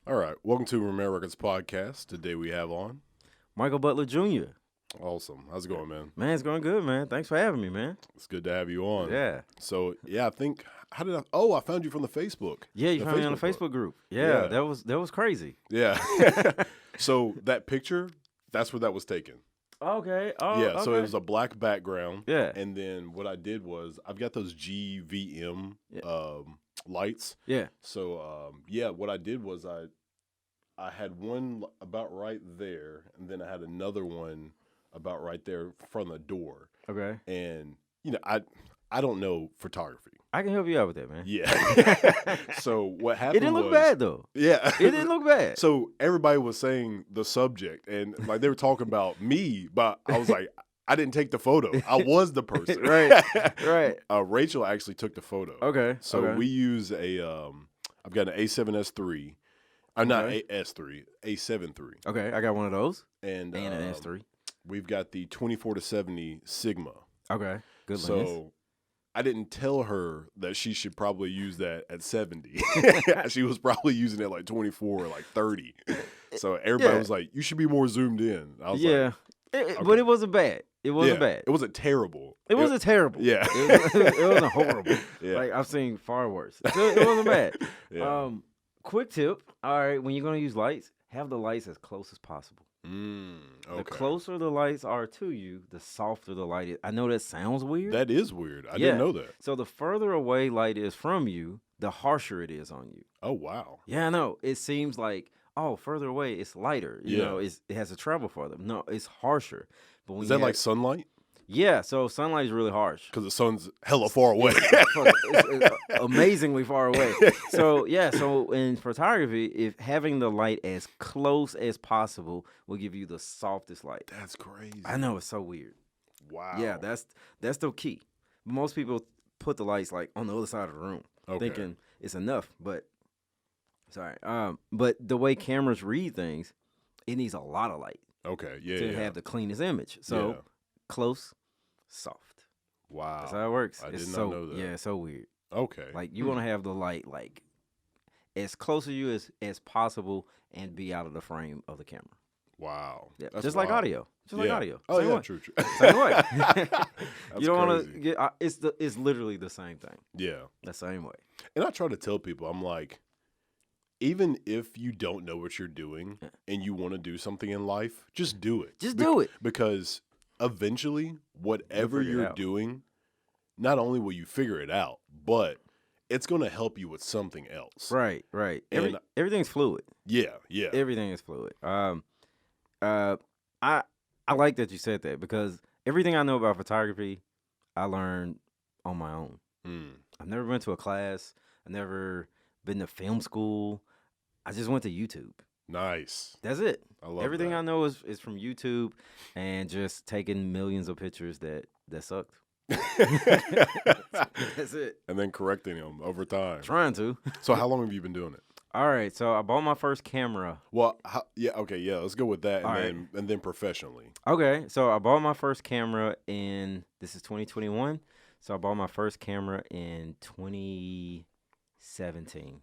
All right. Welcome to Romera Records Podcast. Today we have on Michael Butler Jr. Awesome. How's it going, man? Man, it's going good, man. Thanks for having me, man. It's good to have you on. Yeah. So, I think, I found you from the Facebook. Yeah, you found me on the Facebook group. Yeah, that was crazy. Yeah. So, that picture, that's where that was taken. Okay. Oh, yeah, okay. so it was a black background. Yeah. And then what I did was, I've got those GVM lights. Yeah. So, what I did was I had one about right there, and then I had another one about right there from the door. Okay. And, I don't know photography. I can help you out with that, man. Yeah. So what happened It didn't look bad, though. Yeah. It didn't look bad. So everybody was saying the subject, and like they were talking about me, but I was like, I didn't take the photo. I was the person. Right. Rachel actually took the photo. Okay. So we use I've got an A7S3. I'm not S3, A7 III. Okay, I got one of those. And an S3. We've got the 24-70 Sigma. Okay, good So lens. I didn't tell her that she should probably use that at 70. She was probably using it like 24 or like 30. So everybody was like, you should be more zoomed in. I was like, okay. But it wasn't bad. It wasn't bad. It wasn't terrible. It wasn't terrible. Yeah. It wasn't horrible. Yeah. Like, I've seen far worse. So it wasn't bad. Yeah. Quick tip. All right, when you're going to use lights, have the lights as close as possible. Okay. The closer the lights are to you, the softer the light is. I know that sounds weird. That is weird. I didn't know that. So the further away light is from you, the harsher it is on you. Oh, wow. Yeah, I know. It seems like, further away, it's lighter. You know, it has to travel further. No, it's harsher. But when Is that like sunlight? Yeah, so sunlight is really harsh. Because the sun's hella far away. It's amazingly far away. So in photography, if having the light as close as possible will give you the softest light. That's crazy. I know, it's so weird. Wow. Yeah, that's the key. Most people put the lights like on the other side of the room, thinking it's enough. But but the way cameras read things, it needs a lot of light. Okay. Yeah. To have the cleanest image. So close, soft. Wow. That's how it works. I did not know that. Yeah, it's so weird. Okay. Like, you want to have the light like as close to you as possible and be out of the frame of the camera. Wow. Yeah, That's just wild. like audio. Just like audio. Oh, Same yeah, way. true. Same way. That's You don't want crazy. to get. It's literally the same thing. Yeah. The same way. And I try to tell people, I'm like, even if you don't know what you're doing and you want to do something in life, just do it. Just do it. Because eventually, whatever you're doing, not only will you figure it out, but it's going to help you with something else. Right. Everything's fluid. Yeah. Everything is fluid. I like that you said that, because everything I know about photography, I learned on my own. I've never been to a class. I've never been to film school. I just went to YouTube. Nice. That's it. I love Everything that. I know is from YouTube and just taking millions of pictures that sucked. That's it. And then correcting them over time. Trying to. So how long have you been doing it? All right, so I bought my first camera. Well, let's go with that, and then professionally. Okay, so I bought my first camera this is 2021, so I bought my first camera in 2017.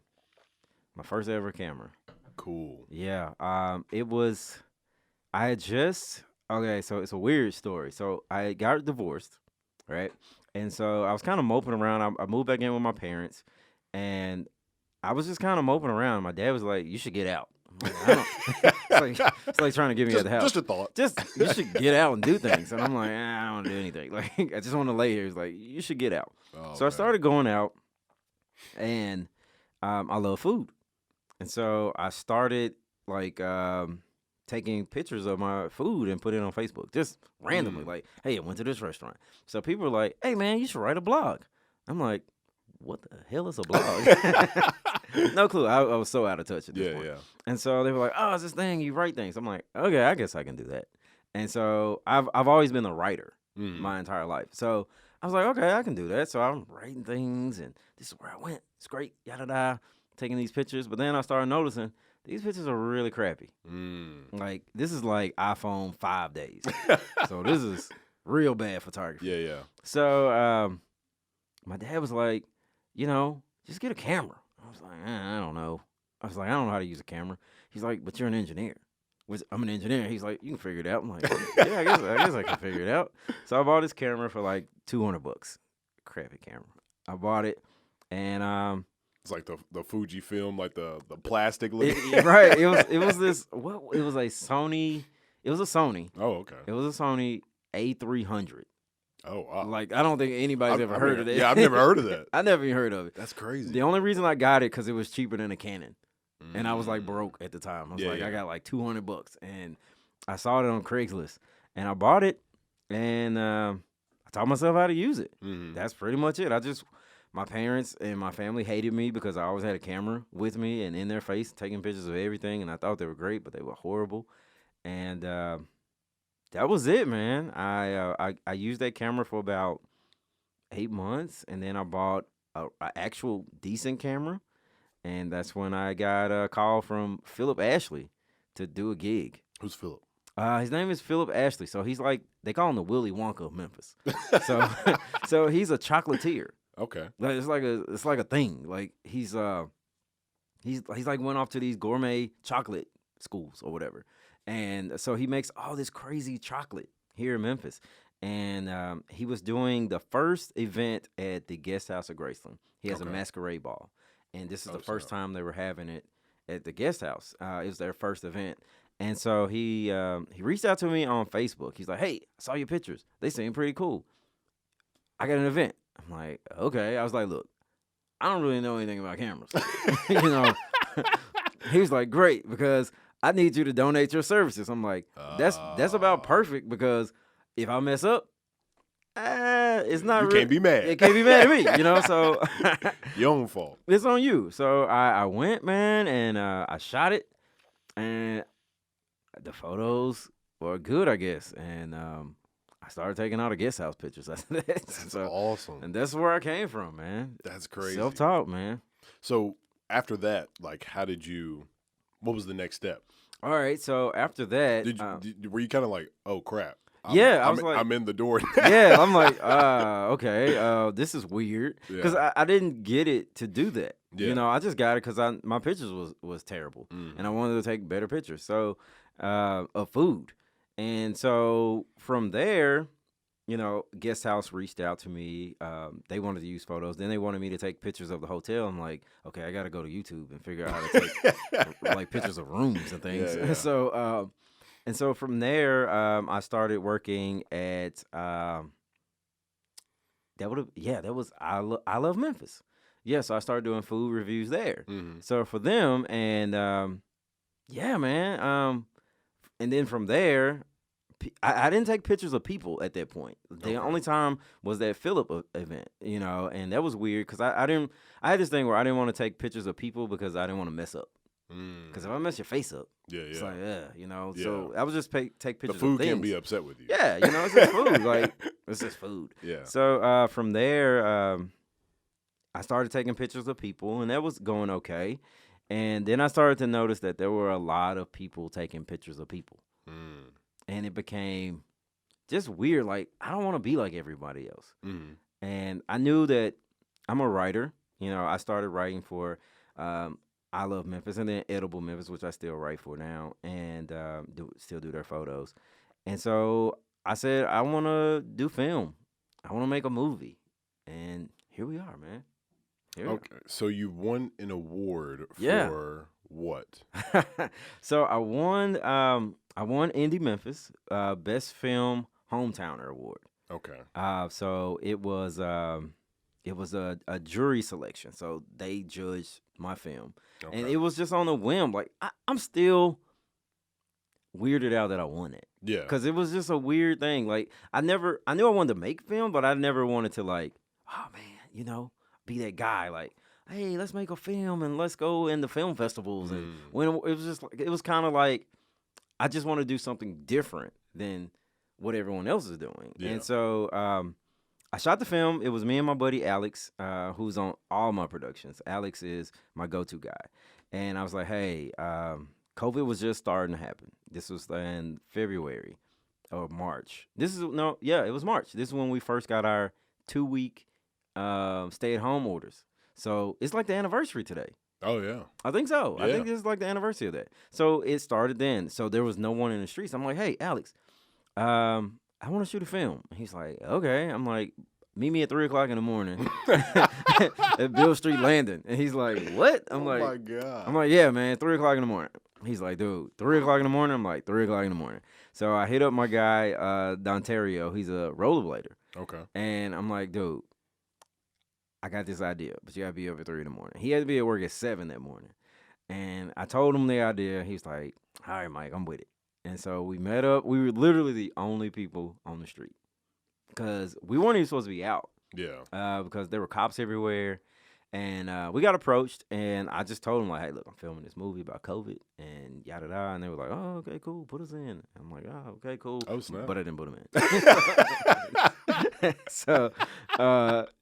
My first ever camera. Cool. Yeah, so it's a weird story. So I got divorced, right? And so I was kind of moping around. I moved back in with my parents, and I was just kind of moping around. My dad was like, "You should get out." I'm like, it's like trying to get me at the house. Just a thought. You should get out and do things. And I'm like, I don't want to do anything. Like, I just want to lay here. He's like, you should get out. So I started going out, and I love food. And so I started like taking pictures of my food and put it on Facebook, just randomly. Like, hey, I went to this restaurant. So people were like, hey, man, you should write a blog. I'm like, what the hell is a blog? No clue. I was so out of touch at this point. Yeah. And so they were like, oh, it's this thing, you write things. I'm like, okay, I guess I can do that. And so I've always been a writer my entire life. So I was like, okay, I can do that. So I'm writing things, and this is where I went. It's great, yada-da, taking these pictures. But then I started noticing these pictures are really crappy. Like, this is like iPhone 5 days. So this is real bad photography. Yeah. So my dad was like, just get a camera. I was like, I don't know. I was like, I don't know how to use a camera. He's like, but you're an engineer. I'm an engineer. He's like, you can figure it out. I'm like, yeah, I guess I can figure it out. So I bought this camera for like $200. Crappy camera. I bought it, and it's like the Fuji film, like the plastic looking. Right. It was this. What? It was a Sony. It was a Sony. Oh, okay. It was a Sony A300. Oh, wow. Like, I don't think anybody's ever heard of it. Yeah, I've never heard of that. I never even heard of it. That's crazy. The only reason I got it because it was cheaper than a Canon. And I was like broke at the time. I was I got like $200, and I saw it on Craigslist, and I bought it, and I taught myself how to use it. That's pretty much it. My parents and my family hated me because I always had a camera with me and in their face, taking pictures of everything, and I thought they were great, but they were horrible. And that was it, man. I used that camera for about 8 months, and then I bought an actual decent camera. And that's when I got a call from Philip Ashley to do a gig. Who's Philip? His name is Philip Ashley. So he's like, they call him the Willy Wonka of Memphis. So he's a chocolatier. Okay. Like it's like a thing. Like he's like went off to these gourmet chocolate schools or whatever. And so he makes all this crazy chocolate here in Memphis. And he was doing the first event at the Guest House of Graceland. He has a masquerade ball. And this is the first time they were having it at the Guest House. It was their first event. And so he reached out to me on Facebook. He's like, hey, I saw your pictures. They seem pretty cool. I got an event. I'm like, okay. I was like, look, I don't really know anything about cameras. You know, he was like, great, because I need you to donate your services. I'm like, that's about perfect, because if I mess up, it's not. You can't be mad. It can't be mad at me, you know. So your own fault. It's on you. So I went, man, and I shot it, and the photos were good, I guess. And I started taking all the guest house pictures after that. That's awesome. And that's where I came from, man. That's crazy. Self-taught, man. So after that, like, what was the next step? All right, so after that, were you kind of like, oh crap? I was like, I'm in the door. Yeah, I'm like, okay, this is weird, because I didn't get it to do that. Yeah. You know, I just got it because my pictures was terrible, and I wanted to take better pictures. So of food, and so from there, you know, Guest House reached out to me. They wanted to use photos. Then they wanted me to take pictures of the hotel. I'm like, okay, I got to go to YouTube and figure out how to take like pictures of rooms and things. Yeah. So from there, I started working at that was I Love Memphis. Yeah, so I started doing food reviews there. So for them, and yeah, man. And then from there, I didn't take pictures of people at that point. The only time was that Philip event, you know, and that was weird because I had this thing where I didn't want to take pictures of people because I didn't want to mess up. Because if I mess your face up, it's like, you know. Yeah. So I would just take pictures. The food of things. Can be upset with you. Yeah, you know, it's just food. Like, it's just food. Yeah. So from there, I started taking pictures of people, and that was going okay. And then I started to notice that there were a lot of people taking pictures of people, and it became just weird. Like, I don't want to be like everybody else. And I knew that I'm a writer. You know, I started writing for I Love Memphis, and then Edible Memphis, which I still write for now, and still do their photos. And so I said, I want to do film. I want to make a movie. And here we are, man. Okay, so you won an award for what? So I won Indie Memphis Best Film Hometowner Award. Okay. So it was a jury selection. So they judged my film. Okay. And it was just on a whim. Like, I'm still weirded out that I won it. Yeah. Because it was just a weird thing. Like, I knew I wanted to make film, but I never wanted to, like, oh, man, you know, be that guy. Like, hey, let's make a film and let's go into film festivals. And when it was just like, it was kind of like, I just want to do something different than what everyone else is doing. Yeah. And so I shot the film. It was me and my buddy Alex, who's on all my productions. Alex is my go-to guy. And I was like, hey, COVID was just starting to happen. This was in February or March. It was March. This is when we first got our 2-week stay-at-home orders. So it's like the anniversary today. Oh, yeah. I think so. Yeah. I think this is like the anniversary of that. So it started then. So there was no one in the streets. I'm like, hey, Alex, I want to shoot a film. He's like, okay. I'm like, meet me at 3:00 in the morning at Bill Street Landing. And he's like, what? Oh my God. I'm like, yeah, man, 3:00 in the morning. He's like, dude, 3:00 in the morning. I'm like, 3:00 in the morning. So I hit up my guy, Dontario. He's a rollerblader. Okay. And I'm like, dude, I got this idea, but you gotta be up at 3 in the morning. He had to be at work at 7 that morning. And I told him the idea. He's like, all right, Mike, I'm with it. And so we met up. We were literally the only people on the street because we weren't even supposed to be out. Yeah. Because there were cops everywhere. And we got approached, and I just told them, like, hey, look, I'm filming this movie about COVID and yada yada. And they were like, oh, okay, cool, put us in. I'm like, oh, okay, cool. Oh, snap. But I didn't put them in. So,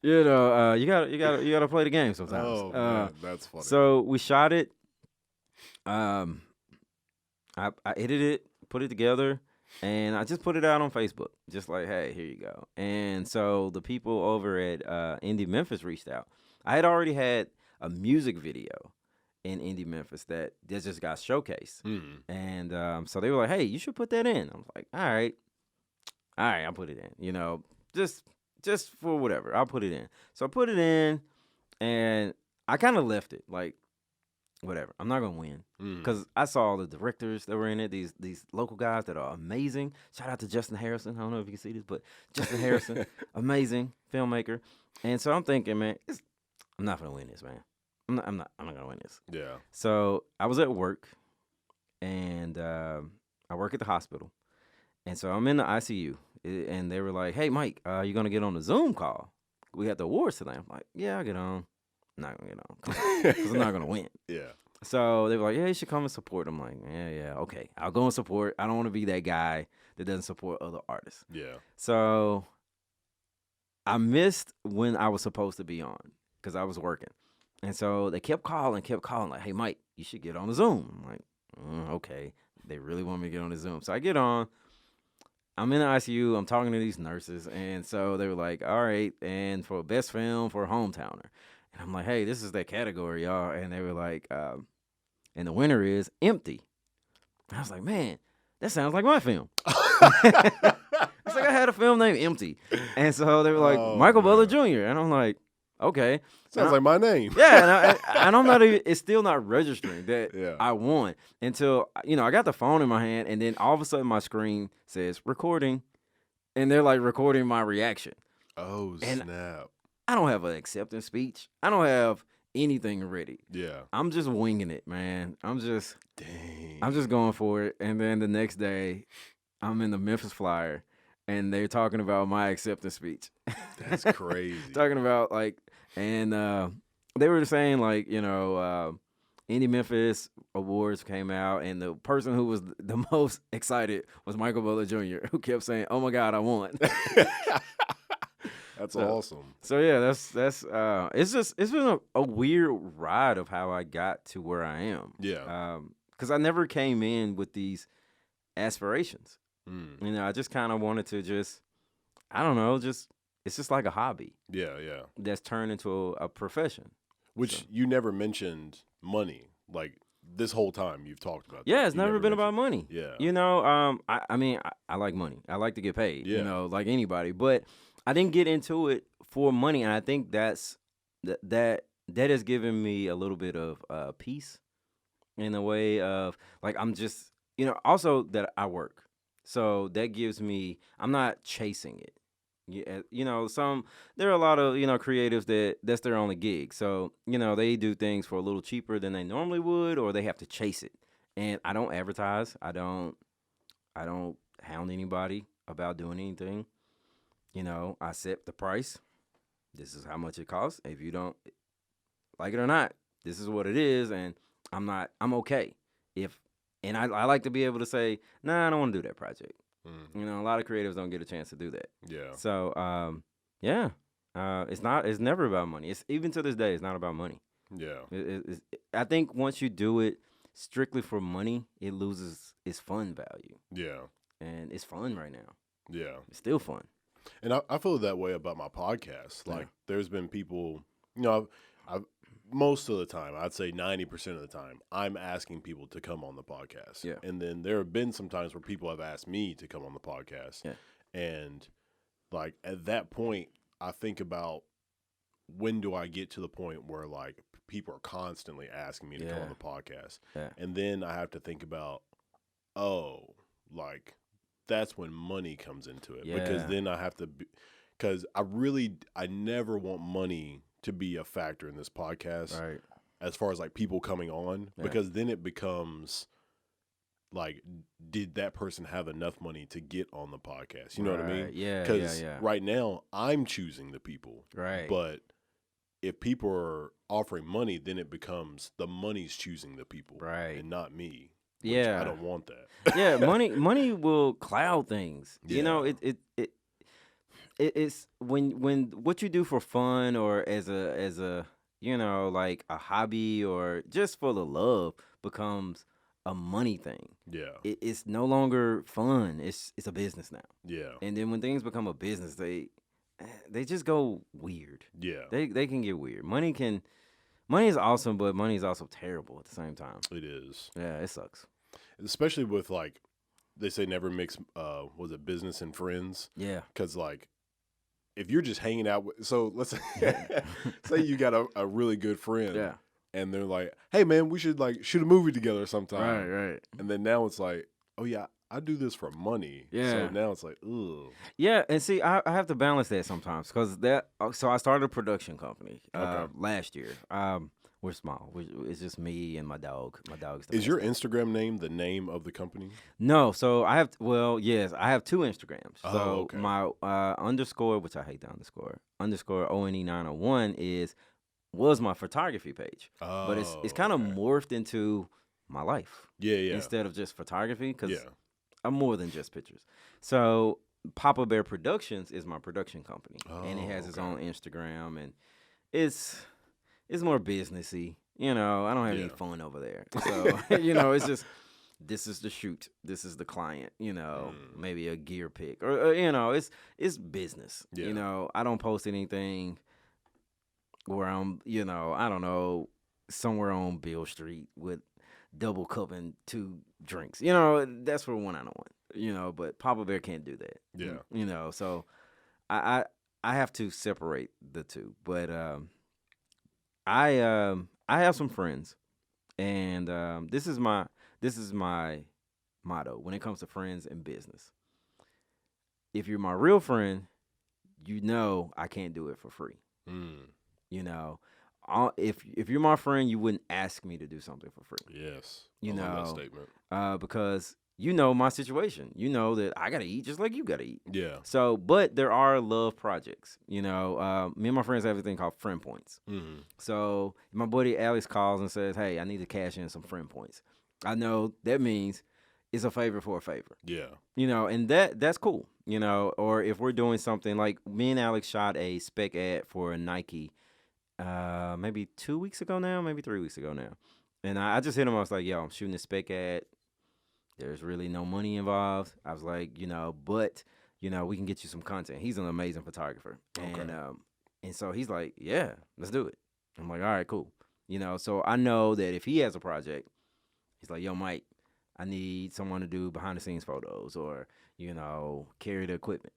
you gotta play the game sometimes. Oh, man, that's funny. So we shot it. I edited it, put it together, and I just put it out on Facebook, just like, hey, here you go. And so the people over at Indie Memphis reached out. I had already had a music video in Indie Memphis that just got showcased. And so they were like, hey, you should put that in. I was like, all right, I'll put it in, just for whatever. I'll put it in. So I put it in, and I kind of left it like, whatever. I'm not gonna win because I saw all the directors that were in it. These local guys that are amazing. Shout out to Justin Harrison. I don't know if you can see this, but Justin Harrison, amazing filmmaker. And so I'm thinking, man, I'm not gonna win this, man. I'm not gonna win this. Yeah. So I was at work, and I work at the hospital, and so I'm in the ICU, and they were like, "Hey, Mike, you gonna get on the Zoom call? We got the awards today." I'm like, "Yeah, I'll get on." I'm not gonna get on because I'm not gonna win. Yeah. So they were like, "Yeah, you should come and support." I'm like, "Yeah, okay, I'll go and support. I don't want to be that guy that doesn't support other artists." Yeah. So I missed when I was supposed to be on because I was working, and so they kept calling, like, "Hey, Mike, you should get on the Zoom." I'm like, "Okay." They really want me to get on the Zoom, so I get on. I'm in the ICU. I'm talking to these nurses, and so they were like, "All right, and for best film for Hometowner." And I'm like, hey, this is that category, y'all. And they were like, and the winner is Empty. I was like, man, that sounds like my film. It's like I had a film named Empty. And so they were like, Michael Butler Jr. And I'm like, okay. Sounds like my name. Yeah, and I'm not even, it's still not registering that I won until, I got the phone in my hand, and then all of a sudden my screen says recording, and they're like recording my reaction. Oh, and snap. I don't have an acceptance speech. I don't have anything ready. Yeah. I'm just winging it, man. I'm just going for it. And then the next day, I'm in the Memphis Flyer, and they're talking about my acceptance speech. That's crazy. Talking about and they were saying Indie Memphis Awards came out, and the person who was the most excited was Michael Butler Jr., who kept saying, "Oh my God, I won." That's awesome. So yeah, that's it's been a weird ride of how I got to where I am. Yeah. Because I never came in with these aspirations. I just kind of wanted to I don't know, it's just like a hobby. Yeah, yeah. That's turned into a profession. Which you never mentioned money, like this whole time you've talked about. Yeah, it's never been about money. Yeah. I mean, I like money. I like to get paid. Yeah. Like anybody, but I didn't get into it for money, and I think that has given me a little bit of peace in a way of I'm just also that I work, so that gives me, I'm not chasing it. Yeah, there are a lot of creatives that's their only gig, so they do things for a little cheaper than they normally would, or they have to chase it. And I don't advertise. I don't hound anybody about doing anything. I set the price. This is how much it costs. If you don't like it or not, this is what it is, and I'm okay. And I like to be able to say, nah, I don't want to do that project. A lot of creatives don't get a chance to do that. Yeah. So, it's never about money. It's even to this day, it's not about money. Yeah. I think once you do it strictly for money, it loses its fun value. Yeah. And it's fun right now. Yeah. It's still fun. And I feel that way about my podcast. Like, there's been people, most of the time, I'd say 90% of the time, I'm asking people to come on the podcast. Yeah. And then there have been some times where people have asked me to come on the podcast. Yeah. And like at that point, I think about when do I get to the point where like people are constantly asking me to come on the podcast. Yeah. And then I have to think about, like that's when money comes into it. Because then I have to because I never want money to be a factor in this podcast, right? As far as like people coming on, because then it becomes like, did that person have enough money to get on the podcast? You know what I mean? Yeah. Because right now I'm choosing the people, right? But if people are offering money, then it becomes the money's choosing the people, right, and not me. I don't want that. money will cloud things. You know, it's when what you do for fun or as a you know, like a hobby or just for the love becomes a money thing. Yeah. It's no longer fun. It's a business now. Yeah. And then when things become a business, they just go weird. Yeah. They can get weird. Money is awesome, but money is also terrible at the same time. It is. Yeah, it sucks. Especially with like, they say never mix, was it business and friends? Yeah. Because like, if you're just hanging out with, so let's say you got a really good friend. Yeah. And they're like, hey man, we should like shoot a movie together sometime. Right. And then now it's like, oh yeah, I do this for money. Yeah. So now it's like, ugh. Yeah, and see, I have to balance that sometimes because so I started a production company last year. We're small. It's just me and my dog. My dog's the Is your Instagram name the name of the company? No, so I have. Well, yes, I have two Instagrams. Oh, so okay. my underscore, which I hate the underscore ONE901 was my photography page. Oh, but it's kind of morphed into my life. Yeah. Instead of just photography, because Yeah. I'm more than just pictures. So Papa Bear Productions is my production company, and it has its own Instagram, and it's more businessy. You know, I don't have any fun over there. So you know, it's just this is the shoot, this is the client. You know, maybe a gear pick, or you know, it's business. Yeah. You know, I don't post anything where I'm, you know, I don't know, somewhere on Beale Street with double cupping 2 drinks. You know, that's for one I don't want. You know, but Papa Bear can't do that. Yeah. You know, so I have to separate the two. But I have some friends, and this is my motto when it comes to friends and business. If you're my real friend, you know I can't do it for free. You know, if you're my friend, you wouldn't ask me to do something for free. Yes. You know, that statement. because you know my situation. You know that I gotta eat just like you gotta eat. Yeah. So, but there are love projects. You know, me and my friends have a thing called friend points. So my buddy Alex calls and says, "Hey, I need to cash in some friend points." I know that means it's a favor for a favor. Yeah. You know, and that's cool. You know, or if we're doing something like me and Alex shot a spec ad for a Nike. Maybe 2 weeks ago now, maybe 3 weeks ago now. And I just hit him. I was like, yo, I'm shooting a spec ad. There's really no money involved. I was like, you know, but, you know, we can get you some content. He's an amazing photographer. Okay. And so he's like, yeah, let's do it. I'm like, all right, cool. You know, so I know that if he has a project, he's like, yo, Mike, I need someone to do behind the scenes photos or, you know, carry the equipment.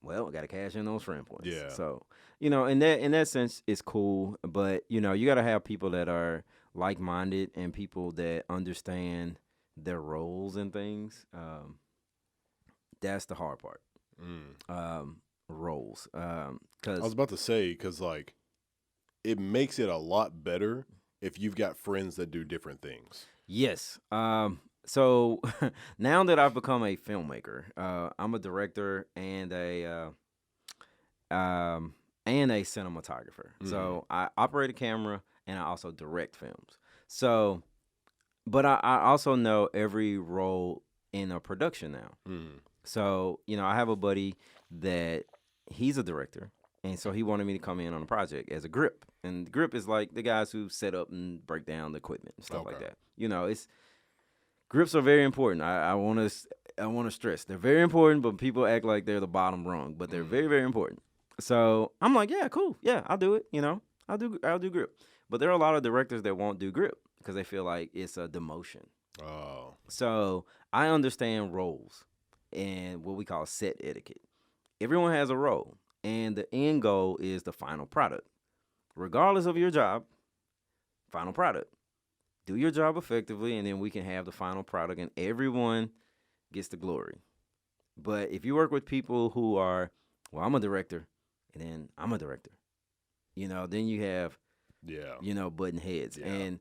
Well, I got to cash in those friend points. Yeah. So, you know, in that sense, it's cool. But, you know, you got to have people that are like-minded and people that understand their roles and things. That's the hard part. Roles. 'Cause I was about to say, because, like, it makes it a lot better if you've got friends that do different things. Yes. So now that I've become a filmmaker, I'm a director and a cinematographer. So I operate a camera and I also direct films. So, but I also know every role in a production now. So, you know, I have a buddy that he's a director. And so he wanted me to come in on a project as a grip. And grip is like the guys who set up and break down the equipment and stuff like that. You know, grips are very important. I want to stress they're very important, but people act like they're the bottom rung. But they're very, very important. So I'm like, yeah, cool, yeah, I'll do it. You know, I'll do grip. But there are a lot of directors that won't do grip because they feel like it's a demotion. Oh. So I understand roles and what we call set etiquette. Everyone has a role, and the end goal is the final product. Regardless of your job, final product. Do your job effectively, and then we can have the final product, and everyone gets the glory. But if you work with people who are, well, I'm a director, and then I'm a director, then you have, button heads. Yeah. And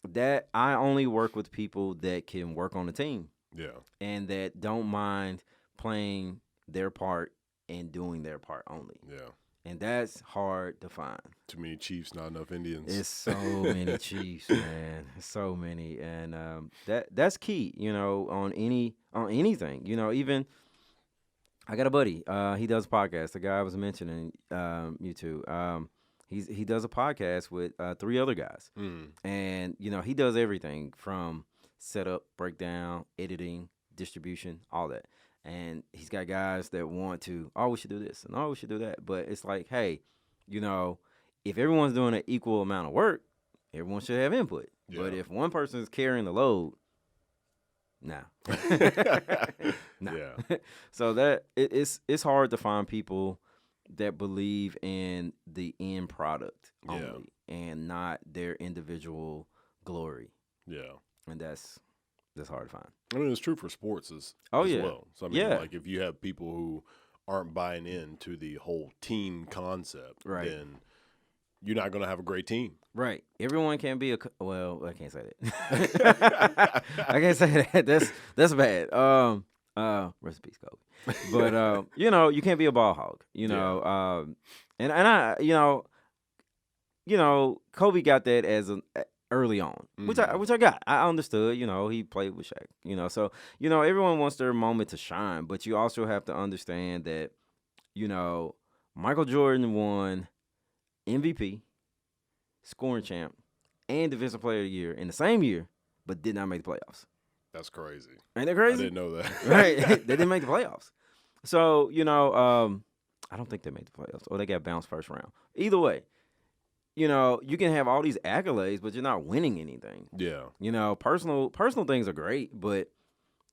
that I only work with people that can work on a team. Yeah. And that don't mind playing their part and doing their part only. Yeah. And that's hard to find. Too many Chiefs, not enough Indians. It's so many Chiefs, man. So many, and that's key. On anything. Even I got a buddy. He does a podcast. The guy I was mentioning, YouTube. He does a podcast with 3 other guys, and he does everything from setup, breakdown, editing, distribution, all that. And he's got guys that want to, oh, we should do this, and oh, we should do that. But it's like, hey, if everyone's doing an equal amount of work, everyone should have input. Yeah. But if one person is carrying the load, nah. Yeah. So that it's hard to find people that believe in the end product only and not their individual glory. Yeah. And that's hard to find. I mean, it's true for sports as well. So I mean, like if you have people who aren't buying into the whole team concept, then you're not going to have a great team. Right. Everyone can be well, I can't say that. I can't say that. That's bad. Rest in peace, Kobe. But you can't be a ball hog. And I Kobe got that as early on, which I got. I understood. He played with Shaq. So everyone wants their moment to shine, but you also have to understand that Michael Jordan won MVP, scoring champ, and Defensive Player of the Year in the same year, but did not make the playoffs. That's crazy. Ain't that crazy? I didn't know that. Right. They didn't make the playoffs. So, I don't think they made the playoffs. Or they got bounced first round. Either way, you can have all these accolades, but you're not winning anything. Yeah. Personal things are great, but,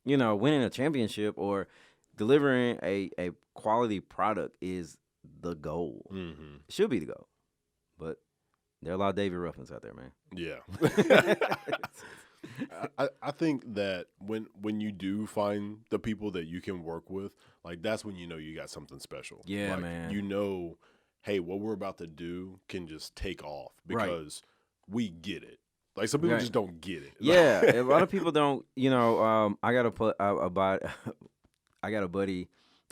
winning a championship or delivering a quality product is the goal. Mm-hmm. Should be the goal. But there are a lot of David Ruffins out there, man. Yeah. I think that when you do find the people that you can work with, like that's when you got something special. Yeah, like, man. Hey, what we're about to do can just take off because we get it. Like some people just don't get it. Yeah, a lot of people don't. I got a buddy.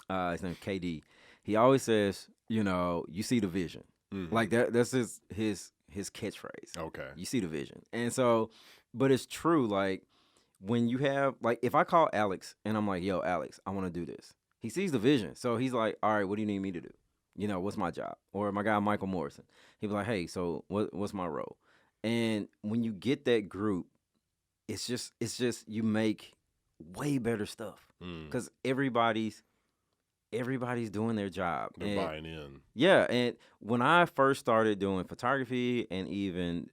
His name's KD. He always says, you see the vision. Mm-hmm. Like that's his catchphrase. Okay. You see the vision, and so. But it's true, like, when you have, like, if I call Alex and I'm like, yo, Alex, I want to do this. He sees the vision. So he's like, all right, what do you need me to do? What's my job? Or my guy, Michael Morrison. He'd be like, hey, so what's my role? And when you get that group, it's just you make way better stuff. Because everybody's doing their job. They're buying in. Yeah, and when I first started doing photography and even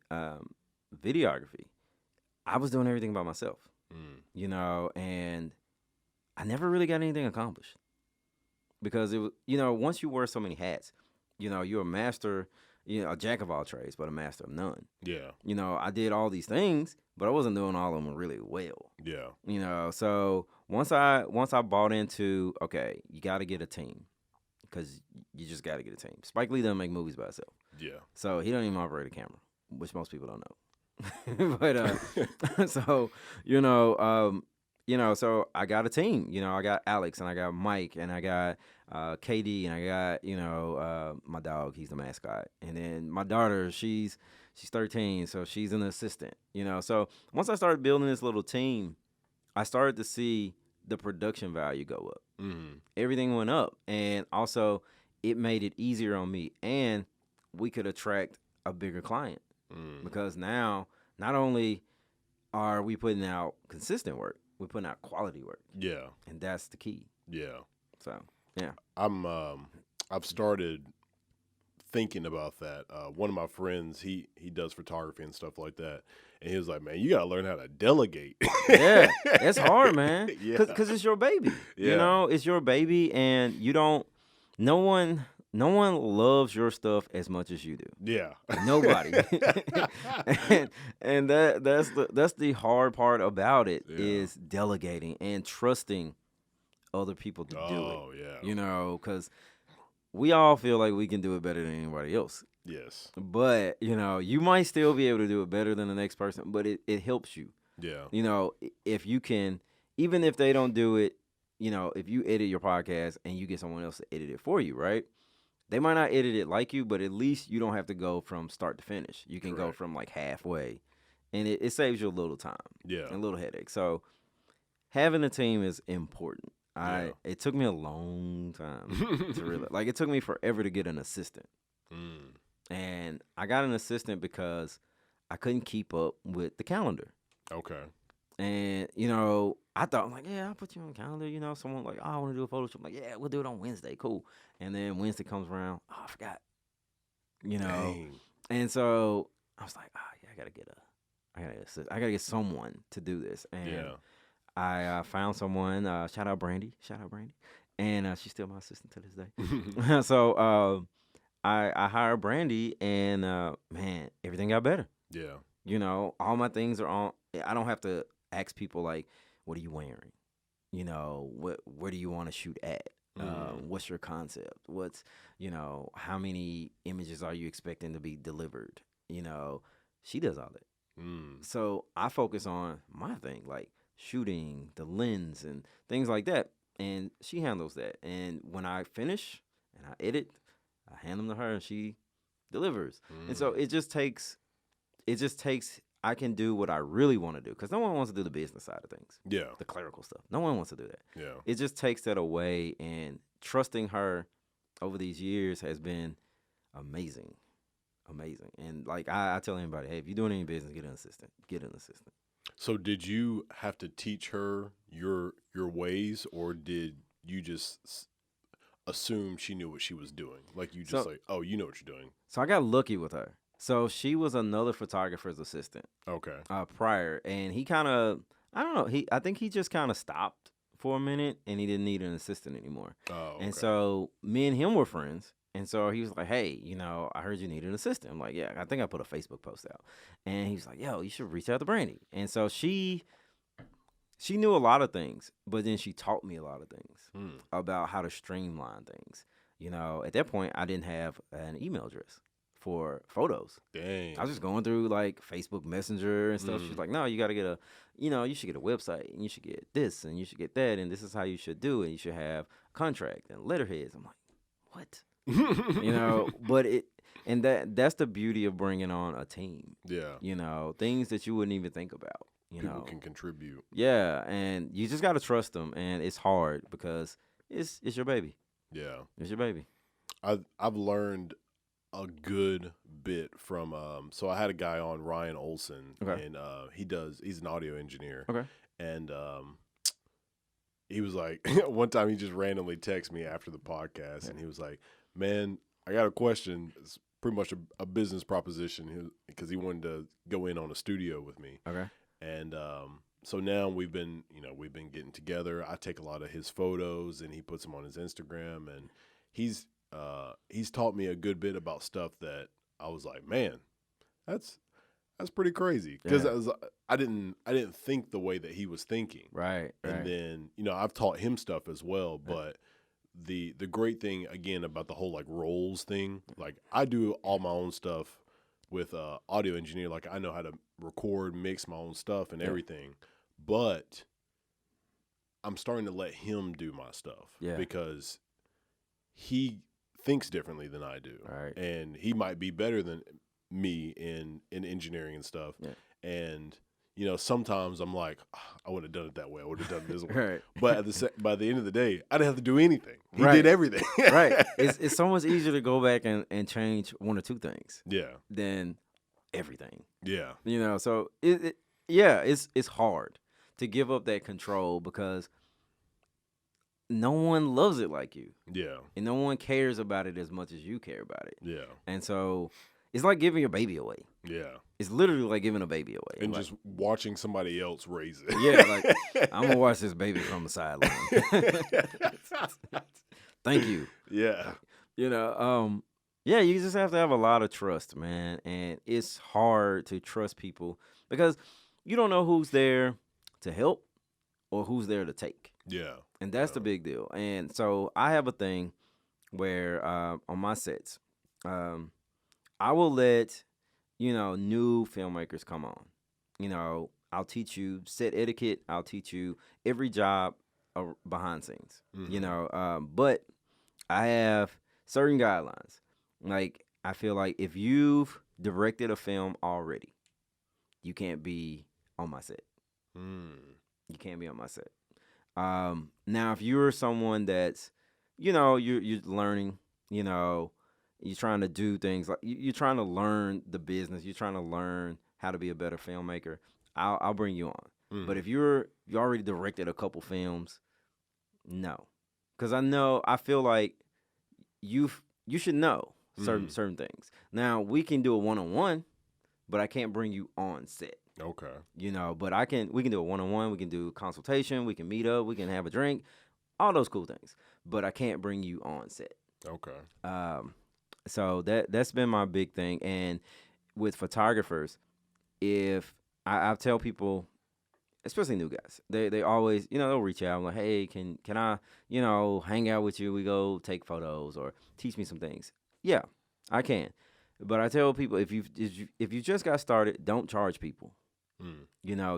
videography, I was doing everything by myself, and I never really got anything accomplished because it was, once you wear so many hats, you're a master, a jack of all trades, but a master of none. Yeah. I did all these things, but I wasn't doing all of them really well. Yeah. So once I bought into, okay, you got to get a team because you just got to get a team. Spike Lee doesn't make movies by himself. Yeah. So he don't even operate a camera, which most people don't know. But so so I got a team. I got Alex and I got Mike and I got KD and I got my dog. He's the mascot. And then my daughter, she's 13, so she's an assistant. So once I started building this little team, I started to see the production value go up. Mm-hmm. Everything went up, and also it made it easier on me, and we could attract a bigger client. Because now, not only are we putting out consistent work, we're putting out quality work. Yeah. And that's the key. Yeah. So, yeah. I've started thinking about that. One of my friends, he does photography and stuff like that, and he was like, "Man, you gotta learn how to delegate." Yeah, it's hard, man. Yeah. Cause it's your baby. Yeah. You know, it's your baby, and you don't. No one loves your stuff as much as you do. Yeah. Nobody. and that's the hard part about it is delegating and trusting other people to do it. Oh yeah. You know, because we all feel like we can do it better than anybody else. Yes. But, you know, you might still be able to do it better than the next person, but it helps you. Yeah. You know, if you can, even if they don't do it, you know, if you edit your podcast and you get someone else to edit it for you, right? They might not edit it like you, but at least you don't have to go from start to finish. You can go from like halfway, and it saves you a little time, a little headache. So having a team is important. It took me a long time to realize. Like, it took me forever to get an assistant. And I got an assistant because I couldn't keep up with the calendar. Okay. And, you know, I thought, like, yeah, I'll put you on the calendar. You know, someone like, oh, I want to do a photo shoot. I'm like, yeah, we'll do it on Wednesday. Cool. And then Wednesday comes around. Oh, I forgot. You know. Dang. And so I was like, oh, yeah, I gotta get someone to do this. And I found someone. Shout out Brandy. And she's still my assistant to this day. So I hired Brandy, and man, everything got better. Yeah. You know, all my things are on. I don't have to ask people like, what are you wearing? You know, where do you want to shoot at? What's your concept? What's, you know, how many images are you expecting to be delivered? You know, she does all that. So I focus on my thing, like shooting, the lens, and things like that. And she handles that. And when I finish and I edit, I hand them to her, and she delivers. And so it just takes. I can do what I really want to do, because no one wants to do the business side of things. Yeah. The clerical stuff. No one wants to do that. Yeah. It just takes that away, and trusting her over these years has been amazing. Amazing. And like I tell anybody, hey, if you're doing any business, get an assistant. So did you have to teach her your ways, or did you just assume she knew what she was doing? Like, you just like, oh, you know what you're doing. So I got lucky with her. So she was another photographer's assistant. Okay. Prior, and he kind of, I don't know, I think he just kind of stopped for a minute, and he didn't need an assistant anymore. Oh, okay. And so me and him were friends, and so he was like, hey, you know, I heard you need an assistant. I'm like, yeah, I think I put a Facebook post out, and he was like, yo, you should reach out to Brandy. And so she knew a lot of things, but then she taught me a lot of things about how to streamline things. You know, at that point, I didn't have an email address for photos. Dang. I was just going through like Facebook Messenger and stuff. She's like, no, you got to get you should get a website, and you should get this, and you should get that, and this is how you should do it. You should have a contract and letterheads. I'm like, what? You know, but that's the beauty of bringing on a team. Yeah. You know, things that you wouldn't even think about. People can contribute. Yeah, and you just got to trust them, and it's hard because it's your baby. Yeah. It's your baby. I've learned a good bit from so I had a guy on, Ryan Olson, and he's an audio engineer. Okay. And he was like, one time he just randomly texted me after the podcast, and he was like, man, I got a question. It's pretty much a business proposition, because he wanted to go in on a studio with me. Okay. And so now we've been getting together. I take a lot of his photos, and he puts them on his Instagram, and he's taught me a good bit about stuff that I was like, man, that's pretty crazy, because I didn't think the way that he was thinking. Right. And then, you know, I've taught him stuff as well, but the great thing again about the whole like roles thing, like I do all my own stuff with audio engineer. Like, I know how to record, mix my own stuff and everything, but I'm starting to let him do my stuff because he thinks differently than I do. Right. And he might be better than me in engineering and stuff. Yeah. And, you know, sometimes I'm like, I would have done it that way. I would have done it this way. Right. But by the end of the day, I didn't have to do anything. He did everything. Right. It's so much easier to go back and change one or two things. Yeah. Than everything. Yeah. You know, so it's hard to give up that control, because no one loves it like you. Yeah. And no one cares about it as much as you care about it. Yeah. And so it's like giving your baby away. Yeah. It's literally like giving a baby away. And like, just watching somebody else raise it. Yeah, like, I'm going to watch this baby from the sideline. Thank you. Yeah. You know, yeah, you just have to have a lot of trust, man. And it's hard to trust people because you don't know who's there to help or who's there to take. Yeah. And that's the big deal. And so I have a thing where on my sets, I will let, new filmmakers come on. I'll teach you set etiquette. I'll teach you every job behind scenes, but I have certain guidelines. Like, I feel like if you've directed a film already, you can't be on my set. You can't be on my set. Now, if you're someone that's, you're learning, you're trying to do things like you're trying to learn the business, you're trying to learn how to be a better filmmaker, I'll bring you on. But if you already directed a couple films, no, because I feel like you should know certain things. Now we can do a one-on-one, but I can't bring you on set. Okay. But we can do a one-on-one, we can do a consultation, we can meet up, we can have a drink, all those cool things. But I can't bring you on set. Okay. So that's been my big thing. And with photographers, if I tell people, especially new guys, they always, they'll reach out. I'm like, hey, can I, hang out with you? We go take photos or teach me some things. Yeah, I can. But I tell people, if you just got started, don't charge people.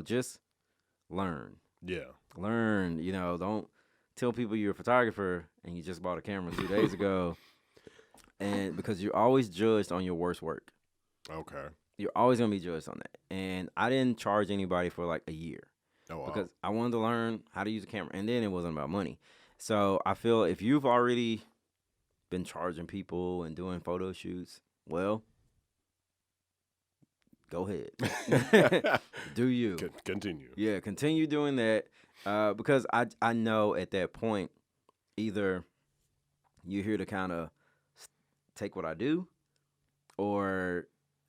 Just learn. Yeah. Learn. Don't tell people you're a photographer and you just bought a camera 2 days ago. And because you're always judged on your worst work. Okay. You're always going to be judged on that. And I didn't charge anybody for like a year. Oh, wow. Because I wanted to learn how to use a camera. And then it wasn't about money. So I feel if you've already been charging people and doing photo shoots, well, go ahead. Do you. Continue. Yeah, continue doing that. Because I know at that point, either you're here to kind of take what I do, or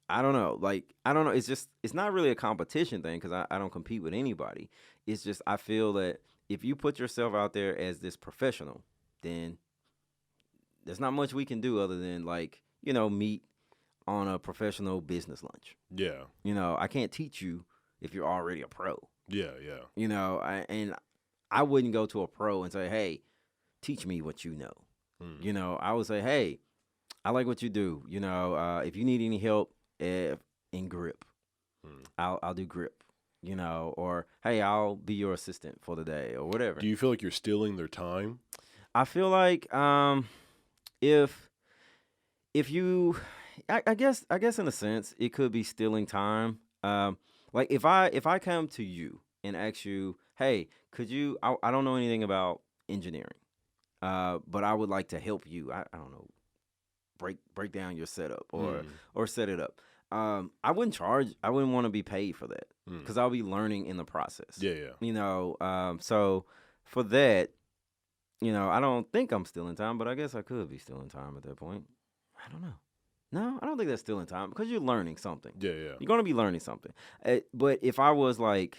I don't know. Like, I don't know. It's not really a competition thing because I don't compete with anybody. It's just I feel that if you put yourself out there as this professional, then there's not much we can do other than meet on a professional business lunch. Yeah. I can't teach you if you're already a pro. Yeah. Yeah. And I wouldn't go to a pro and say, hey, teach me what you know. I would say, hey, I like what you do. If you need any help in grip, I'll do grip. Or hey, I'll be your assistant for the day or whatever. Do you feel like you're stealing their time? I feel like if you, I guess in a sense it could be stealing time. Like if I come to you and ask you, hey, could you? I don't know anything about engineering, but I would like to help you. I don't know, break down your setup or set it up. I wouldn't charge. I wouldn't want to be paid for that because I'll be learning in the process. Yeah. So for that, I don't think I'm stealing time, but I guess I could be stealing time at that point. I don't know. No, I don't think that's stealing time because you're learning something. Yeah. You're going to be learning something. But if I was like,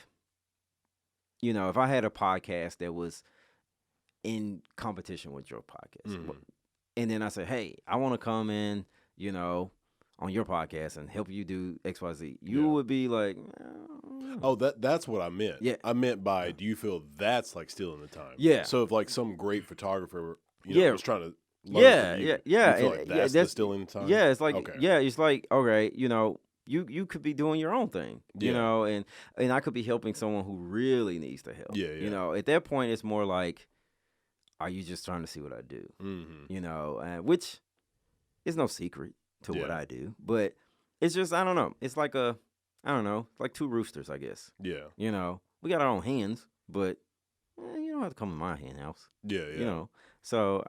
if I had a podcast that was in competition with your podcast, and then I say, hey, I want to come in, on your podcast and help you do XYZ, you would be like, oh, that's what I meant. Yeah. I meant by, do you feel that's like stealing the time? Yeah. So if like some great photographer, was trying to learn from you, yeah. you feel like that's the stealing the time? Yeah, it's like, okay. Yeah, it's like, okay, you could be doing your own thing, and I could be helping someone who really needs the help. Yeah. At that point, it's more like, are you just trying to see what I do? Which is no secret to what I do, but it's just, I don't know. It's like like two roosters, I guess. Yeah. We got our own hens, but you don't have to come to my hen house. Yeah. So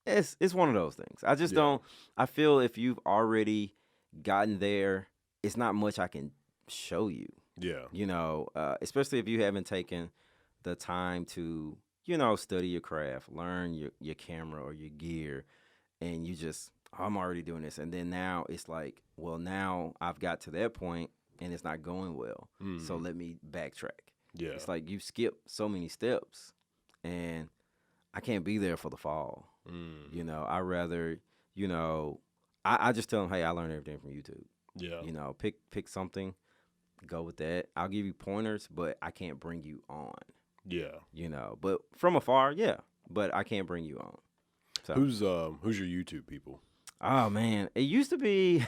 it's one of those things. I just don't. I feel if you've already gotten there, it's not much I can show you. Yeah. Especially if you haven't taken the time to study your craft, learn your camera or your gear, and you just, I'm already doing this. And then now it's like, well, now I've got to that point and it's not going well. So let me backtrack. Yeah. It's like you skip so many steps and I can't be there for the fall. I rather, I just tell them, hey, I learned everything from YouTube. Yeah. Pick something, go with that. I'll give you pointers, but I can't bring you on. Yeah. But from afar, yeah. But I can't bring you on. So who's your YouTube people? Oh man, it used to be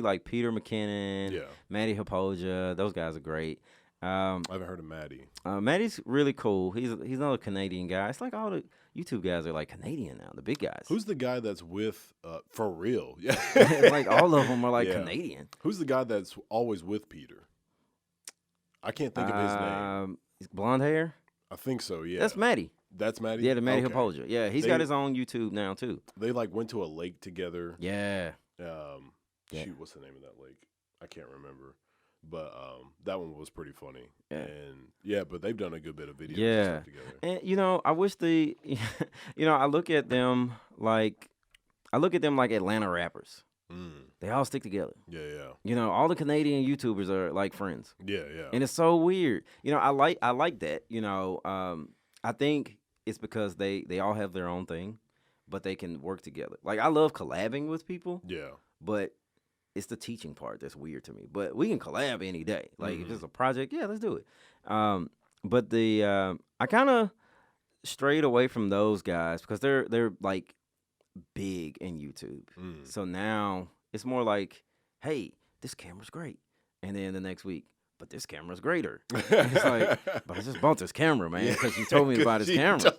like Peter McKinnon, Yeah. Matty Hippoja. Those guys are great. I haven't heard of Matty. Matty's really cool. He's another Canadian guy. It's like all the YouTube guys are like Canadian now, the big guys. Who's the guy that's with for real? Yeah. Like all of them are like Canadian. Who's the guy that's always with Peter? I can't think of his name. Blonde hair? I think so, yeah. That's Matty. That's Matty? Yeah, the Matty Hippoja. Yeah, he's got his own YouTube now too. They like went to a lake together. Yeah. Shoot, what's the name of that lake? I can't remember. But that one was pretty funny. Yeah. And but they've done a good bit of videos and stuff together. And I wish I look at them like Atlanta rappers. They all stick together. Yeah. All the Canadian YouTubers are like friends. Yeah. And it's so weird. I like that. I think it's because they all have their own thing, but they can work together. Like I love collabing with people. Yeah. But it's the teaching part that's weird to me. But we can collab any day. Like if it's a project, yeah, let's do it. But I kind of strayed away from those guys because they're like big in YouTube. So now it's more like, hey, this camera's great, and then the next week, but this camera's greater. It's like, but I just bought this camera, man, because you told me about this camera.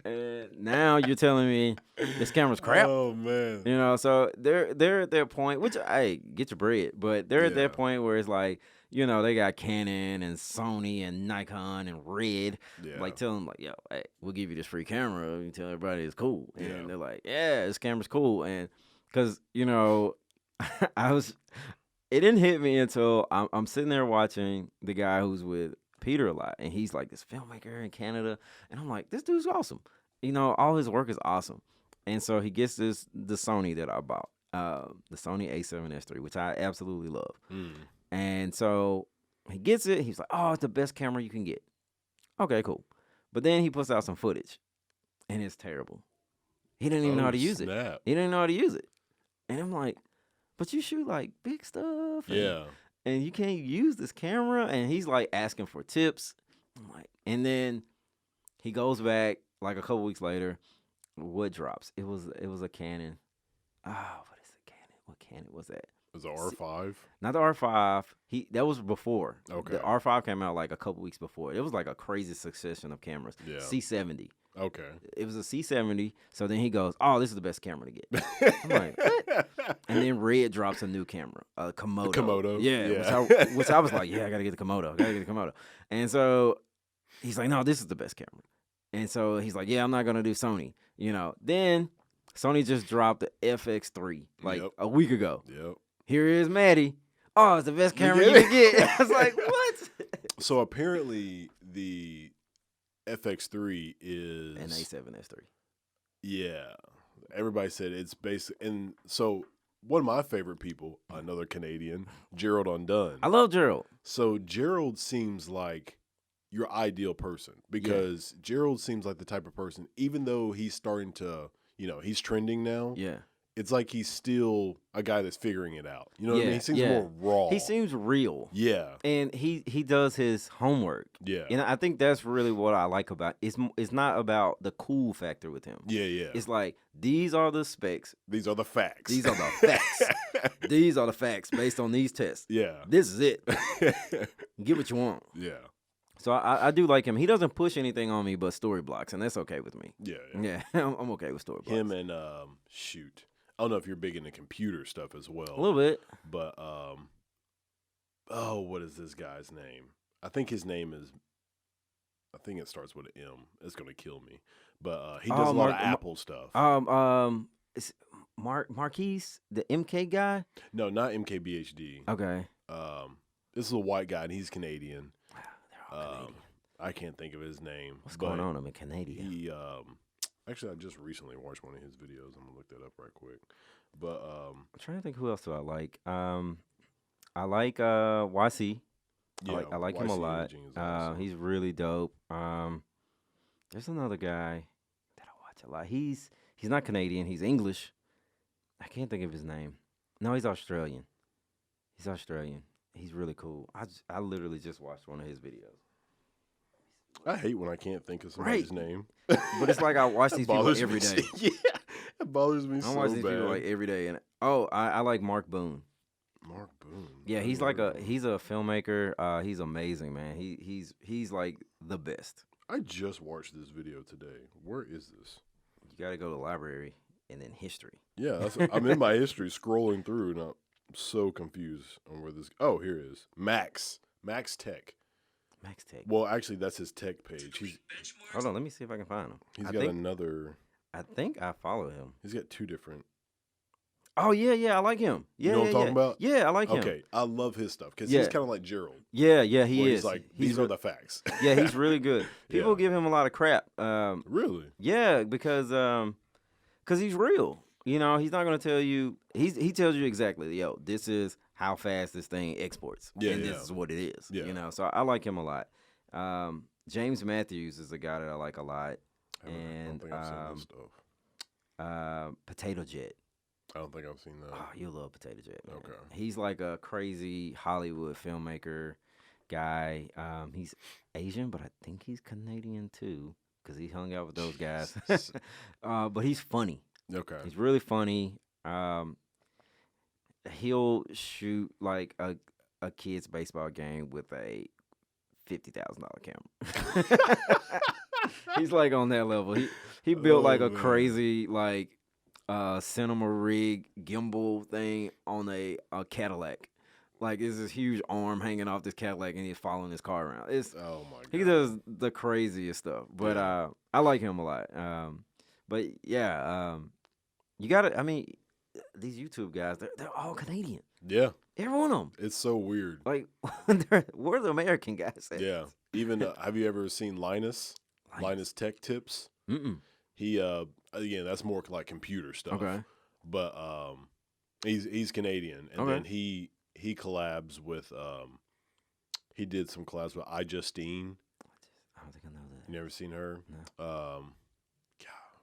And now you're telling me this camera's crap. Oh man. So they're at their point, which hey, get your bread, but they're at that point where it's like, they got Canon and Sony and Nikon and Red. Yeah. Like tell them like, yo, hey, we'll give you this free camera. You tell everybody it's cool. And they're like, yeah, this camera's cool. And because, it didn't hit me until I'm sitting there watching the guy who's with Peter a lot, and he's like this filmmaker in Canada, and I'm like, this dude's awesome. All his work is awesome. And so he gets the Sony that I bought, the Sony A7S III, which I absolutely love. And so he gets it. He's like, oh, it's the best camera you can get. Okay, cool. But then he puts out some footage, and it's terrible. He didn't even know how to use it. He didn't know how to use it. And I'm like, but you shoot like big stuff. And you can't use this camera. And he's like asking for tips. I'm like, and then he goes back like a couple weeks later. What drops? It was a Canon. What is a Canon? What Canon was that? It was an R5? Not the R5. That was before. Okay. The R5 came out like a couple weeks before. It was like a crazy succession of cameras. Yeah. C70. Okay. It was a C70. So then he goes, oh, this is the best camera to get. I'm like, what? And then Red drops a new camera, a Komodo. The Komodo? Yeah. Which I was like, yeah, I got to get the Komodo. And so he's like, no, this is the best camera. And so he's like, yeah, I'm not going to do Sony. Then Sony just dropped the FX3 like a week ago. Yep. Here is Matty. Oh, it's the best camera you can get. I was like, what? So apparently the FX3 is an A7S III. Yeah. Everybody said it's basic. And so one of my favorite people, another Canadian, Gerald Undone. I love Gerald. So Gerald seems like your ideal person because Gerald seems like the type of person, even though he's starting to, he's trending now. Yeah. It's like he's still a guy that's figuring it out. You know what I mean? He seems more raw. He seems real. Yeah. And he does his homework. Yeah. And I think that's really what I like about it. It's not about the cool factor with him. Yeah. It's like, these are the specs. These are the facts. These are the facts. These are the facts based on these tests. Yeah. This is it. Get what you want. Yeah. So I do like him. He doesn't push anything on me but story blocks, and that's okay with me. Yeah. I'm okay with story blocks. Him and I don't know if you're big into computer stuff as well. A little bit. But what is this guy's name? I think his name is, I think it starts with an M. It's gonna kill me. But he does a lot of Apple stuff. It's Marquise, the MK guy? No, not MKBHD. Okay. This is a white guy and he's Canadian. They're all Canadian. I can't think of his name. What's going on? I'm in Canada. He actually I just recently watched one of his videos. I'm gonna look that up right quick. But I'm trying to think who else do I like. I like YC. yeah, I like him a lot. Awesome. He's really dope. There's another guy that I watch a lot. He's not Canadian. He's English. I can't think of his name. No, he's Australian. He's Australian. He's really cool. I literally just watched one of his videos. I hate when I can't think of somebody's name. But it's like I watch these people every day. Yeah, it bothers me so bad. I watch these people like every day. And I like Mark Boone. Mark Boone. Yeah, he's a filmmaker. He's amazing, man. He's like the best. I just watched this video today. Where is this? You got to go to the library and then history. Yeah, I'm in my history scrolling through, and I'm so confused on where this. Oh, here it is. Max Tech. Max Tech. Well, actually, that's his tech page. Hold on, let me see if I can find him. He's got another. I think I follow him. He's got two different. Oh yeah, I like him. Yeah, you know what I'm talking about? Yeah, I like him. Okay, I love his stuff because he's kind of like Gerald. Yeah, he is. He's like, these are the facts. Yeah, he's really good. People give him a lot of crap. Really? Yeah, because he's real. You know, he's not going to tell you. He tells you exactly. Yo, this is how fast this thing exports. And this is what it is. Yeah. You know, so I like him a lot. James Matthews is a guy that I like a lot. I don't think I've seen his stuff. Potato Jet. I don't think I've seen that. Oh, you'll love Potato Jet, man. Okay. He's like a crazy Hollywood filmmaker guy. He's Asian, but I think he's Canadian too, because he hung out with those guys. But he's funny. Okay. He's really funny. He'll shoot like a kid's baseball game with a $50,000 camera. He's like on that level. He built like a crazy like cinema rig gimbal thing on a Cadillac. Like it's this huge arm hanging off this Cadillac, and he's following his car around. Oh my god. He does the craziest stuff. But I like him a lot. But yeah, you gotta. I mean, these YouTube guys, they're all Canadian. Yeah. Every one of them. It's so weird. Like, where the American guys at? Yeah. Even have you ever seen Linus Tech Tips? Mm-mm. He again, that's more like computer stuff. Okay. But he's Canadian, and then he collabs with he did some collabs with iJustine. I don't think I know that. You never seen her? No. God,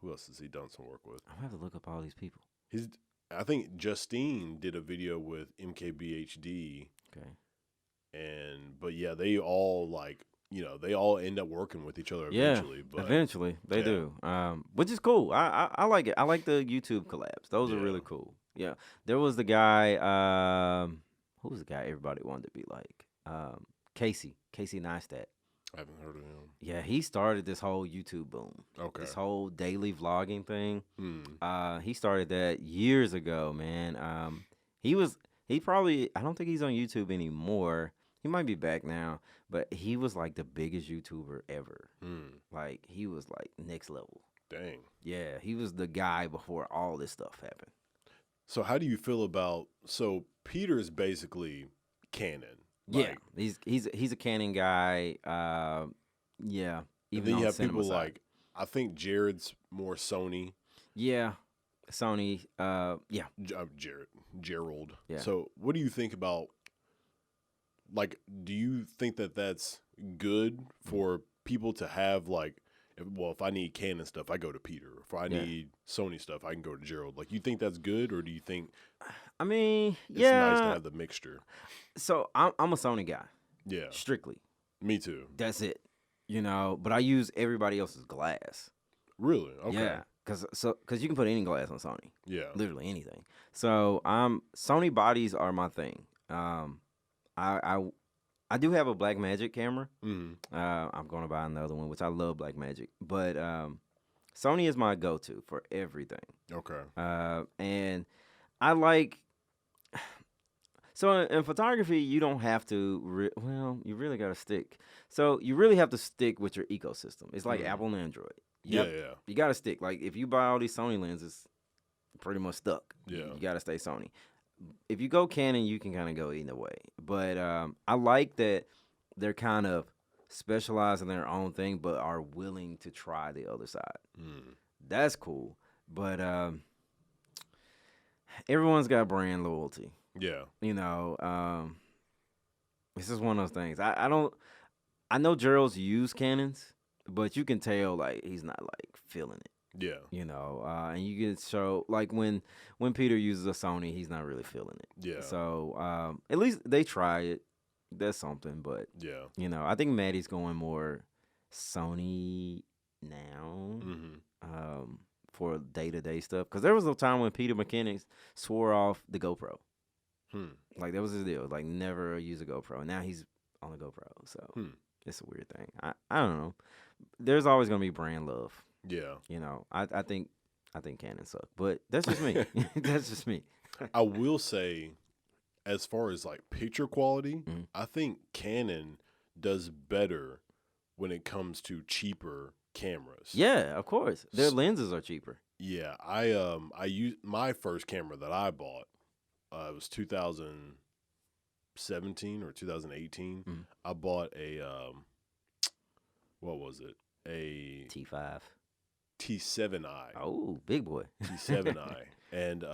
who else has he done some work with? I'm gonna have to look up all these people. I think Justine did a video with MKBHD. Okay. But yeah, they all they all end up working with each other eventually. Yeah, but eventually they do. Which is cool. I like it. I like the YouTube collabs. Those are really cool. Yeah. There was the guy, who was the guy everybody wanted to be like? Casey Neistat. I haven't heard of him. Yeah, he started this whole YouTube boom. Okay. This whole daily vlogging thing. Hmm. He started that years ago, man. He probably, I don't think he's on YouTube anymore. He might be back now, but he was like the biggest YouTuber ever. Like he was like next level. Dang. Yeah, he was the guy before all this stuff happened. So how do you feel about Peter is basically Canon? Yeah, he's a Canon guy. Yeah, even then you have people side. Like I think Jared's more Sony. Yeah, Sony. Yeah, Gerald. Yeah. So what do you think about? Like, do you think that that's good for people to have like? If I need Canon stuff, I go to Peter. If I need Sony stuff, I can go to Gerald. Like, you think that's good, or do you think? I mean, it's nice to have the mixture. So I'm a Sony guy. Yeah, strictly. Me too. That's it. You know, but I use everybody else's glass. Really? Okay. Yeah, because you can put any glass on Sony. Yeah, literally anything. So Sony bodies are my thing. I do have a Blackmagic camera. Mm-hmm. I'm going to buy another one, which I love Blackmagic. But Sony is my go-to for everything. Okay. And I like... So in photography, you don't have to... you really got to stick. So you really have to stick with your ecosystem. It's like Apple and Android. Yeah. You got to stick. Like, if you buy all these Sony lenses, you're pretty much stuck. Yeah. You got to stay Sony. If you go Canon, you can kind of go either way. But I like that they're kind of specialize in their own thing, but are willing to try the other side. That's cool. But everyone's got brand loyalty. Yeah. You know, this is one of those things. I know Gerald's used Canons, but you can tell like he's not like feeling it. Yeah. You know, and you can show like when Peter uses a Sony, he's not really feeling it. Yeah. So at least they try it. That's something. But yeah, you know, I think Maddie's going more Sony now for day-to-day stuff. Because there was a time when Peter McKinnon swore off the GoPro. Like that was his deal. Like never use a GoPro. And now he's on the GoPro. So it's a weird thing. I don't know. There's always gonna be brand love. Yeah. You know, I think Canon suck, but that's just me. That's just me. I will say, as far as like picture quality, I think Canon does better when it comes to cheaper cameras. Yeah, of course. Their lenses are cheaper. Yeah, I used my first camera that I bought. It was 2017 or 2018. I bought a what was it? A T5. T7i. Oh, big boy. T7i. And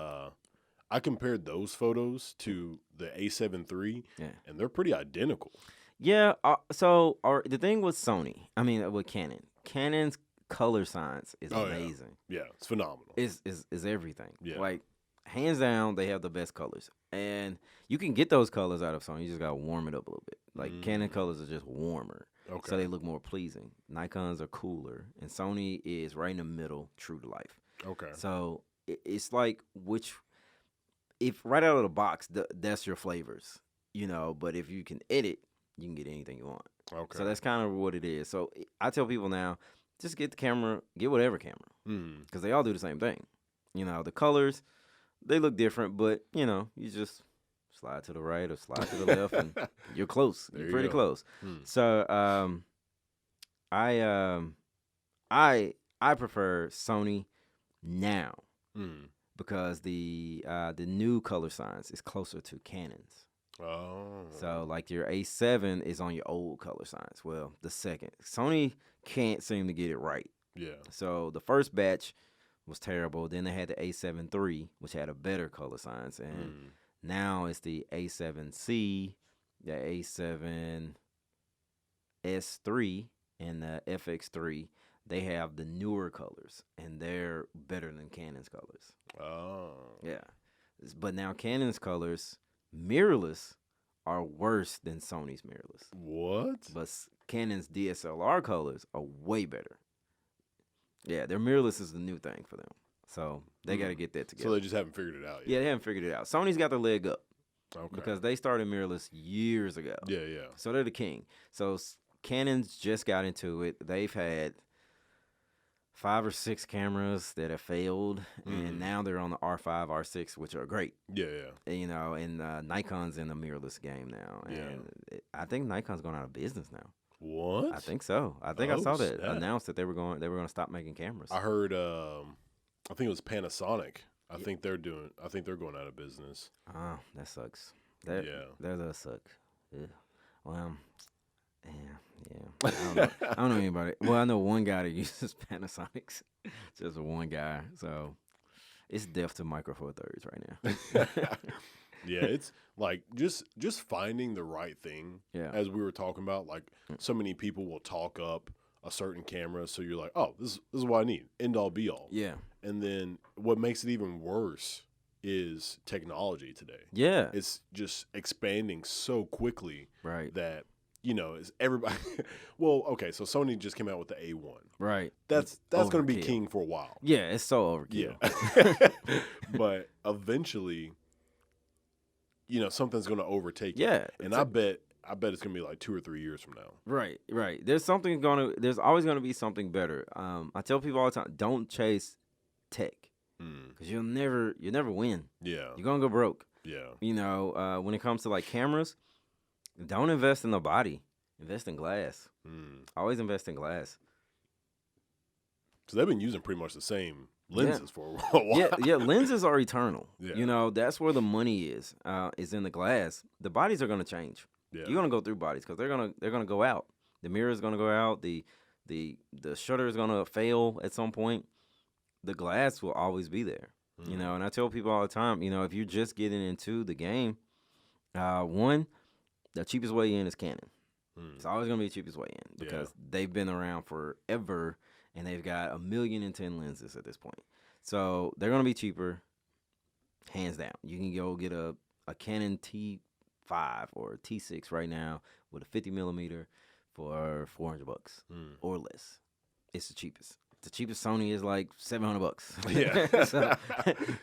I compared those photos to the A7 III, and they're pretty identical. Yeah. So the thing with with Canon's color science is amazing. Yeah, it's phenomenal. Is everything. Yeah. Like hands down, they have the best colors, and you can get those colors out of Sony. You just gotta warm it up a little bit. Like Canon colors are just warmer. Okay. So they look more pleasing. Nikons are cooler, and Sony is right in the middle, true to life. Okay. So it's like if right out of the box, that's your flavors, you know. But if you can edit, you can get anything you want. Okay. So that's kind of what it is. So I tell people now, just get the camera, get whatever camera, because they all do the same thing. You know, the colors, they look different, but you know, you just slide to the right or slide to the left, and you're close. You're pretty close. So I prefer Sony now because the new color science is closer to Canon's. Oh. So like your A7 is on your old color science. Well, the second Sony can't seem to get it right. Yeah. So the first batch was terrible. Then they had the A7 III, which had a better color science, and now it's the A7C, the A7S3, and the FX3. They have the newer colors, and they're better than Canon's colors. Oh. Yeah. But now Canon's colors, mirrorless, are worse than Sony's mirrorless. What? But Canon's DSLR colors are way better. Yeah, their mirrorless is the new thing for them. So they got to get that together. So they just haven't figured it out yet. Yeah, they haven't figured it out. Sony's got the leg up. Okay. Because they started mirrorless years ago. Yeah, yeah. So they're the king. So Canon's just got into it. They've had 5 or 6 cameras that have failed, and now they're on the R5, R6, which are great. Yeah, yeah. You know, and Nikon's in the mirrorless game now, and I think Nikon's going out of business now. What? I think so. I think I saw that announced that they were going to stop making cameras. I heard. I think it was Panasonic. I think they're going out of business. Oh, that sucks. That does suck. Yeah. Well, yeah. I don't know anybody. Well, I know one guy that uses Panasonics. Just one guy. So it's death to Micro Four Thirds right now. Yeah, it's like just finding the right thing. Yeah. As we were talking about, like so many people will talk up a certain camera, so you're like, oh, this is what I need. End all be all. Yeah. And then what makes it even worse is technology today. Yeah. It's just expanding so quickly. Right. That, you know, is everybody. Well, okay, so Sony just came out with the A1. Right. That's going to be king for a while. Yeah, it's so overkill. Yeah. But eventually, you know, something's going to overtake it. Yeah. And I bet it's going to be like 2 or 3 years from now. Right. There's always going to be something better. I tell people all the time, don't chase tech because you'll never win. Yeah. You're going to go broke. Yeah. You know, when it comes to like cameras, don't invest in the body. Invest in glass. Always invest in glass. So they've been using pretty much the same lenses for a while. Yeah, lenses are eternal. Yeah. You know, that's where the money is in the glass. The bodies are going to change. Yeah. You're going to go through bodies because they're going to go out. The mirror is gonna go out. The shutter is gonna fail at some point. The glass will always be there. You know, and I tell people all the time, you know, if you're just getting into the game, one, the cheapest way in is Canon. It's always gonna be the cheapest way in because they've been around forever and they've got 1,000,010 lenses at this point. So they're gonna be cheaper, hands down. You can go get a Canon T5 or a T6 right now with a 50mm for $400 or less. It's the cheapest. The cheapest Sony is like $700. Yeah. So,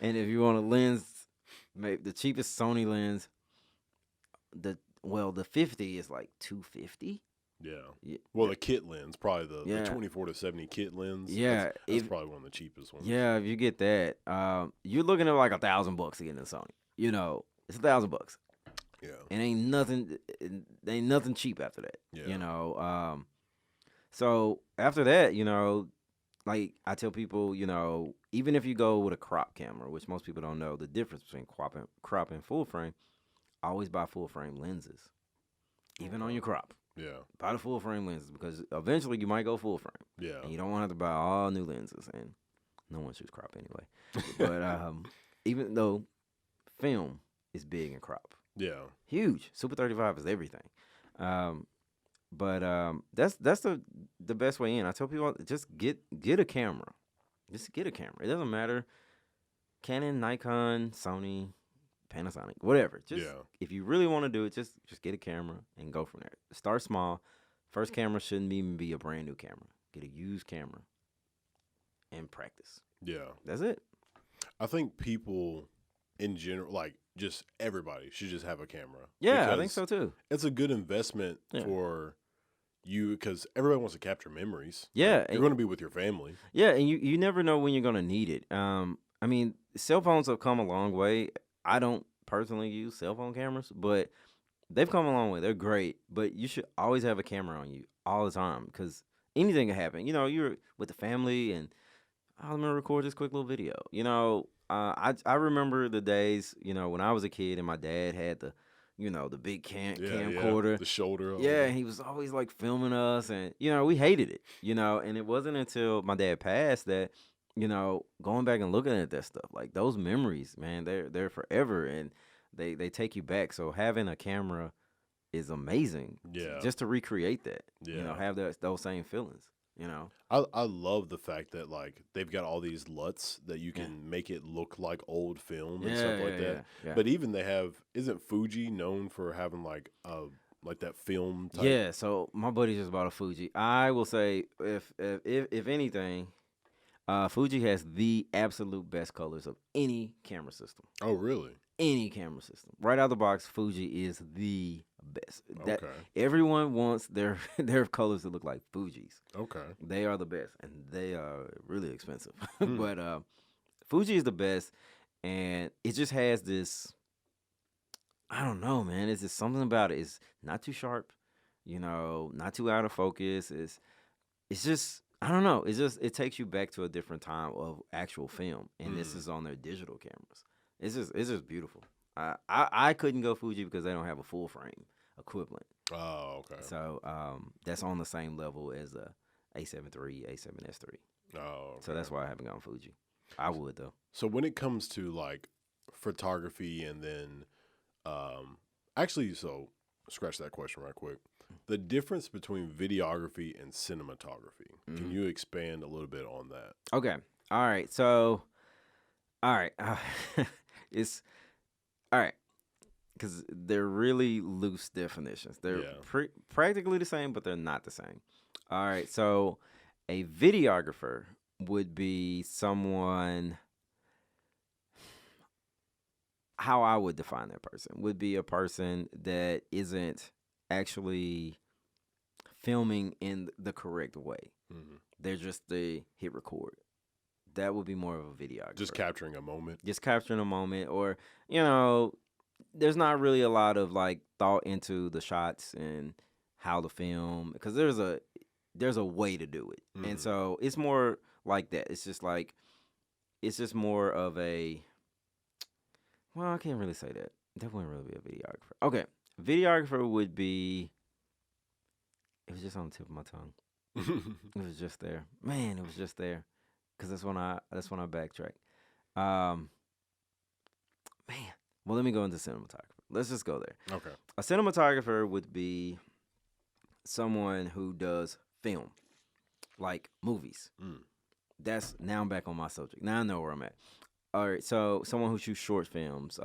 and if you want a lens, maybe the cheapest Sony lens, the 50 is like $250. Yeah. Well, the kit lens, probably the 24 to 70 kit lens. Yeah, that's probably one of the cheapest ones. Yeah, if you get that, you're looking at like $1,000 to get in Sony. You know, it's $1,000. Yeah. And ain't nothing cheap after that. Yeah. You know, so after that, you know, like I tell people, you know, even if you go with a crop camera, which most people don't know the difference between crop and full frame, always buy full frame lenses, even on your crop. Yeah. Buy the full frame lenses because eventually you might go full frame. Yeah. And you don't want to have to buy all new lenses, and no one shoots crop anyway. But even though film is big in crop. Yeah. Huge. Super 35 is everything. But that's the best way in. I tell people just get a camera. Just get a camera. It doesn't matter. Canon, Nikon, Sony, Panasonic, whatever. Just if you really want to do it, just get a camera and go from there. Start small. First camera shouldn't even be a brand new camera. Get a used camera and practice. Yeah. That's it. I think people in general, like just everybody, should just have a camera. Yeah, I think so too. It's a good investment for you because everybody wants to capture memories. Yeah. Like, you're going to be with your family. Yeah, and you never know when you're going to need it. I mean, cell phones have come a long way. I don't personally use cell phone cameras, but they've come a long way. They're great, but you should always have a camera on you all the time because anything can happen. You know, you're with the family and I'm going to record this quick little video. You know, I remember the days, you know, when I was a kid and my dad had the big camcorder. The shoulder. Yeah, and he was always like filming us and, you know, we hated it, you know, and it wasn't until my dad passed that, you know, going back and looking at that stuff, like those memories, man, they're forever and they take you back. So having a camera is amazing. Yeah. Just to recreate that. Yeah. You know, have those same feelings. You know, I love the fact that like they've got all these LUTs that you can make it look like old film and stuff like that. Yeah. But even isn't Fuji known for having like that film type? Yeah, so my buddy just bought a Fuji. I will say if anything, Fuji has the absolute best colors of any camera system. Oh, really? Any camera system. Right out of the box, Fuji is the best. Okay. Everyone wants their colors to look like Fuji's. Okay. They are the best, and they are really expensive. But Fuji is the best, and it just has this, I don't know, man. It's just something about it. It's not too sharp, you know, not too out of focus. It's just, I don't know. It takes you back to a different time of actual film, and this is on their digital cameras. It's just beautiful. I couldn't go Fuji because they don't have a full frame equivalent. Oh, okay. So that's on the same level as a A7 III, A7S III. Oh, okay. So that's why I haven't gone Fuji. I would though. So when it comes to like photography and then so scratch that question right quick. The difference between videography and cinematography. Can you expand a little bit on that? Okay. All right. So all right. It's all right. Because they're really loose definitions. They're practically the same, but they're not the same. All right, so a videographer would be someone, how I would define that person, would be a person that isn't actually filming in the correct way. Mm-hmm. They're just the hit record. That would be more of a videographer. Just capturing a moment. Just capturing a moment, or, you know, there's not really a lot of like thought into the shots and how to film because there's a way to do it. And so it's more like that. It's just more of a, well, I can't really say that. That wouldn't really be a videographer. Okay. Videographer would be It was just on the tip of my tongue. It was just there, man. It was just there, because that's when I backtrack. Man, well, let me go into cinematographer. Let's just go there. Okay. A cinematographer would be someone who does film, like movies. That's now I'm back on my subject. Now I know where I'm at. All right, so someone who shoots short films,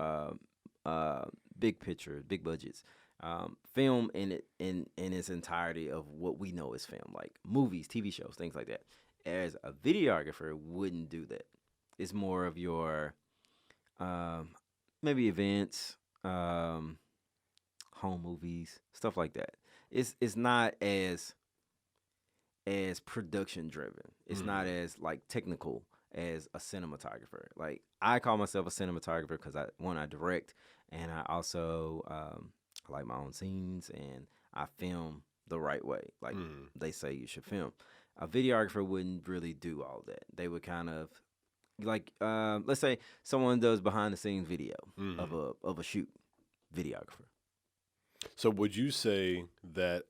big picture, big budgets, film in its entirety of what we know as film, like movies, TV shows, things like that. As a videographer wouldn't do that. It's more of your maybe events, home movies, stuff like that. It's not as production driven. It's not as like technical as a cinematographer. Like I call myself a cinematographer because I direct, and I also I like my own scenes, and I film the right way. Like they say you should film. A videographer wouldn't really do all that. They would kind of like let's say someone does behind the scenes video of a shoot. Videographer. So would you say that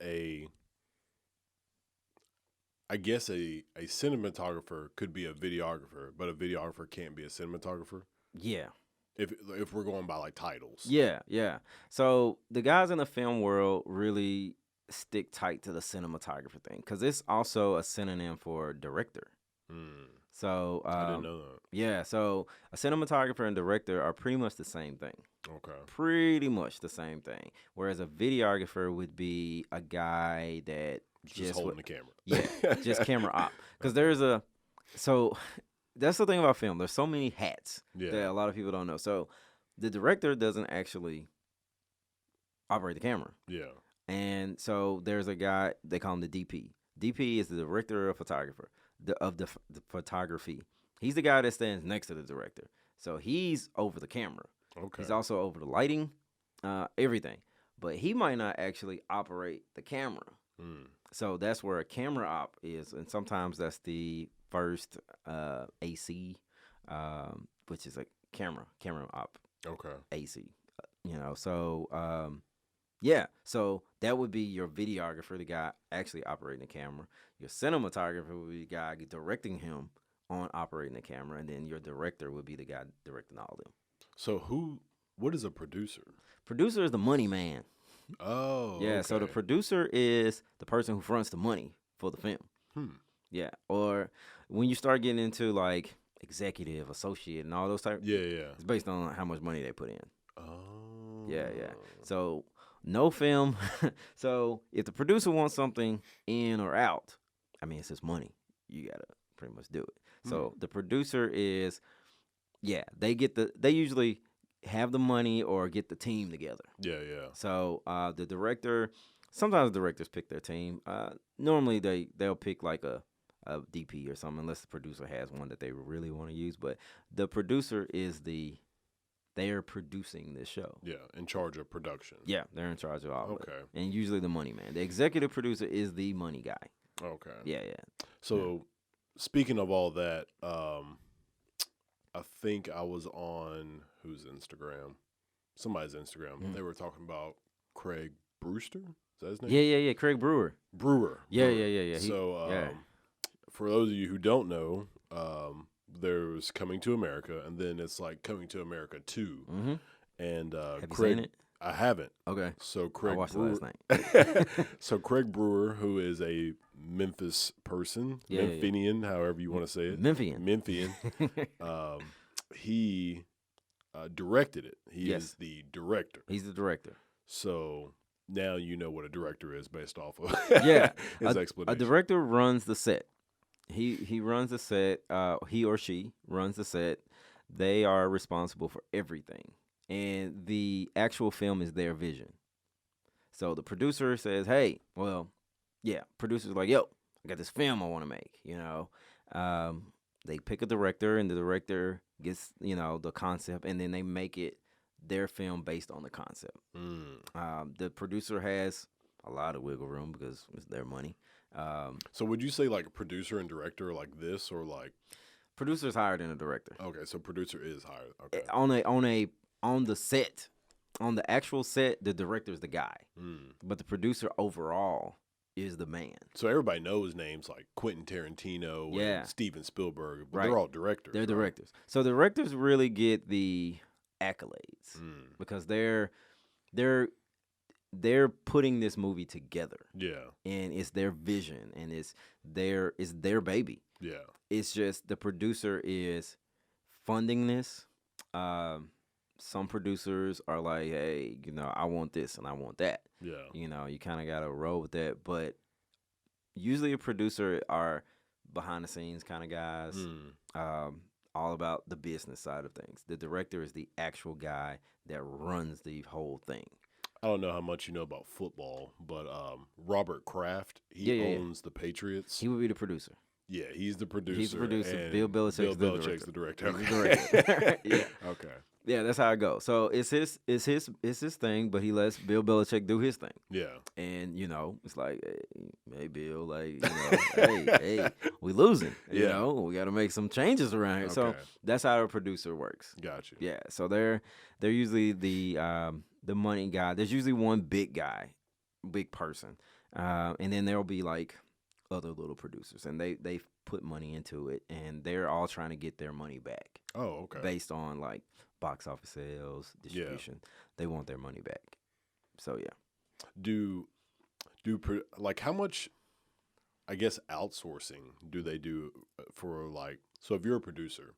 I guess a cinematographer could be a videographer, but a videographer can't be a cinematographer? Yeah. If we're going by like titles. Yeah, yeah. So the guys in the film world really stick tight to the cinematographer thing because it's also a synonym for director. So I didn't know that. Yeah, so a cinematographer and director are pretty much the same thing. Okay. Pretty much the same thing. Whereas a videographer would be a guy that just holding the camera. Yeah, just camera op. Because that's the thing about film. There's so many hats that a lot of people don't know. So the director doesn't actually operate the camera. Yeah. And so there's a guy, they call him the DP. DP is the director of the photography. He's the guy that stands next to the director. So he's over the camera. Okay. He's also over the lighting, everything. But he might not actually operate the camera. So that's where a camera op is. And sometimes that's the first AC, which is a camera op. Okay. AC. So yeah. So that would be your videographer, the guy actually operating the camera. Your cinematographer would be the guy directing him on operating the camera, and then your director would be the guy directing all of them. So what is a producer? Producer is the money man. Oh, yeah. Okay. So the producer is the person who fronts the money for the film. Yeah. Or when you start getting into like executive, associate, and all those types. Yeah. It's based on how much money they put in. Oh. Yeah. So no film. So if the producer wants something in or out, I mean, it's his money. You gotta pretty much do it. So the producer is, they usually have the money or get the team together. Yeah. So the director, sometimes the directors pick their team. Normally they'll pick like a DP or something, unless the producer has one that they really want to use. But the producer is they are producing this show. Yeah, in charge of production. Yeah, they're in charge of all of it. Okay. And usually the money man. The executive producer is the money guy. Okay. Yeah. So, speaking of all that, I think I was on whose Instagram? Somebody's Instagram. They were talking about Craig Brewster. Is that his name? Yeah. Craig Brewer. Yeah. So, for those of you who don't know, there's Coming to America, and then it's like Coming to America 2. And Have you Craig, seen it? I haven't. Okay. So Craig I watched Brewer, it last night. So Craig Brewer, who is a Memphis person, Memphian, however you want to say it. Memphian. He directed it. He is the director. He's the director. So now you know what a director is based off of his explanation. A director runs the set. He runs the set. He or she runs the set. They are responsible for everything. And the actual film is their vision. So the producer says, hey, producer's like, yo, I got this film I want to make, They pick a director, and the director gets, the concept, and then they make it their film based on the concept. The producer has a lot of wiggle room because it's their money. So would you say like a producer and director like this, or like producer's higher than a director? Okay, so producer is higher. Okay. On the set, on the actual set, the director's the guy, but the producer overall is the man. So everybody knows names like Quentin Tarantino and Steven Spielberg, but they're all directors. They're directors. So the directors really get the accolades because they're putting this movie together. Yeah. And it's their vision and it's their baby. Yeah. It's just the producer is funding this. Some producers are like, hey, I want this and I want that. Yeah. You kind of got to roll with that. But usually a producer are behind the scenes kind of guys, all about the business side of things. The director is the actual guy that runs the whole thing. I don't know how much you know about football, but Robert Kraft, he owns the Patriots. He would be the producer. Yeah, he's the producer. He's the producer. Bill Belichick's the director. He's the director. Yeah. Okay. Yeah, that's how it goes. So it's his thing, but he lets Bill Belichick do his thing. Yeah. And it's like, hey Bill, like, hey, we losing. Yeah. We got to make some changes around here. Okay. So that's how a producer works. Gotcha. Yeah. So they're usually the money guy. There's usually one big guy, big person, and then there'll be like other little producers, and they put money into it, and they're all trying to get their money back. Oh, okay. Based on like box office sales, distribution, they want their money back. So yeah. Do like how much, I guess, outsourcing do they do for like? So if you're a producer,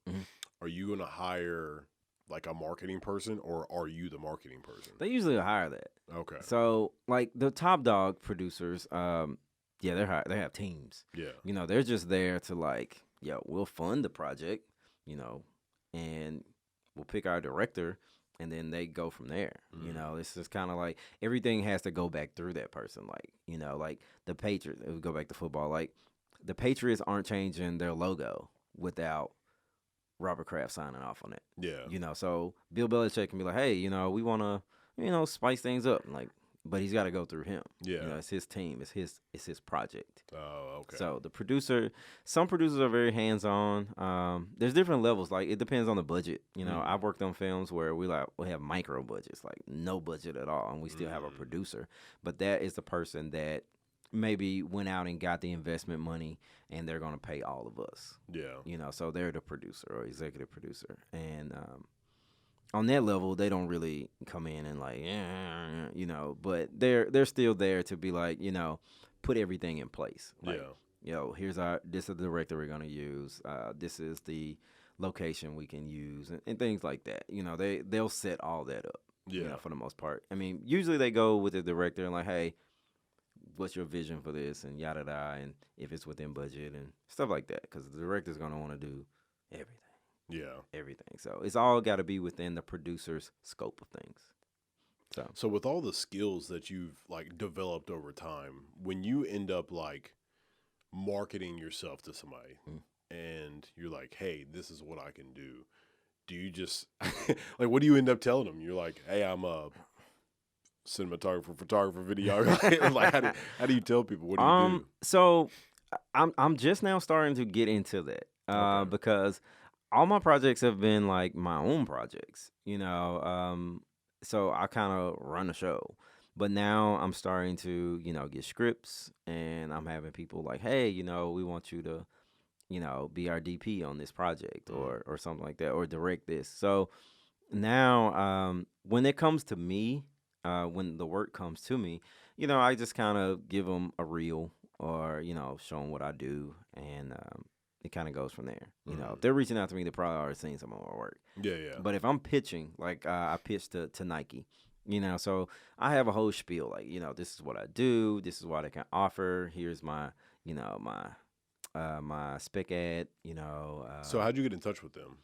are you going to hire like a marketing person, or are you the marketing person? They usually hire that. Okay. So like the top dog producers, yeah, they have teams. Yeah. They're just there to like, we'll fund the project, and we'll pick our director, and then they go from there. It's just kind of like everything has to go back through that person. Like, like the Patriots, if we go back to football, like the Patriots aren't changing their logo without Robert Kraft signing off on it. Yeah. So Bill Belichick can be like, hey, we want to, spice things up. Like, but he's got to go through him. Yeah. It's his team. It's his project. Oh, okay. So the producer, some producers are very hands-on. There's different levels. Like, it depends on the budget. I've worked on films where we have micro budgets, like no budget at all, and we still have a producer. But that is the person that maybe went out and got the investment money, and they're going to pay all of us. Yeah. So they're the producer or executive producer. And on that level, they don't really come in and like, but they're still there to be like, put everything in place. Like, this is the director we're going to use. This is the location we can use and things like that. They'll set all that up, for the most part. I mean, usually they go with the director and like, hey, what's your vision for this, and yada yada, and if it's within budget and stuff like that, because the director's going to want to do everything. Yeah. Everything. So it's all got to be within the producer's scope of things. So with all the skills that you've like developed over time, when you end up like marketing yourself to somebody and you're like, hey, this is what I can do you just like, what do you end up telling them? You're like, hey, I'm a cinematographer, photographer, videographer. Like, how do you tell people? What do you do? So I'm just now starting to get into that because all my projects have been like my own projects, so I kind of run a show. But now I'm starting to, get scripts, and I'm having people like, hey, we want you to, be our DP on this project or something like that, or direct this. So now when it comes to me, when the work comes to me, I just kind of give them a reel or, show them what I do, and it kind of goes from there. If they're reaching out to me, they're probably already seen some of my work. Yeah, yeah. But if I'm pitching, like I pitched to Nike, so I have a whole spiel, like, this is what I do, this is what I can offer. Here's my, my spec ad, So how'd you get in touch with them?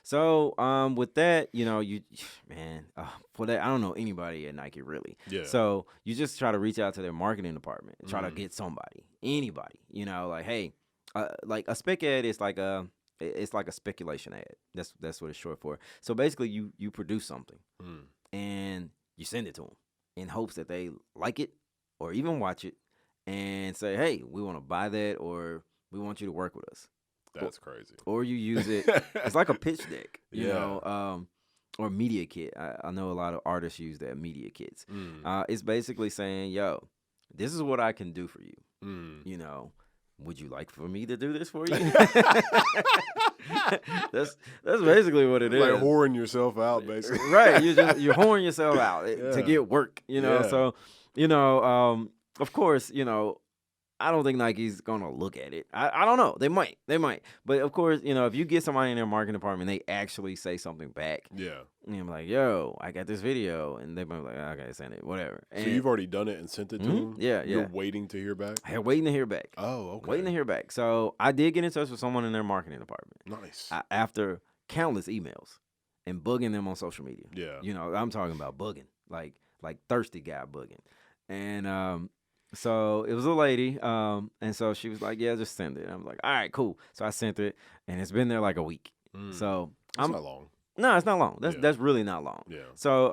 So with that, for that, I don't know anybody at Nike really. Yeah. So you just try to reach out to their marketing department, try to get anybody, like, hey, like a spec ad is like it's like a speculation ad. That's what it's short for. So basically, you produce something and you send it to them in hopes that they like it or even watch it and say, hey, we want to buy that, or we want you to work with us. That's crazy. Or you use it. It's like a pitch deck, or media kit. I know a lot of artists use that, media kits. It's basically saying, yo, this is what I can do for you. You know, would you like for me to do this for you? that's basically what it is. Like whoring yourself out, basically. Right. You're whoring yourself out to get work, you know. Yeah. So, you know, of course, you know, I don't think Nike's gonna look at it. I don't know. They might. But of course, you know, if you get somebody in their marketing department, they actually say something back. Yeah. And I'm like, yo, I got this video, and they're like, okay, send it, whatever. And so you've already done it and sent it to them? Yeah. You're waiting to hear back? I'm waiting to hear back. Oh, okay. Waiting to hear back. So I did get in touch with someone in their marketing department. Nice. After countless emails and bugging them on social media. Yeah. You know, I'm talking about bugging, like thirsty guy bugging. And so it was a lady, and so she was like, yeah, just send it. And I'm like, all right, cool. So I sent it, and it's been there like a week. So That's not long. No, it's not long. That's really not long. Yeah. So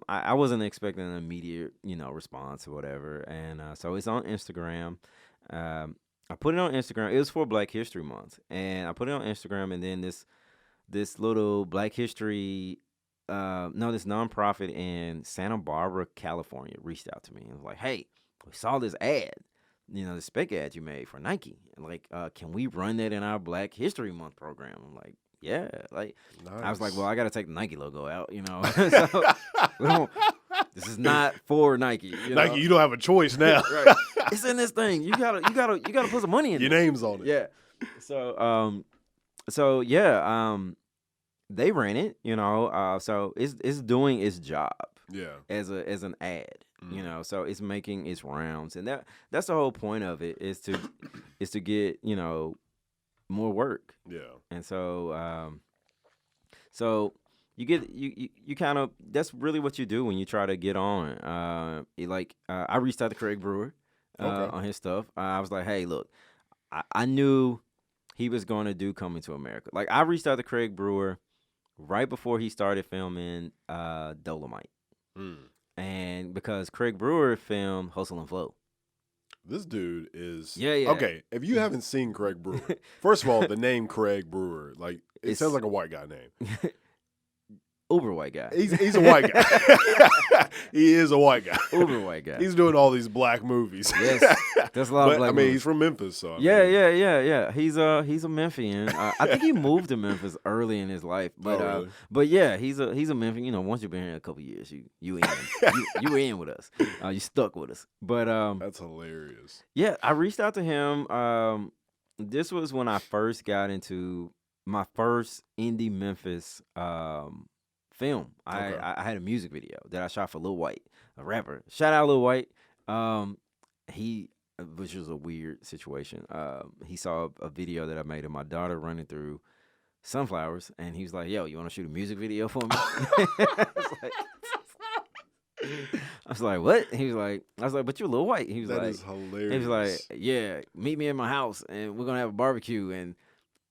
I wasn't expecting an immediate, you know, response or whatever. And so it's on Instagram. I put it on Instagram. It was for Black History Month, and I put it on Instagram. And then this little Black History, this nonprofit in Santa Barbara, California, reached out to me and was like, "Hey, we saw this ad, you know, the spec ad you made for Nike. And like, can we run that in our Black History Month program?" I'm like, yeah. Like, nice. I was like, well, I got to take the Nike logo out, you know. So this is not for Nike. You know? Nike, you don't have a choice now. Right. It's in this thing. You gotta put some money in. Your name's on it. Yeah. So they ran it, you know. So it's doing its job. Yeah. As an ad. You know, so it's making its rounds, and that's the whole point of it is to get, you know, more work. Yeah. And so so you get you kind of, that's really what you do when you try to get on. I reached out to Craig Brewer on his stuff. I was like, hey, look, I knew he was going to do Coming to America. Like, I reached out to Craig Brewer right before he started filming Dolomite. And because Craig Brewer filmed Hustle and Flow. This dude is... Yeah. Okay, if you haven't seen Craig Brewer, first of all, the name Craig Brewer, like, it sounds like a white guy name. Uber white guy. He's a white guy. He is a white guy. Uber white guy. He's doing all these black movies. Yes, there's a lot of black movies. He's from Memphis, so yeah. He's a Memphian. I think he moved to Memphis early in his life, but really? But yeah, he's a Memphian. You know, once you've been here a couple years, you you in with us. You stuck with us. But that's hilarious. Yeah, I reached out to him. This was when I first got into my first indie Memphis film. I had a music video that I shot for Lil White, a rapper. Shout out Lil White. Which was a weird situation. He saw a video that I made of my daughter running through sunflowers, and he was like, "Yo, you want to shoot a music video for me?" I was like, "What?" I was like, "But you're Lil White." He was that like, is hilarious. He was like, "Yeah, meet me at my house, and we're gonna have a barbecue, and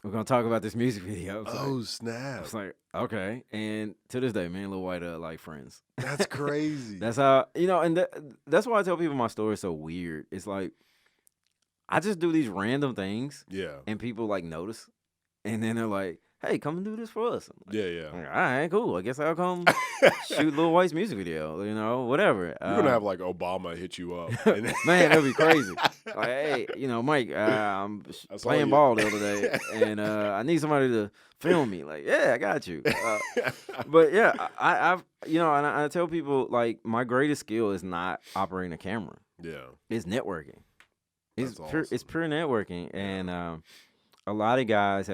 we're gonna talk about this music video." Snap! I was like, okay. And to this day, me and Lil White are like friends. That's crazy. That's how, you know, and that's why I tell people my story is so weird. It's like, I just do these random things. Yeah. And people like notice. And then they're like, hey, come and do this for us. Like, yeah. I'm like, all right, cool. I guess I'll come shoot Lil White's music video, you know, whatever. You're going to have like Obama hit you up. Man, that'd be crazy. Like, hey, you know, Mike, I'm playing ball the other day, and I need somebody to film me. Like, yeah, I got you. But yeah, I've, you know, and I tell people, like, my greatest skill is not operating a camera. Yeah. It's networking. It's awesome. It's pure networking. And a lot of guys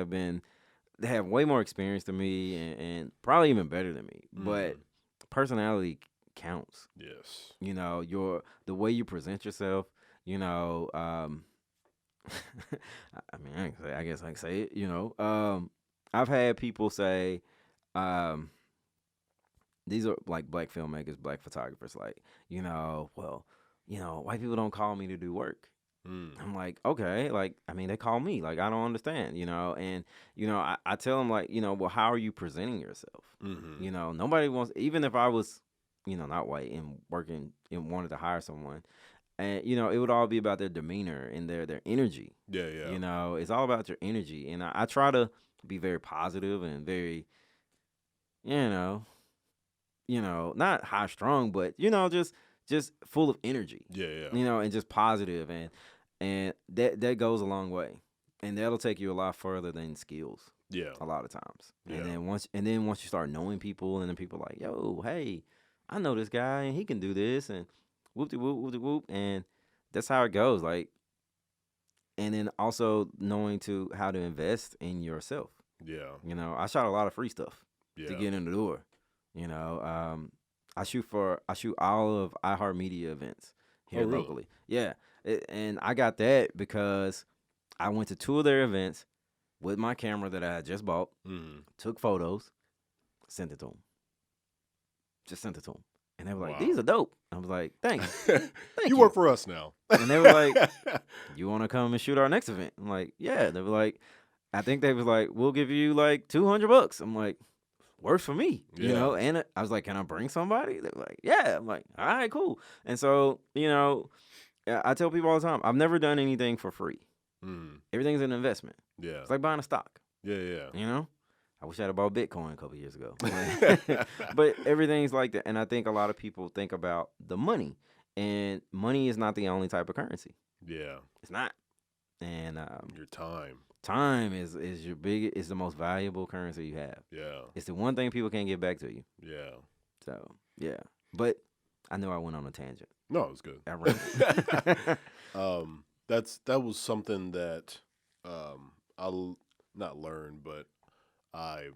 they have way more experience than me and probably even better than me. But personality counts. Yes. You know, the way you present yourself, you know, I mean, I guess I can say it, you know. I've had people say, these are like black filmmakers, black photographers, like, you know, well, you know, white people don't call me to do work. I'm like, okay, like, I mean, they call me, like, I don't understand, you know, and, you know, I tell them, like, you know, well, how are you presenting yourself? You know, nobody wants, even if I was, you know, not white and working and wanted to hire someone, and, you know, it would all be about their demeanor and their energy. Yeah. You know, it's all about your energy. And I try to be very positive and very, you know, not high strung, but, you know, just just full of energy. Yeah. You know, and just positive, and that goes a long way, and that'll take you a lot further than skills. Yeah. A lot of times. Yeah. And then once you start knowing people, and then people are like, yo, hey, I know this guy and he can do this, and whoop, and that's how it goes. Like, and then also knowing how to invest in yourself. Yeah. You know, I shot a lot of free stuff Yeah. to get in the door. You know, I shoot all of iHeartMedia events here really? locally. Yeah, and I got that because I went to 2 of their events with my camera that I had just bought, took photos, sent it to them. Just sent it to them. And they were like, these are dope. I was like, thanks. Thank you. Work for us now. And they were like, you want to come and shoot our next event? I'm like, yeah. They were like, I think they was like, we'll give you like $200. I'm like, works for me, you know? And I was like, can I bring somebody? They were like, yeah. I'm like, all right, cool. And so, you know, I tell people all the time, I've never done anything for free. Everything's an investment. Yeah. It's like buying a stock. Yeah. You know? I wish I'd have bought Bitcoin a couple years ago. But everything's like that. And I think a lot of people think about the money. And money is not the only type of currency. Yeah. It's not. And your time. Time is the most valuable currency you have. Yeah. It's the one thing people can't get back to you. Yeah. So, yeah. But I know I went on a tangent. No, it was good. I that was something that I not learned, but I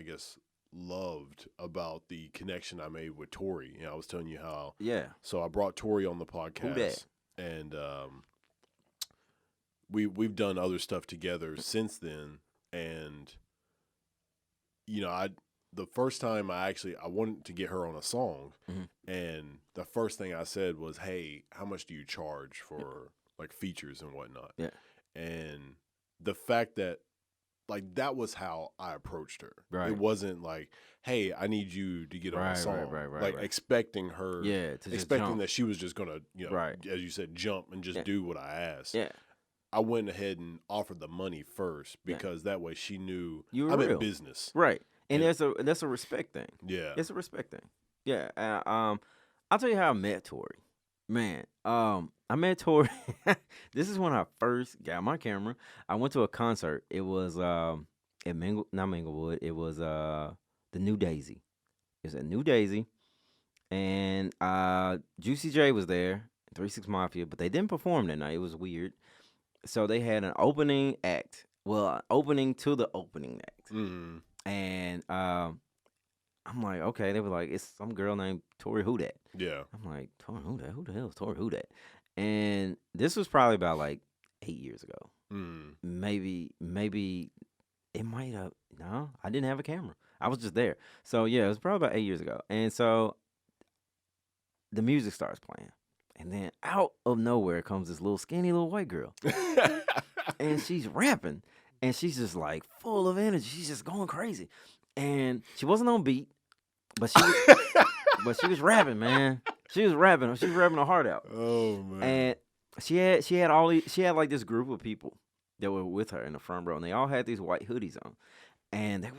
guess loved about the connection I made with Tori. You know, I was telling you how. Yeah. So I brought Tori on the podcast. Who dat? And we've done other stuff together since then. And you know, the first time I wanted to get her on a song, and the first thing I said was, "Hey, how much do you charge for like features and whatnot?" Yeah. And the fact that that was how I approached her. Right. It wasn't like, "Hey, I need you to get on a song." Right. Expecting her, expecting that she was just gonna, you know, as you said, jump and just do what I asked. Yeah. I went ahead and offered the money first because that way she knew I'm in business. Right. And that's a respect thing. Yeah. It's a respect thing. Yeah. I'll tell you how I met Tori. Man, I met Tori. This is when I first got my camera. I went to a concert. It was not Minglewood. It was the New Daisy. It was at New Daisy, and Juicy J was there, 3-6 Mafia, but they didn't perform that night. It was weird. So they had an opening act. Well, opening to the opening act, and I'm like, okay. They were like, it's some girl named Tori Who Dat. Yeah. I'm like, Tori Who Dat? Who the hell is Tori Who Dat? And this was probably about like 8 years ago. Maybe it might have. No, I didn't have a camera. I was just there. So yeah, it was probably about 8 years ago. And so the music starts playing. And then out of nowhere comes this little skinny little white girl. And she's rapping. And she's just like full of energy. She's just going crazy. And she wasn't on beat. But she was rapping, man. She was rapping her heart out. Oh man! And she had like this group of people that were with her in the front row, and they all had these white hoodies on, and they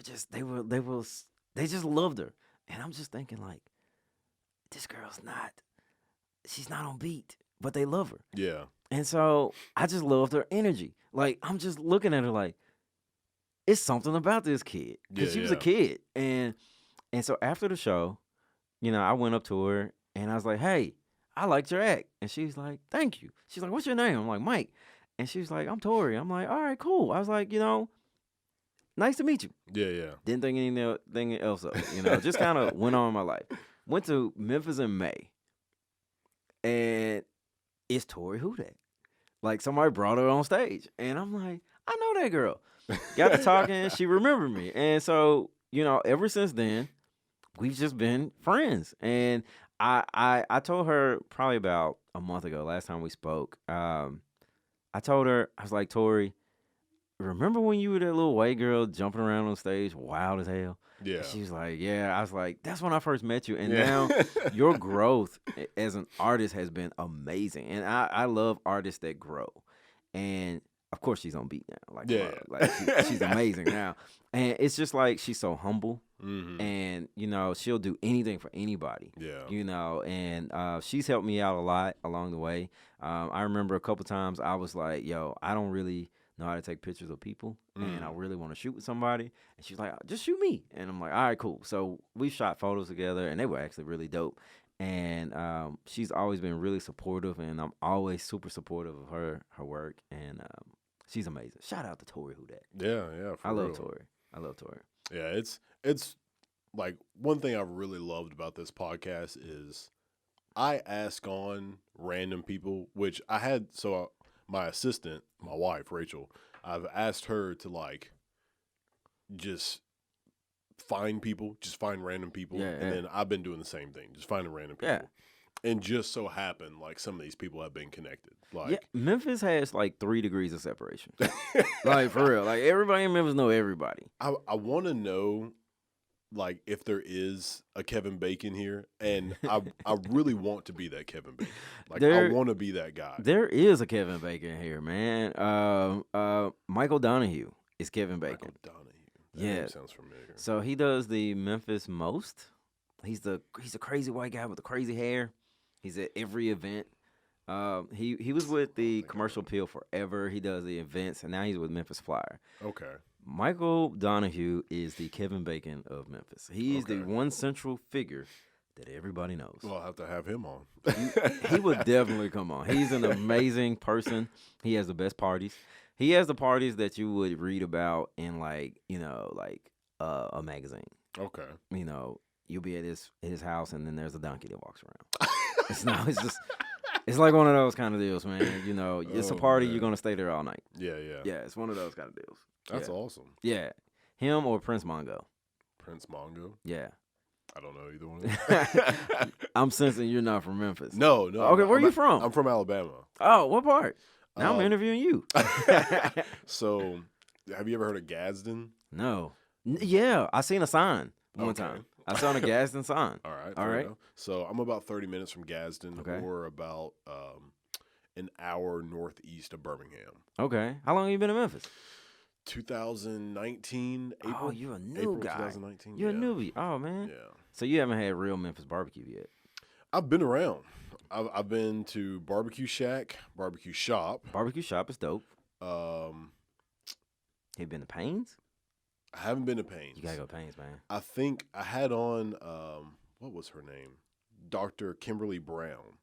just loved her. And I'm just thinking like, this girl's she's not on beat, but they love her. Yeah. And so I just loved her energy. Like I'm just looking at her like, it's something about this kid because she was a kid, and so after the show, you know, I went up to her and I was like, "Hey, I liked your act," and she's like, "Thank you." She's like, "What's your name?" I'm like, "Mike," and she's like, "I'm Tori." I'm like, "All right, cool." I was like, you know, nice to meet you. Yeah. Didn't think anything else of it, you know, just kind of went on with my life. Went to Memphis in May, and it's Tori Who Dat. Like somebody brought her on stage, and I'm like, I know that girl. Got to talking, she remembered me, and so you know, ever since then, we've just been friends. And I told her probably about a month ago, last time we spoke. I told her, I was like, Tori, remember when you were that little white girl jumping around on stage, wild as hell? Yeah. And she was like, yeah. I was like, that's when I first met you. And now your growth as an artist has been amazing. And I love artists that grow. And of course she's on beat now. Like, Yeah. like she's amazing now. And it's just like she's so humble. Mm-hmm. And, you know, she'll do anything for anybody. Yeah. You know, and she's helped me out a lot along the way. I remember a couple times I was like, yo, I don't really know how to take pictures of people, and I really want to shoot with somebody. And she's like, just shoot me. And I'm like, all right, cool. So we shot photos together, and they were actually really dope. And she's always been really supportive, and I'm always super supportive of her work. And she's amazing. Shout out to Tori Hudak. Yeah, I love Tori. I love Tori. Yeah, it's like one thing I've really loved about this podcast is I ask on random people, which I had. So my assistant, my wife Rachel, I've asked her to like just find people, just find random people, and then I've been doing the same thing, just finding random people. Yeah. And just so happened, like some of these people have been connected. Like Memphis has like 3 degrees of separation. Like for real, like everybody in Memphis know everybody. I want to know, like, if there is a Kevin Bacon here, and I really want to be that Kevin Bacon. Like I want to be that guy. There is a Kevin Bacon here, man. Michael Donahue is Kevin Bacon. Michael Donahue. That sounds familiar. So he does the Memphis Most. He's the crazy white guy with the crazy hair. He's at every event. He was with the Commercial Appeal forever. He does the events, and now he's with Memphis Flyer. Okay. Michael Donahue is the Kevin Bacon of Memphis. He's the one central figure that everybody knows. Well, I'll have to have him on. He would definitely come on. He's an amazing person. He has the best parties. He has the parties that you would read about in like, you know, like a magazine. Okay. You know, you'll be at his house and then there's a donkey that walks around. It's like one of those kind of deals, man. You know, it's a party, you're gonna stay there all night. Yeah. Yeah, it's one of those kind of deals. That's awesome. Yeah. Him or Prince Mongo. Prince Mongo? Yeah. I don't know either one. I'm sensing you're not from Memphis. No. Okay, where are you from? I'm from Alabama. Oh, what part? Now I'm interviewing you. So, have you ever heard of Gadsden? No. Yeah, I seen a sign one time. I saw a Gadsden sign. All right. So I'm about 30 minutes from Gadsden, or about an hour northeast of Birmingham. Okay. How long have you been in Memphis? 2019, April. Oh, you're a new April guy. 2019. You're a newbie. Oh, man. Yeah. So you haven't had real Memphis barbecue yet? I've been around. I've been to Barbecue Shack, Barbecue Shop. Barbecue Shop is dope. Have you been to Payne's? I haven't been to Payne's. You gotta go to Payne's, man. I think I had on, what was her name? Dr. Kimberly Brown.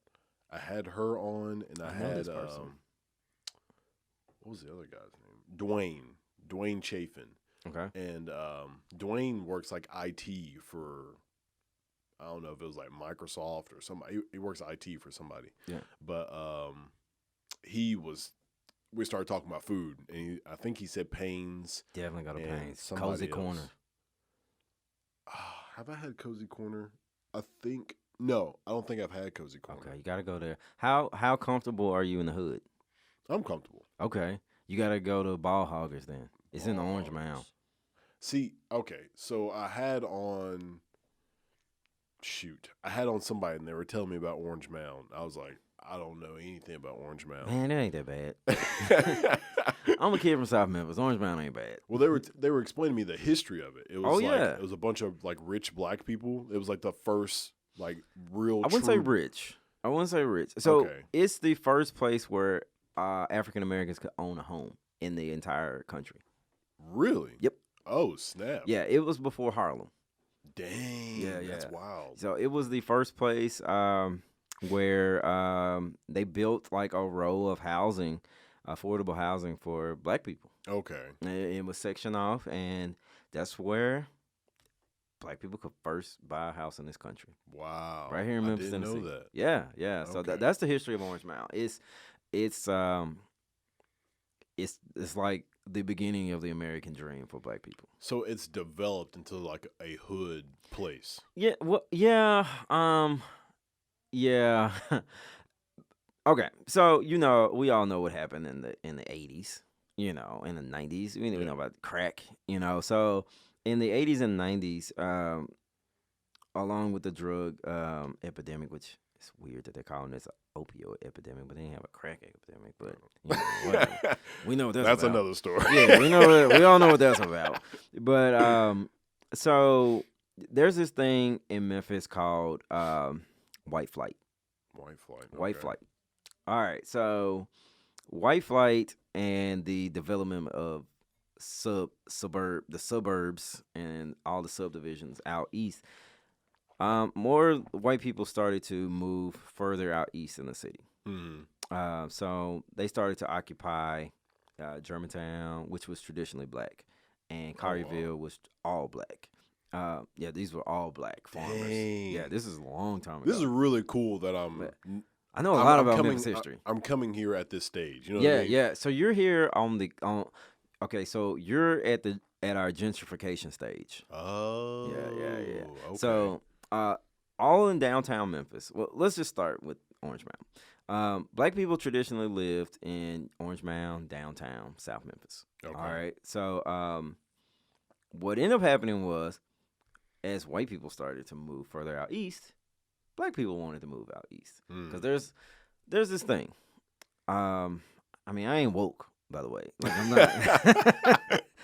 I had her on, and I had, what was the other guy's name? Dwayne Chafin. Okay. And Dwayne works like IT for, I don't know if it was like Microsoft or somebody. He works IT for somebody. Yeah. But we started talking about food, and I think he said Payne's. Definitely got a Payne's. Cozy Corner. Have I had Cozy Corner? No, I don't think I've had Cozy Corner. Okay, you got to go there. How comfortable are you in the hood? I'm comfortable. Okay. You got to go to Ball Hoggers then. It's in the Orange Mound. See, okay, so I had on somebody, and they were telling me about Orange Mound. I was like, I don't know anything about Orange Mound. Man, it ain't that bad. I'm a kid from South Memphis. Orange Mound ain't bad. Well, they were explaining to me the history of it. It was it was a bunch of like rich black people. It was like the first like real. I wouldn't say rich. So it's the first place where African Americans could own a home in the entire country. Really? Yep. Oh, snap. Yeah, it was before Harlem. Dang. Yeah. That's wild. So it was the first place where they built like a row of housing, affordable housing for black people. Okay. It was sectioned off, and that's where black people could first buy a house in this country. Wow. Right here in Memphis, Tennessee. Tennessee. Know that. Yeah. So that's the history of Orange Mound. It's like the beginning of the American dream for black people. So it's developed into like a hood place. Yeah. Well, yeah. Yeah. Okay. So we all know what happened in the 80s. In the 90s. We know about crack. So in the 80s and 90s, along with the drug epidemic, which is weird that they're calling this opioid epidemic, but they didn't have a crack epidemic. But whatever. We know what that's about. Another story. Yeah, we all know what that's about. But so there's this thing in Memphis called white flight. White flight. Okay. White flight. All right, so white flight and the development of the suburbs and all the subdivisions out east. More white people started to move further out east in the city. Mm-hmm. So they started to occupy Germantown, which was traditionally black, and Collierville was all black. Yeah, these were all black farmers. Dang. Yeah, this is a long time ago. This is really cool that I know a lot about Memphis history. I'm coming here at this stage. You know yeah, what I mean? yeah. So you're here okay, so you're at our gentrification stage. Oh. Yeah. Okay. So all in downtown Memphis. Well, let's just start with Orange Mound. Black people traditionally lived in Orange Mound, downtown, South Memphis. Okay. All right. So what ended up happening was, as white people started to move further out east, black people wanted to move out east because there's this thing. I mean, I ain't woke, by the way. Like, I'm not.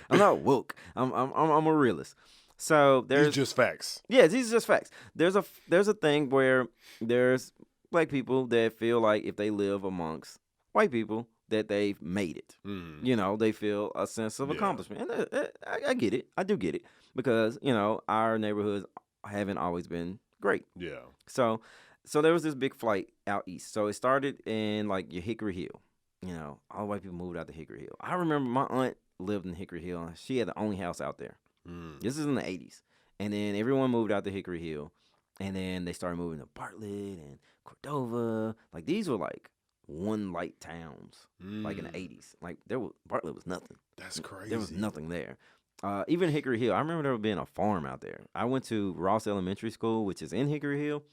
I'm not woke. I'm a realist. So there's these just facts. Yeah, these are just facts. There's a thing where there's black people that feel like if they live amongst white people that they've made it. Mm. You know, they feel a sense of accomplishment. And I get it. I do get it because our neighborhoods haven't always been great. Yeah. So there was this big flight out east. So it started in like your Hickory Hill. All the white people moved out to Hickory Hill. I remember my aunt lived in Hickory Hill, and she had the only house out there. This is in the 80s. And then everyone moved out to Hickory Hill, and then they started moving to Bartlett and Cordova. Like, these were like one light towns, like in the 80s. Like, Bartlett was nothing. That's crazy. There was nothing there. Even Hickory Hill, I remember there being a farm out there. I went to Ross Elementary School, which is in Hickory Hill.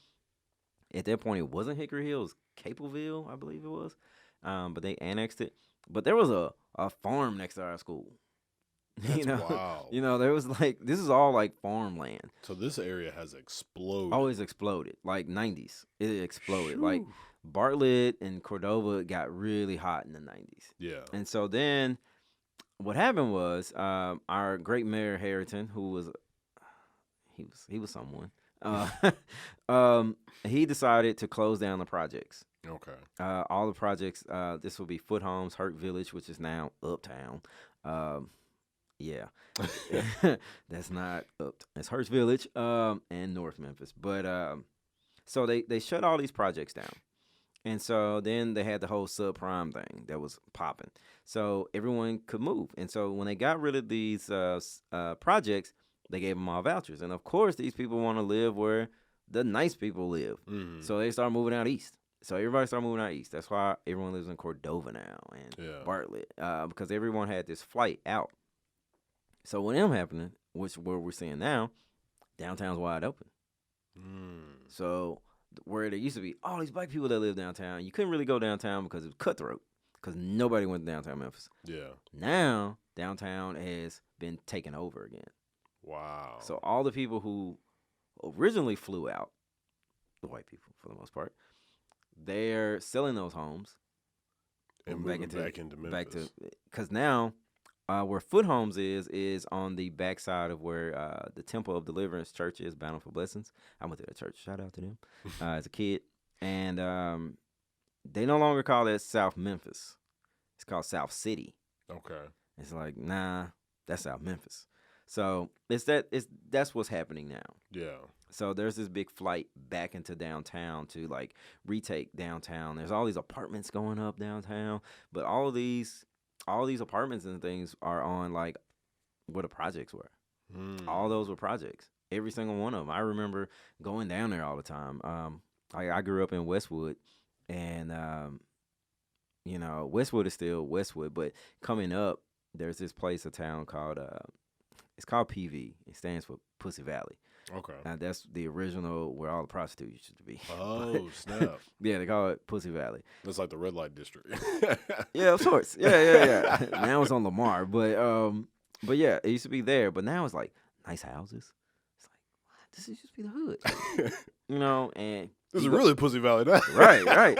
At that point, it wasn't Hickory Hill. It was Capelville, I believe it was. But they annexed it. But there was a farm next to our school. That's wild. There was like, this is all like farmland. So this area has exploded. Always exploded. Like 90s. It exploded. Whew. Like Bartlett and Cordova got really hot in the 90s. Yeah. And so then what happened was our great Mayor Harrington, who was he was someone. He decided to close down the projects. Okay. All the projects, this will be Foot Homes, Hurt Village, which is now Uptown. Yeah, that's not up. It's Hurst Village, and North Memphis. But so they shut all these projects down, and so then they had the whole subprime thing that was popping. So everyone could move, and so when they got rid of these projects, they gave them all vouchers, and of course these people want to live where the nice people live. Mm-hmm. So they start moving out east. So everybody started moving out east. That's why everyone lives in Cordova now and Bartlett, because everyone had this flight out. So when them happening, which where we're seeing now, downtown's wide open. So where there used to be all these black people that live downtown, you couldn't really go downtown because it was cutthroat, because nobody went to downtown Memphis. Yeah. Now downtown has been taken over again. Wow. So all the people who originally flew out, the white people for the most part, they're selling those homes and moving back into Memphis. Because now where Foot Homes is on the backside of where the Temple of Deliverance Church is, Bountiful Blessings. I went to that church. Shout out to them as a kid. And they no longer call it South Memphis. It's called South City. Okay. It's like, nah, that's South Memphis. So that's what's happening now. Yeah. So there's this big flight back into downtown to like retake downtown. There's all these apartments going up downtown, but all these apartments and things are on like where the projects were. All those were projects. Every single one of them. I remember going down there all the time. I grew up in Westwood, and Westwood is still Westwood, but coming up, there's this place, a town called it's called PV. It stands for Pussy Valley. Okay. That's the original where all the prostitutes used to be. Oh, snap. Yeah, they call it Pussy Valley. That's like the red light district. Yeah, of course. Yeah. Now it's on Lamar, but yeah, it used to be there, but now it's like nice houses. It's like, what? This used to be the hood. And This is really Pussy Valley now. Right.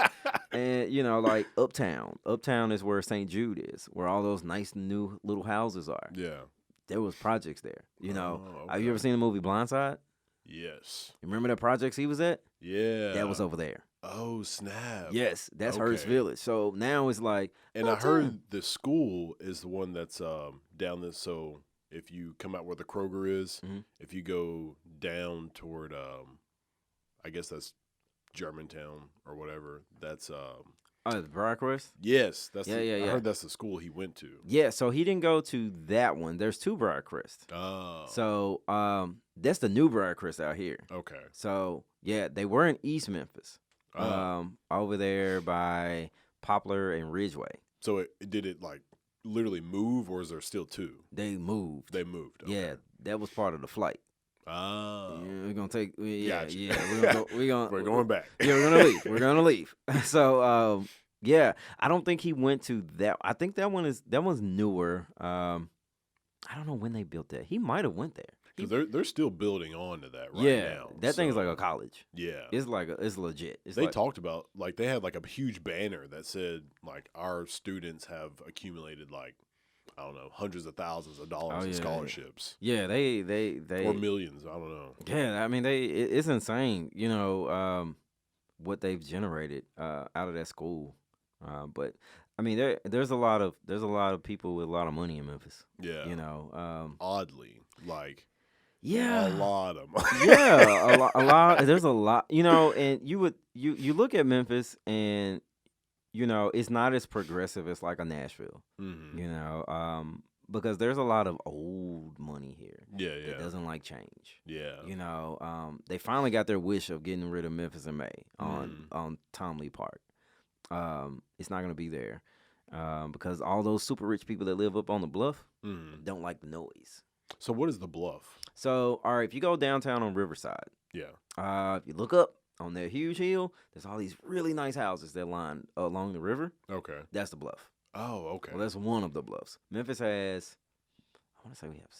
And, you know, like Uptown. Uptown is where St. Jude is, where all those nice new little houses are. Yeah. There was projects there. You know, okay. have you ever seen the movie Blindside? Yes. Remember the projects he was at? Yeah. That was over there. Oh, snap. Yes, that's Hearst Village. So now it's like. And I heard the school is the one that's down this. So if you come out where the Kroger is, if you go down toward, I guess that's Germantown or whatever, that's. Oh, the Briarcrest? Yes. That's yeah. I heard that's the school he went to. Yeah, so he didn't go to that one. There's two Briarcrest. Oh. So that's the new Briarcrest out here. Okay. So, yeah, they were in East Memphis. Over there by Poplar and Ridgeway. So did it like literally move, or is there still two? They moved. Okay. Yeah, that was part of the flight. Oh. Yeah, we're gonna take. Yeah, Gotcha. yeah. We're going back. Yeah, we're gonna leave. We're gonna leave. So, yeah, I don't think he went to that. I think that one's newer. I don't know when they built that. He might have went there. Because they're still building on to that right now. That thing's like a college. Yeah. It's legit. They talked about, like, they had like a huge banner that said, like, our students have accumulated, like, I don't know, hundreds of thousands of dollars in scholarships. Yeah, they or millions, I don't know. Yeah, I mean it's insane, you know, what they've generated out of that school. But I mean there's a lot of people with a lot of money in Memphis. Yeah. You know, oddly, like yeah, a lot of money. Yeah, a lot. There's a lot, you know, and you look at Memphis and you know, it's not as progressive as like a Nashville, you know, because there's a lot of old money here. Yeah. That doesn't like change. Yeah. You know, they finally got their wish of getting rid of Memphis in May on Tom Lee Park. It's not going to be there because all those super rich people that live up on the bluff don't like the noise. So what is the bluff? So, all right, if you go downtown on Riverside, if you look up on that huge hill, there's all these really nice houses that line along the river. Okay. That's the bluff. Oh, okay. Well, that's one of the bluffs. Memphis has, I want to say we have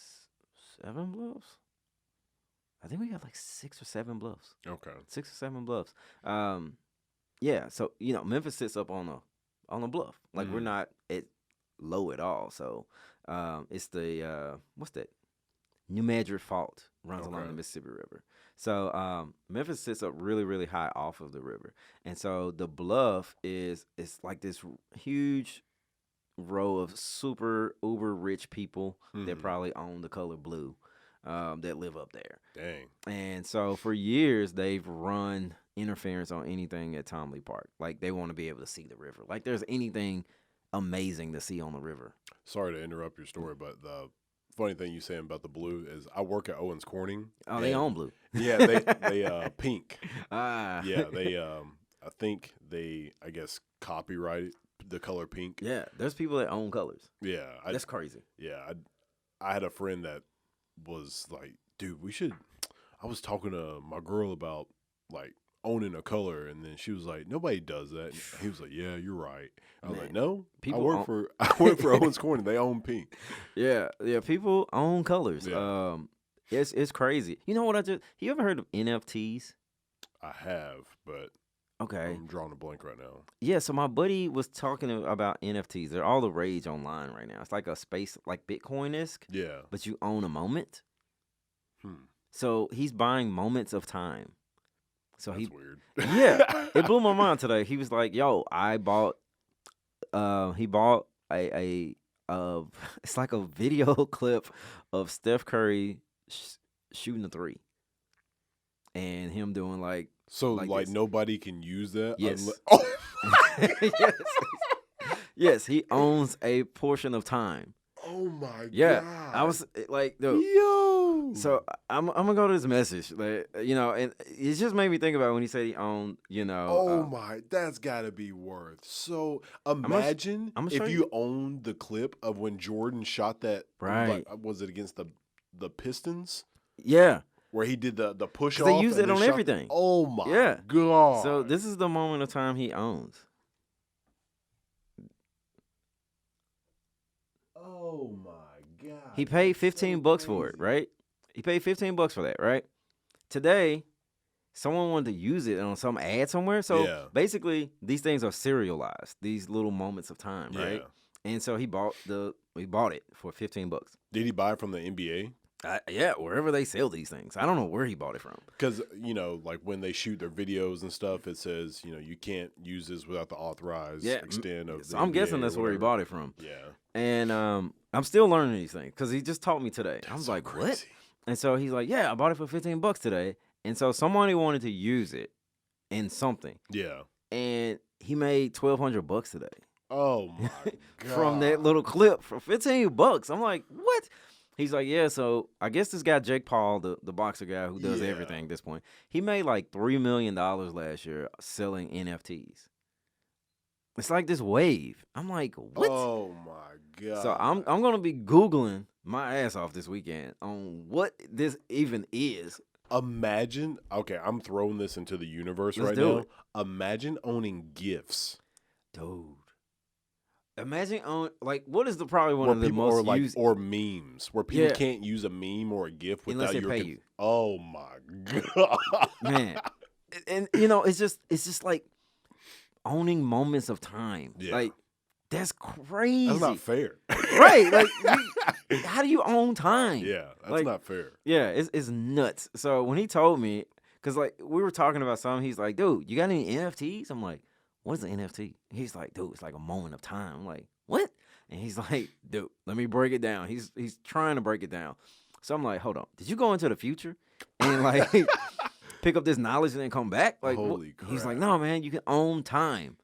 7 bluffs. I think we got like 6 or 7 bluffs. Okay. 6 or 7 bluffs. Yeah, so, you know, Memphis sits up on a bluff. Like, we're not low at all. So, it's the, what's that? New Madrid Fault runs along the Mississippi River. So Memphis sits up really, really high off of the river. And so the bluff it's like this huge row of super uber rich people that probably own the color blue that live up there. Dang. And so for years they've run interference on anything at Tom Lee Park. Like they want to be able to see the river. Like there's anything amazing to see on the river. Sorry to interrupt your story, but the funny thing you saying about the blue is I work at Owens Corning. Oh, they own blue. Yeah, they pink. Yeah, they I think they I guess copyrighted the color pink. Yeah, there's people that own colors. Yeah, that's crazy. Yeah, I had a friend that was like, dude, we should. I was talking to my girl about like owning a color, and then she was like, nobody does that. And he was like, yeah, you're right. I was like, no, I work for Owens Corning. They own pink. Yeah, people own colors. Yeah. It's crazy. You know what you ever heard of NFTs? I have, but okay, I'm drawing a blank right now. Yeah, so my buddy was talking about NFTs. They're all the rage online right now. It's like a space, like Bitcoin-esque. Yeah. But you own a moment. So he's buying moments of time. So that's weird. Yeah, it blew my mind today. He was like, "Yo, I bought." He bought a it's like a video clip of Steph Curry shooting a 3, and him doing like like nobody can use that. Yes. Yes. Yes, he owns a portion of time. Oh my God. I was like, dude. Yo. So I'm gonna go to this message, like, you know, and it just made me think about when he said he owned, you know. Oh my, that's got to be worth. So imagine if you owned the clip of when Jordan shot that. Right. Was it against the Pistons? Yeah. Where he did the push off. They use it on everything. Oh my God. So this is the moment of time he owns. Oh my God. He paid $15 for it, right? He paid $15 for that, right? Today, someone wanted to use it on some ad somewhere. So basically, these things are serialized. These little moments of time, right? And so he bought it for $15. Did he buy it from the NBA? Yeah, wherever they sell these things. I don't know where he bought it from. Because, like when they shoot their videos and stuff, it says, you can't use this without the authorized extent of the I'm NBA guessing that's where he bought it from. Yeah. And I'm still learning these things because he just taught me today. I was so like, crazy. What? And so he's like, yeah, I bought it for $15 today. And so somebody wanted to use it in something. Yeah. And he made $1,200 today. Oh, my God. From that little clip for $15. I'm like, what? He's like, yeah, so I guess this guy, Jake Paul, the boxer guy who does everything at this point, he made like $3 million last year selling NFTs. It's like this wave. I'm like, what? Oh, my God. So I'm going to be Googling my ass off this weekend on what this even is. Imagine, okay, I'm throwing this into the universe Let's right do now. it. Imagine owning GIFs. Dude. Imagine what is probably one of the most used or memes where people can't use a meme or a GIF without unless they pay you. Oh my God, man! And it's just like owning moments of time. Yeah. Like that's crazy. That's not fair, right? Like, how do you own time? Yeah, that's not fair. Yeah, it's nuts. So when he told me, because like we were talking about something, he's like, "Dude, you got any NFTs?" I'm like, what is an NFT? He's like, dude, it's like a moment of time. I'm like, what? And he's like, dude, let me break it down. He's trying to break it down. So I'm like, hold on. Did you go into the future and like pick up this knowledge and then come back? Like, holy crap. He's like, no, man, you can own time.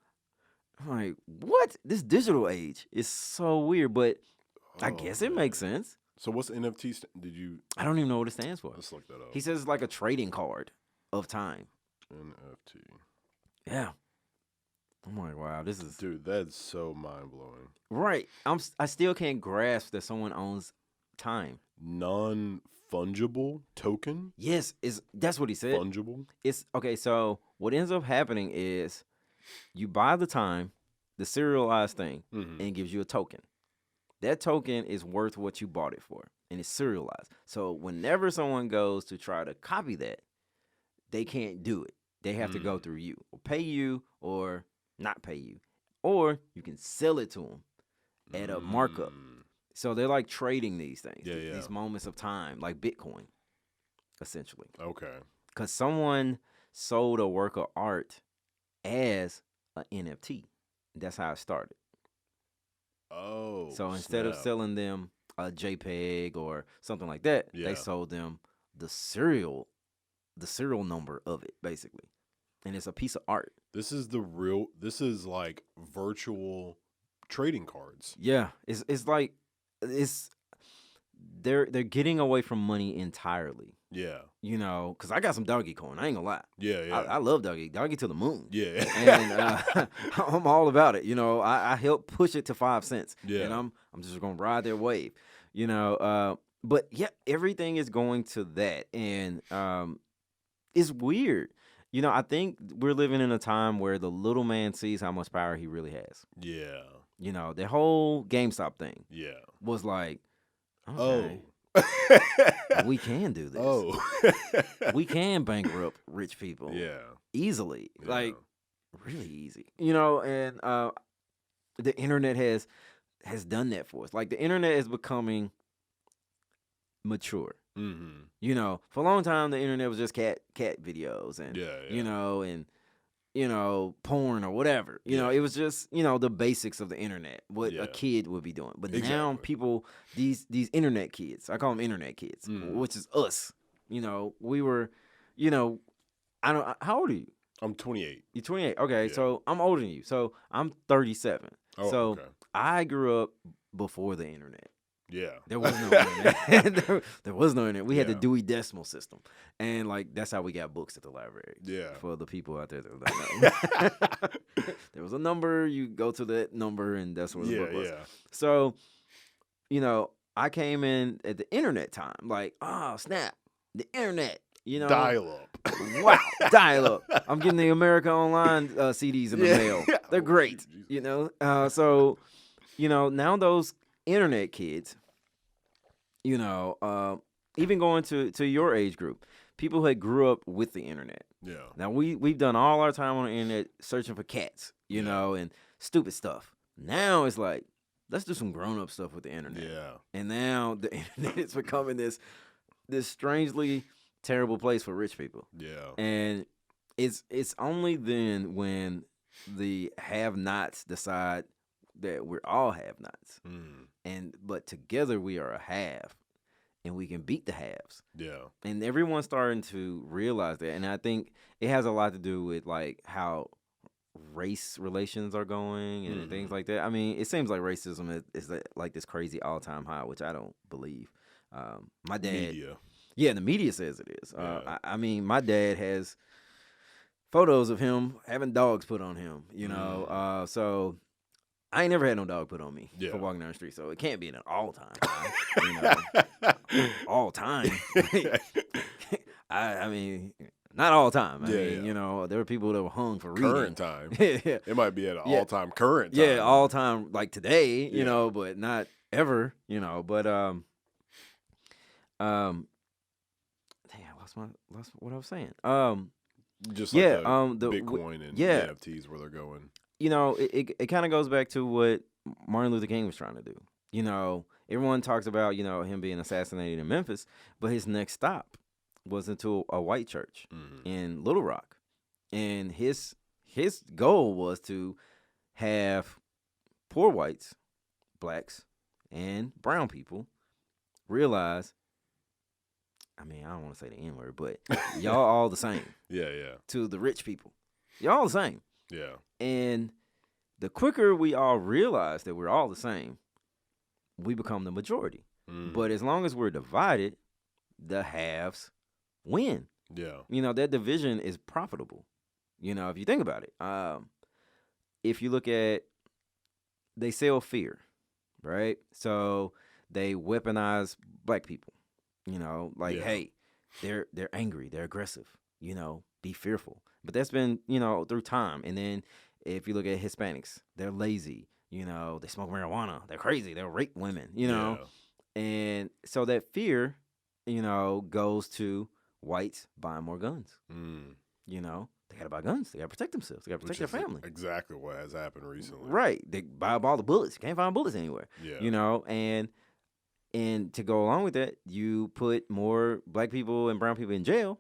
I'm like, what? This digital age is so weird, but I guess it makes sense. So what's NFT? I don't even know what it stands for. Let's look that up. He says it's like a trading card of time. NFT. Yeah. I'm like, wow, this is... Dude, that's so mind-blowing. Right. I still can't grasp that someone owns time. Non-fungible token? Yes, that's what he said. Fungible? It's okay, so what ends up happening is you buy the time, the serialized thing, and it gives you a token. That token is worth what you bought it for, and it's serialized. So whenever someone goes to try to copy that, they can't do it. They have to go through you, or pay you, or not pay you, or you can sell it to them at a markup. So they're like trading these things, these moments of time, like Bitcoin, essentially. Okay. Because someone sold a work of art as an NFT. That's how it started. Oh. So instead of selling them a JPEG or something like that, they sold them the serial number of it, basically. And it's a piece of art. This is like virtual trading cards. Yeah, they're getting away from money entirely. Yeah. Because I got some doggy coin. I ain't gonna lie. Yeah. I love doggy to the moon. Yeah. And I'm all about it. I help push it to 5 cents. Yeah. And I'm just gonna ride their wave. But yeah, everything is going to that, and it's weird. I think we're living in a time where the little man sees how much power he really has. Yeah. The whole GameStop thing. Yeah. Was like, okay, we can do this. Oh. We can bankrupt rich people. Yeah. Easily. Yeah. Like, really easy. And the internet has done that for us. Like, the internet is becoming mature. Mm-hmm. For a long time the internet was just cat videos and porn or whatever. It was just the basics of the internet, what a kid would be doing. But now people, these internet kids, I call them internet kids, which is us. We were, I don't. How old are you? I'm 28. You're 28. Okay, so I'm older than you. So I'm 37. Oh, so okay. I grew up before the internet. Yeah. There was no internet. there was no internet. We had the Dewey Decimal System. And, that's how we got books at the library. Yeah. For the people out there that don't know. There was a number. You go to that number, and that's where the book was. Yeah. So, I came in at the internet time. Like, oh, snap. The internet. Dial-up. Wow. Dial-up. I'm getting the America Online CDs in the mail. They're great. So, now those internet kids, even going to your age group, people who grew up with the internet. Yeah. Now we've done all our time on the internet searching for cats, you know, and stupid stuff. Now it's like, let's do some grown up stuff with the internet. Yeah. And now the internet is becoming this strangely terrible place for rich people. Yeah. And it's only then when the have-nots decide that we're all have-nots. But together we are a have, and we can beat the haves. Yeah. And everyone's starting to realize that. And I think it has a lot to do with like how race relations are going and things like that. I mean, it seems like racism is like this crazy all-time high, which I don't believe. My dad, Media. Yeah, the media says it is. I mean, my dad has photos of him having dogs put on him, you know. So I ain't never had no dog put on me for walking down the street. So it can't be an all-time high, you know. All time. I mean, not all time. I mean, you know, there were people that were hung for reading. Current time. It might be at an all-time current time. Yeah, all time like today, you know, but not ever, you know. But damn, lost what I was saying. Just like the Bitcoin and NFTs where they're going. You know, it kind of goes back to what Martin Luther King was trying to do. You know, everyone talks about, you know, him being assassinated in Memphis, but his next stop was into a white church in Little Rock. And his goal was to have poor whites, blacks, and brown people realize, I mean, I don't want to say the N-word, but y'all all the same. Yeah. To the rich people. Y'all all the same. Yeah. And the quicker we all realize that we're all the same, we become the majority. But as long as we're divided, the haves win. Yeah. You know, that division is profitable. You know, if you think about it. If you look at, they sell fear, right? So they weaponize black people. You know, like, hey, they're angry, they're aggressive, you know, be fearful. But that's been, you know, through time. And then if you look at Hispanics, they're lazy, you know, they smoke marijuana, they're crazy, they'll rape women, you know. And so that fear, you know, goes to whites buying more guns. You know, they got to buy guns. They got to protect themselves. They got to protect their family. Exactly what has happened recently. Right. They buy up all the bullets. You can't find bullets anywhere. Yeah. You know, and to go along with that, you put more black people and brown people in jail,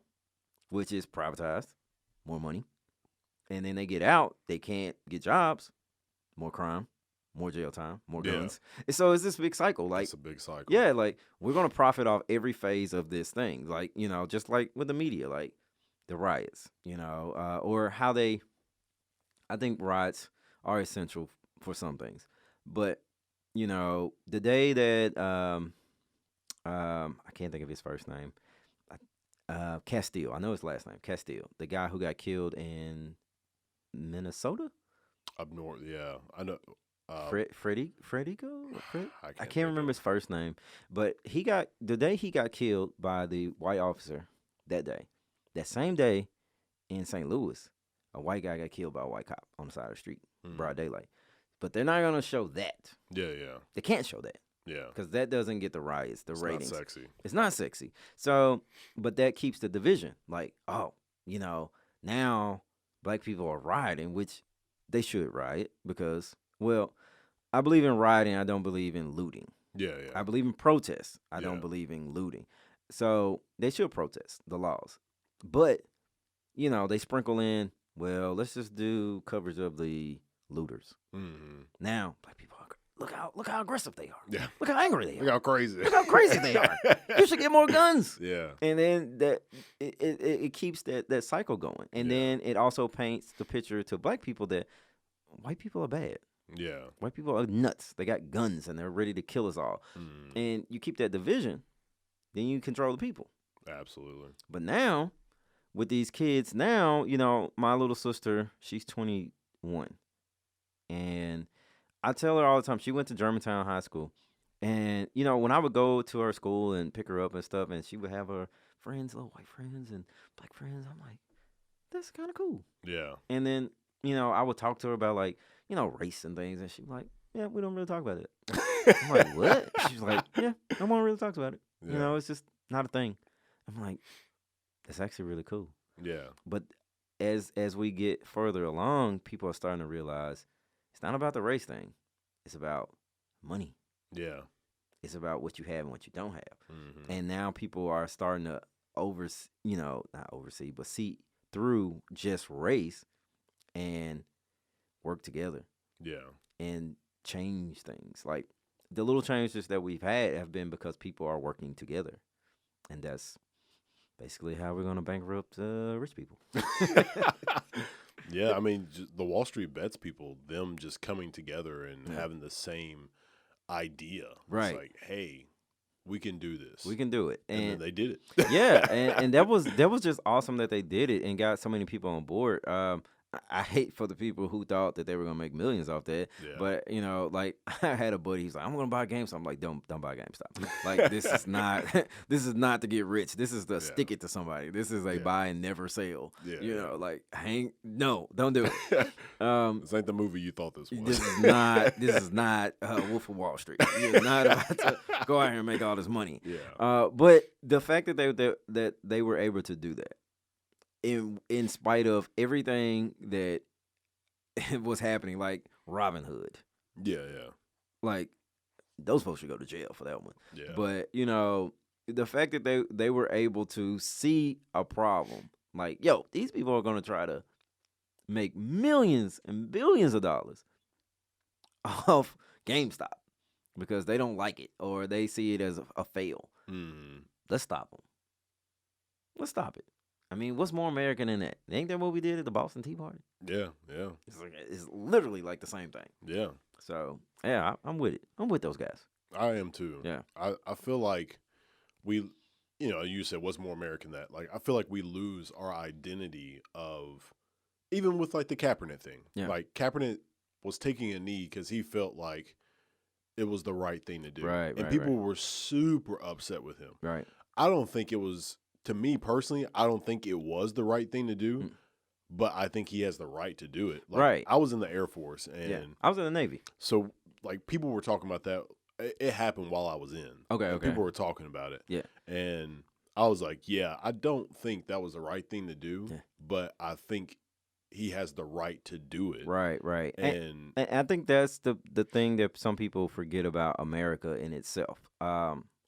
which is privatized, more money. And then they get out, they can't get jobs, more crime, more jail time, more guns. And so it's this big cycle. Like, it's a big cycle. Yeah, like we're going to profit off every phase of this thing. Like, you know, just like with the media, like the riots, you know, or how I think riots are essential for some things. But, you know, the day that, I can't think of his first name, Castile, I know his last name, Castile, the guy who got killed in Minnesota? Up north, yeah. I know. Fredigo? I can't remember his first name, but the day he got killed by the white officer that day, that same day in St. Louis, a white guy got killed by a white cop on the side of the street, broad daylight. But they're not going to show that. Yeah. They can't show that. Yeah. Because that doesn't get the riots, the ratings. It's not sexy. It's not sexy. So, but that keeps the division. Like, oh, you know, now black people are rioting, which they should riot because, well, I believe in rioting. I don't believe in looting. Yeah. I believe in protest. I don't believe in looting. So they should protest the laws. But, you know, they sprinkle in, well, let's just do coverage of the looters. Now, black people are Look how aggressive they are. Yeah. Look how angry they are. Look how crazy. Look how crazy they are. You should get more guns. Yeah. And then that it keeps that cycle going. And then it also paints the picture to black people that white people are bad. Yeah. White people are nuts. They got guns and they're ready to kill us all. And you keep that division, then you control the people. Absolutely. But now, with these kids, now, you know, my little sister, she's 21. And I tell her all the time, she went to Germantown High School. And, you know, when I would go to her school and pick her up and stuff, and she would have her friends, little white friends and black friends, I'm like, that's kind of cool. Yeah. And then, you know, I would talk to her about, like, you know, race and things. And she'd be like, yeah, we don't really talk about it. I'm like, what? She's like, yeah, I don't want to really talk about it. Yeah. You know, it's just not a thing. I'm like, That's actually really cool. Yeah. But as we get further along, people are starting to realize it's not about the race thing. It's about money. Yeah. It's about what you have and what you don't have. Mm-hmm. And now people are starting to not oversee, but see through just race and work together. Yeah. And change things. Like the little changes that we've had have been because people are working together. And that's basically how we're going to bankrupt rich people. Yeah, I mean, the Wall Street Bets people, them just coming together and having the same idea. Right. It's like, hey, we can do this. We can do it. And then they did it. Yeah, and that was just awesome that they did it and got so many people on board. I hate for the people who thought that they were gonna make millions off that. Yeah. But like I had a buddy. He's like, I'm gonna buy GameStop. I'm like, don't buy GameStop. Like this is not to get rich. This is to stick it to somebody. This is a buy and never sell. Yeah, like don't do it. This ain't the movie you thought this was. This is not Wolf of Wall Street. You're not about to go out here and make all this money. Yeah. But the fact that they were able to do that, in spite of everything that was happening, like Robin Hood. Yeah, yeah. Like those folks should go to jail for that one. Yeah. But the fact that they were able to see a problem, like, yo, these people are gonna try to make millions and billions of dollars off GameStop because they don't like it or they see it as a fail. Mm. Let's stop them. Let's stop it. I mean, what's more American than that? Ain't that what we did at the Boston Tea Party? Yeah, yeah. It's literally like the same thing. Yeah. So, yeah, I'm with it. I'm with those guys. I am too. Yeah. I feel like we, you said what's more American than that. Like, I feel like we lose our identity of, even with like the Kaepernick thing. Yeah. Like, Kaepernick was taking a knee because he felt like it was the right thing to do. Right, and people were super upset with him. Right. I don't think it was, to me personally, I don't think it was the right thing to do, but I think he has the right to do it. Like, right. I was in the Air Force, and I was in the Navy. So, like, people were talking about that. It happened while I was in. Okay. People were talking about it. Yeah. And I was like, yeah, I don't think that was the right thing to do, but I think he has the right to do it. Right. And I think that's the thing that some people forget about America in itself.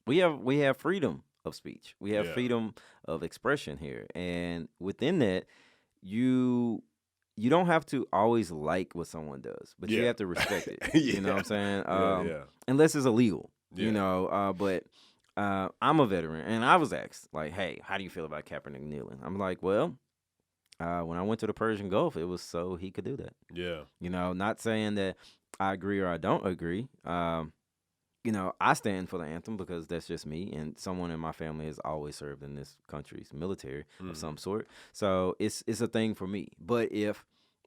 We have freedom of speech. We have freedom of expression here. And within that, you don't have to always like what someone does, but you have to respect it. You know what I'm saying? Unless it's illegal, but I'm a veteran, and I was asked, like, hey, how do you feel about Kaepernick kneeling? I'm like, well, when I went to the Persian Gulf, it was so he could do that. Yeah. Not saying that I agree or I don't agree. I stand for the anthem because that's just me, and someone in my family has always served in this country's military of some sort. So it's a thing for me. But if,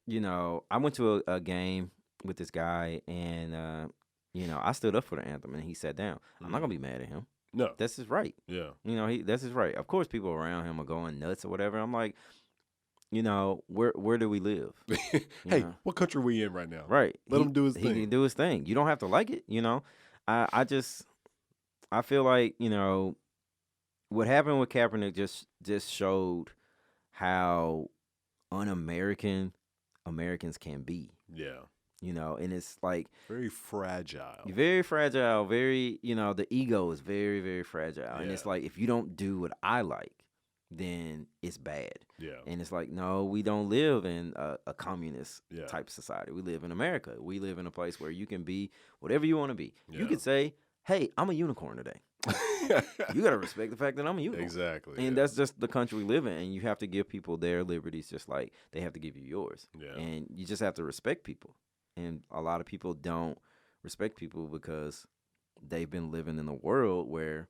I went to a game with this guy, and, I stood up for the anthem, and he sat down. I'm not going to be mad at him. No. That's his right. Yeah. That's his right. Of course, people around him are going nuts or whatever. I'm like, where do we live? Hey, what country are we in right now? Right. Let him do his thing. He can do his thing. You don't have to like it, I feel like, what happened with Kaepernick just showed how un-American Americans can be. Yeah. And it's like very fragile. Very fragile, very, the ego is very, very fragile. Yeah. And it's like, if you don't do what I like, then it's bad. Yeah. And it's like, no, we don't live in a communist type society. We live in America. We live in a place where you can be whatever you want to be. Yeah. You could say, hey, I'm a unicorn today. You got to respect the fact that I'm a unicorn. Exactly. And that's just the country we live in. And you have to give people their liberties just like they have to give you yours. Yeah. And you just have to respect people. And a lot of people don't respect people because they've been living in a world where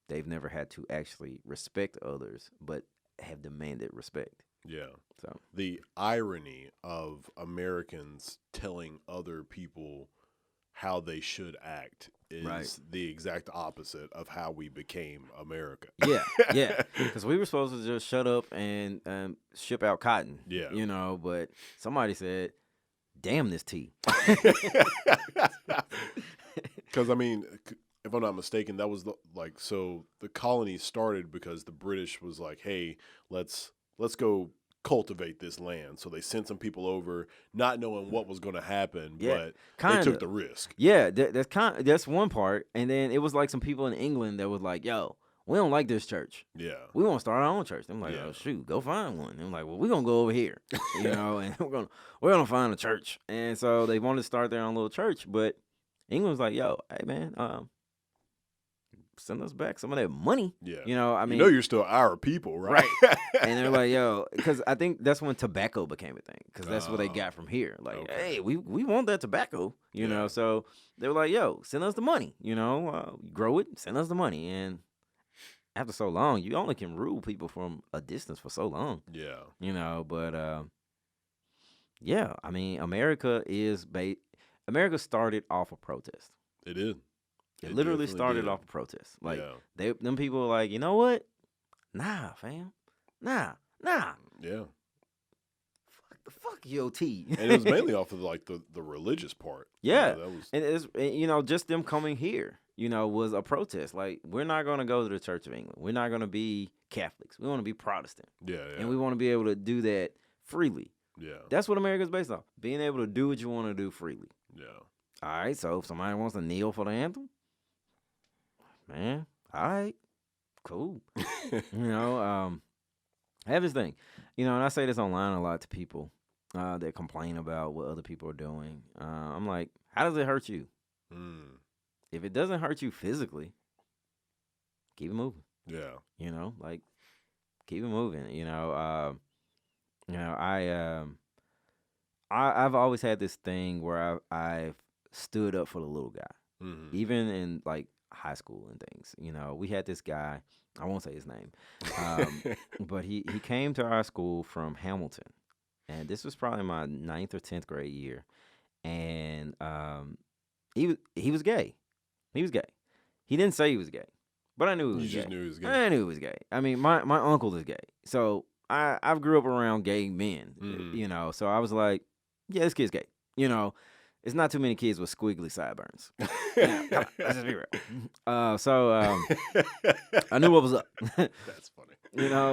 they've never had to actually respect others, but have demanded respect. Yeah. So the irony of Americans telling other people how they should act is the exact opposite of how we became America. Yeah. Because we were supposed to just shut up and ship out cotton. Yeah. But somebody said, damn this tea. Because, I mean, if I'm not mistaken, that was so the colony started because the British was like, hey, let's go cultivate this land. So they sent some people over, not knowing what was going to happen, but they took the risk. Yeah, that's one part. And then it was like some people in England that was like, yo, we don't like this church. Yeah. We want to start our own church. I'm like, oh shoot, go find one. And I'm like, well, we're gonna go over here, and we're gonna find a church. And so they wanted to start their own little church, but England was like, yo, hey man, send us back some of that money. Yeah. I mean, you're still our people, right? And they're like, yo, because I think that's when tobacco became a thing, because that's what they got from here. Like, hey, we want that tobacco, you know. So they were like, yo, send us the money, grow it, send us the money. And after so long, you only can rule people from a distance for so long. Yeah. But yeah, I mean, America started off a protest. It did. It literally started off a protest. Like them people were like, you know what? Nah, fam. Nah. Yeah. Fuck UOT. And it was mainly off of like the religious part. Yeah. That was... And it's just them coming here, was a protest. Like, we're not gonna go to the Church of England. We're not gonna be Catholics. We want to be Protestant. Yeah. And we want to be able to do that freely. Yeah. That's what America's based off. Being able to do what you want to do freely. Yeah. All right, so if somebody wants to kneel for the anthem, man, all right, cool. I have this thing, and I say this online a lot to people that complain about what other people are doing. I'm like, how does it hurt you? If it doesn't hurt you physically, keep it moving. Yeah. Like, keep it moving. I've always had this thing where I've stood up for the little guy, even in like high school and things. We had this guy. I won't say his name, but he came to our school from Hamilton, and this was probably my 9th or 10th grade year, and he was gay. He was gay. He didn't say he was gay, but I knew he was gay. You just knew he was gay. I knew he was gay. I mean, my uncle is gay, so I grew up around gay men, So I was like, yeah, this kid's gay. It's not too many kids with squiggly sideburns. Come on, let's just be real. So I knew what was up. That's funny.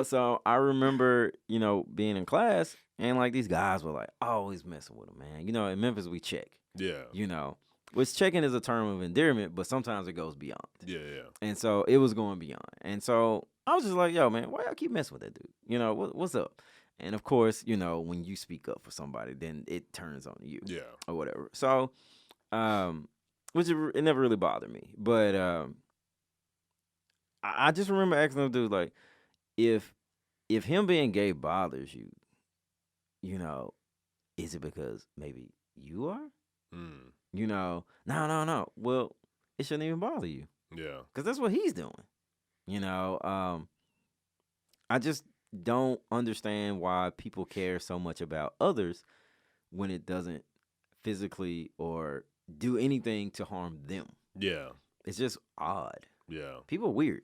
So I remember, being in class, and like these guys were like always messing with him, man. In Memphis we check. Yeah. Which checking is a term of endearment, but sometimes it goes beyond. Yeah. And so it was going beyond. And so I was just like, yo, man, why y'all keep messing with that dude? What's up? And of course, when you speak up for somebody, then it turns on you. Yeah. Or whatever. So, which it never really bothered me. But I just remember asking the dude, like, if him being gay bothers you, is it because maybe you are? No. Well, it shouldn't even bother you. Yeah. Because that's what he's doing. I just don't understand why people care so much about others when it doesn't physically or do anything to harm them. Yeah. It's just odd. Yeah. People are weird.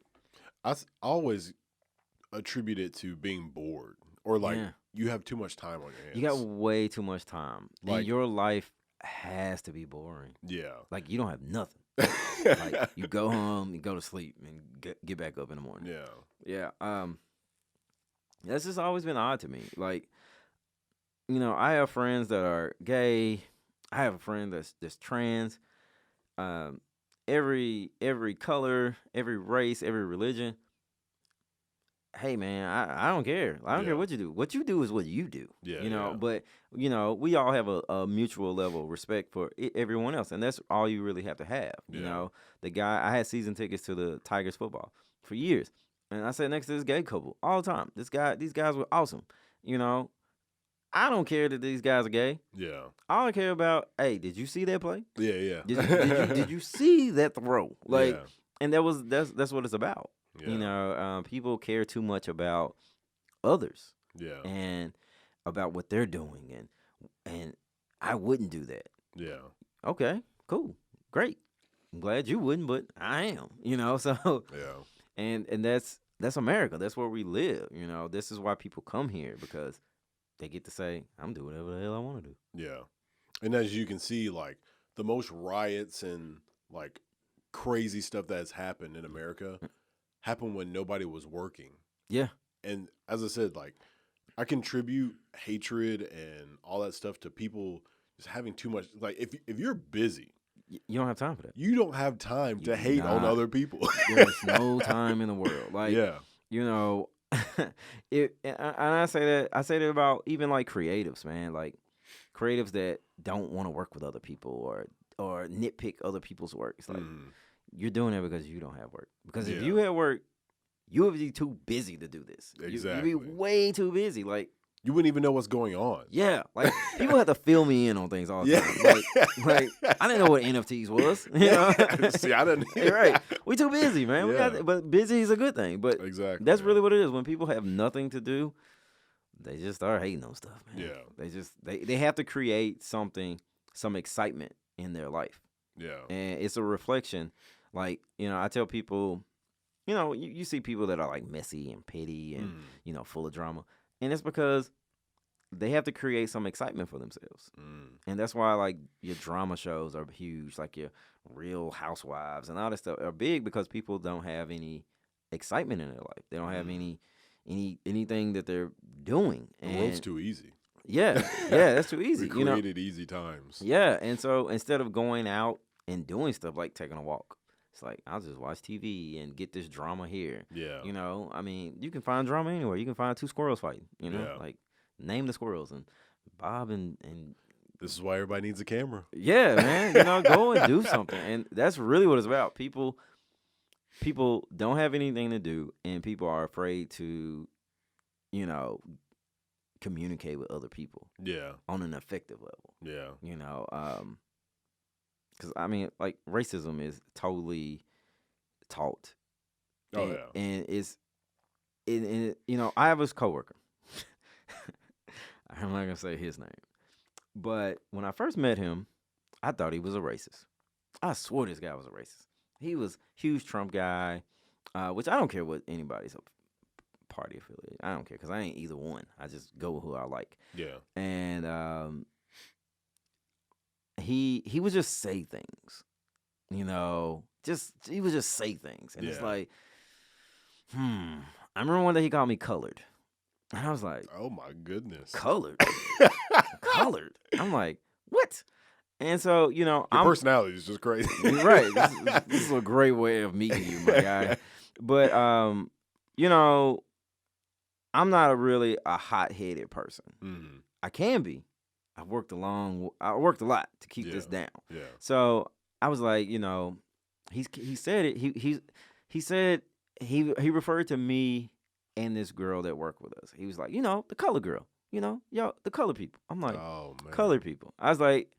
I always attribute it to being bored or like you have too much time on your hands. You got way too much time. Like, and your life has to be boring. Yeah. Like, you don't have nothing. Like, you go home, you go to sleep, and get back up in the morning. Yeah. Yeah. That's just always been odd to me. Like, I have friends that are gay. I have a friend that's trans. Every color, every race, every religion. Hey man, I don't care. I don't care what you do. What you do is what you do. Yeah. But we all have a mutual level of respect for everyone else, and that's all you really have to have. The guy, I had season tickets to the Tigers football for years, and I sat next to this gay couple all the time. These guys were awesome. I don't care that these guys are gay. Yeah. All I care about, hey, did you see that play? Yeah. Did you see that throw? Like, and that's what it's about. Yeah. People care too much about others. Yeah. And about what they're doing, and I wouldn't do that. Yeah. Okay, cool, great. I'm glad you wouldn't, but I am. So yeah. And that's America. That's where we live. This is why people come here, because they get to say, I'm doing whatever the hell I want to do. Yeah. And as you can see, like, the most riots and like crazy stuff that has happened in America happened when nobody was working. Yeah. And as I said, like, I contribute hatred and all that stuff to people just having too much. Like, if you're busy, you don't have time for that. You don't have time to hate on other people. There's no time in the world. Like, yeah. You know, and I say that about even like creatives, man. Like creatives that don't want to work with other people or nitpick other people's work. It's like you're doing it because you don't have work. Because if you had work, you would be too busy to do this. Exactly. You'd be way too busy. Like you wouldn't even know what's going on. Yeah, like people have to fill me in on things all the time. Like I didn't know what NFTs was. You know? See, I didn't. You're right. We too busy, man. But busy is a good thing. But exactly, that's really what it is. When people have nothing to do, they just start hating on stuff, man. Yeah. They have to create something, some excitement in their life. Yeah. And it's a reflection. Like, I tell people, you see people that are like messy and petty and, full of drama. And it's because they have to create some excitement for themselves. And that's why, like, your drama shows are huge, like your Real Housewives and all that stuff are big because people don't have any excitement in their life. They don't have anything that they're doing. The world's too easy. Yeah, that's too easy. We created easy times. Yeah, and so instead of going out and doing stuff like taking a walk, it's like, I'll just watch TV and get this drama here. Yeah. I mean, you can find drama anywhere. You can find two squirrels fighting, like name the squirrels and Bob and this is why everybody needs a camera. Yeah, man. Go and do something. And that's really what it's about. People don't have anything to do and people are afraid to, communicate with other people. Yeah. On an effective level. Yeah. Because, I mean, like, racism is totally taught. Oh, yeah. And I have this coworker. I'm not going to say his name. But when I first met him, I thought he was a racist. I swore this guy was a racist. He was a huge Trump guy, which I don't care what anybody's party affiliate. I don't care because I ain't either one. I just go with who I like. Yeah. And he would just say things, he would just say things, and it's like, I remember one day he called me colored, and I was like, oh my goodness, colored, colored. I'm like, what? And so your personality is just crazy, right? This is a great way of meeting you, my guy. But I'm not really a hot-headed person. I can be. I worked a lot to keep this down. Yeah. So I was like, he said it. He said he referred to me and this girl that worked with us. He was like, the color girl, y'all, the color people. I'm like, oh man, color people. I was like,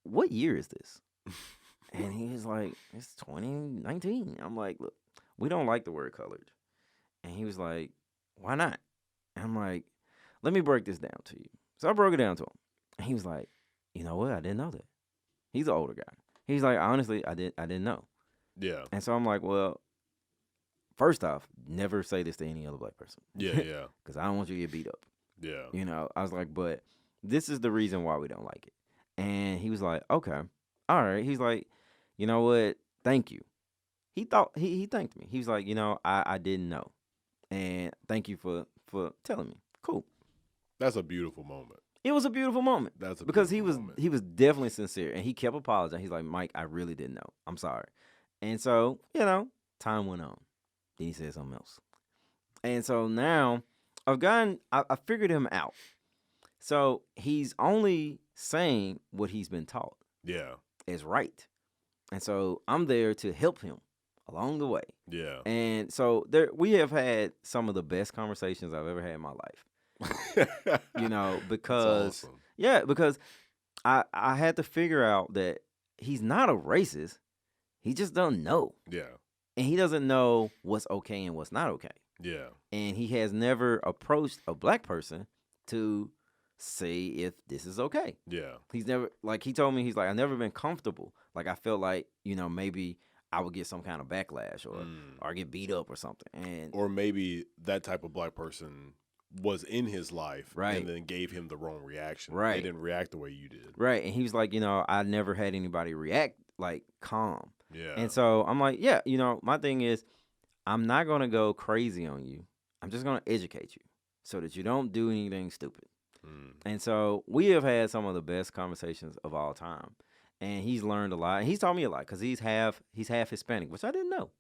what year is this? And he was like, it's 2019. I'm like, look, we don't like the word colored. And he was like, why not? And I'm like, let me break this down to you. So I broke it down to him. And he was like, you know what? I didn't know that. He's an older guy. He's like, honestly, I didn't know. Yeah. And so I'm like, well, first off, never say this to any other black person. Yeah, yeah. Because I don't want you to get beat up. Yeah. I was like, but this is the reason why we don't like it. And he was like, okay, all right. He's like, you know what? Thank you. He thanked me. He was like, I didn't know. And thank you for telling me. Cool. That's a beautiful moment. It was a beautiful moment. Because he was definitely sincere, and he kept apologizing. He's like, Mike, I really didn't know. I'm sorry. And so, time went on. Then he said something else. And so now I figured him out. So he's only saying what he's been taught. Yeah. Is right. And so I'm there to help him along the way. Yeah. And so we have had some of the best conversations I've ever had in my life. Because awesome. Because I had to figure out that he's not a racist. He just doesn't know. Yeah. And he doesn't know what's okay and what's not okay. Yeah. And he has never approached a black person to say if this is okay. Yeah. He's never, like, he told me, he's like, I've never been comfortable. Like, I felt like, maybe I would get some kind of backlash or get beat up or something. Or maybe that type of black person was in his life, right, and then gave him the wrong reaction. Right. They didn't react the way you did. Right. And he was like, I never had anybody react like calm. Yeah. And so I'm like, yeah, my thing is, I'm not gonna go crazy on you. I'm just gonna educate you so that you don't do anything stupid. And so we have had some of the best conversations of all time. And he's learned a lot. He's taught me a lot because he's half Hispanic, which I didn't know.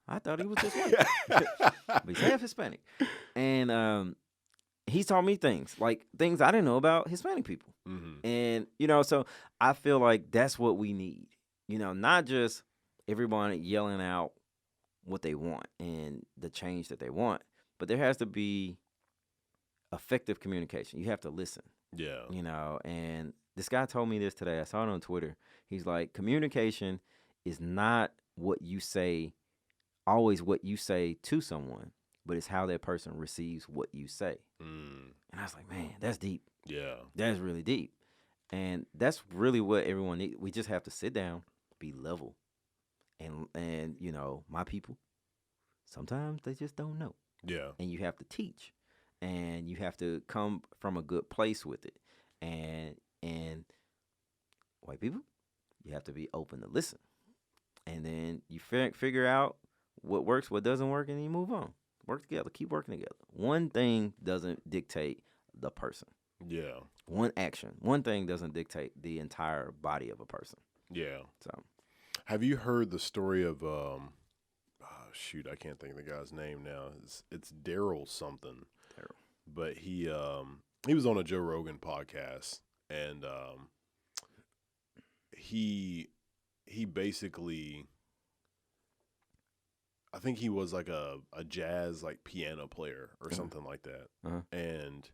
I thought he was just white, but he's half Hispanic. And he's taught me things things I didn't know about Hispanic people. And so I feel like that's what we need. Not just everyone yelling out what they want and the change that they want, but there has to be effective communication. You have to listen. Yeah. And this guy told me this today. I saw it on Twitter. He's like, communication is not always what you say to someone, but it's how that person receives what you say. And I was like, man, that's deep. Yeah. That's really deep. And that's really what everyone needs. We just have to sit down, be level. And my people, sometimes they just don't know. Yeah. And you have to teach. And you have to come from a good place with it. And white people, you have to be open to listen. And then you figure out what works, what doesn't work, and you move on. Work together. Keep working together. One thing doesn't dictate the person. Yeah. One thing doesn't dictate the entire body of a person. Yeah. So, have you heard the story of shoot, I can't think of the guy's name now. It's Daryl something. But he was on a Joe Rogan podcast, and he basically, I think he was like a jazz piano player or something like that. And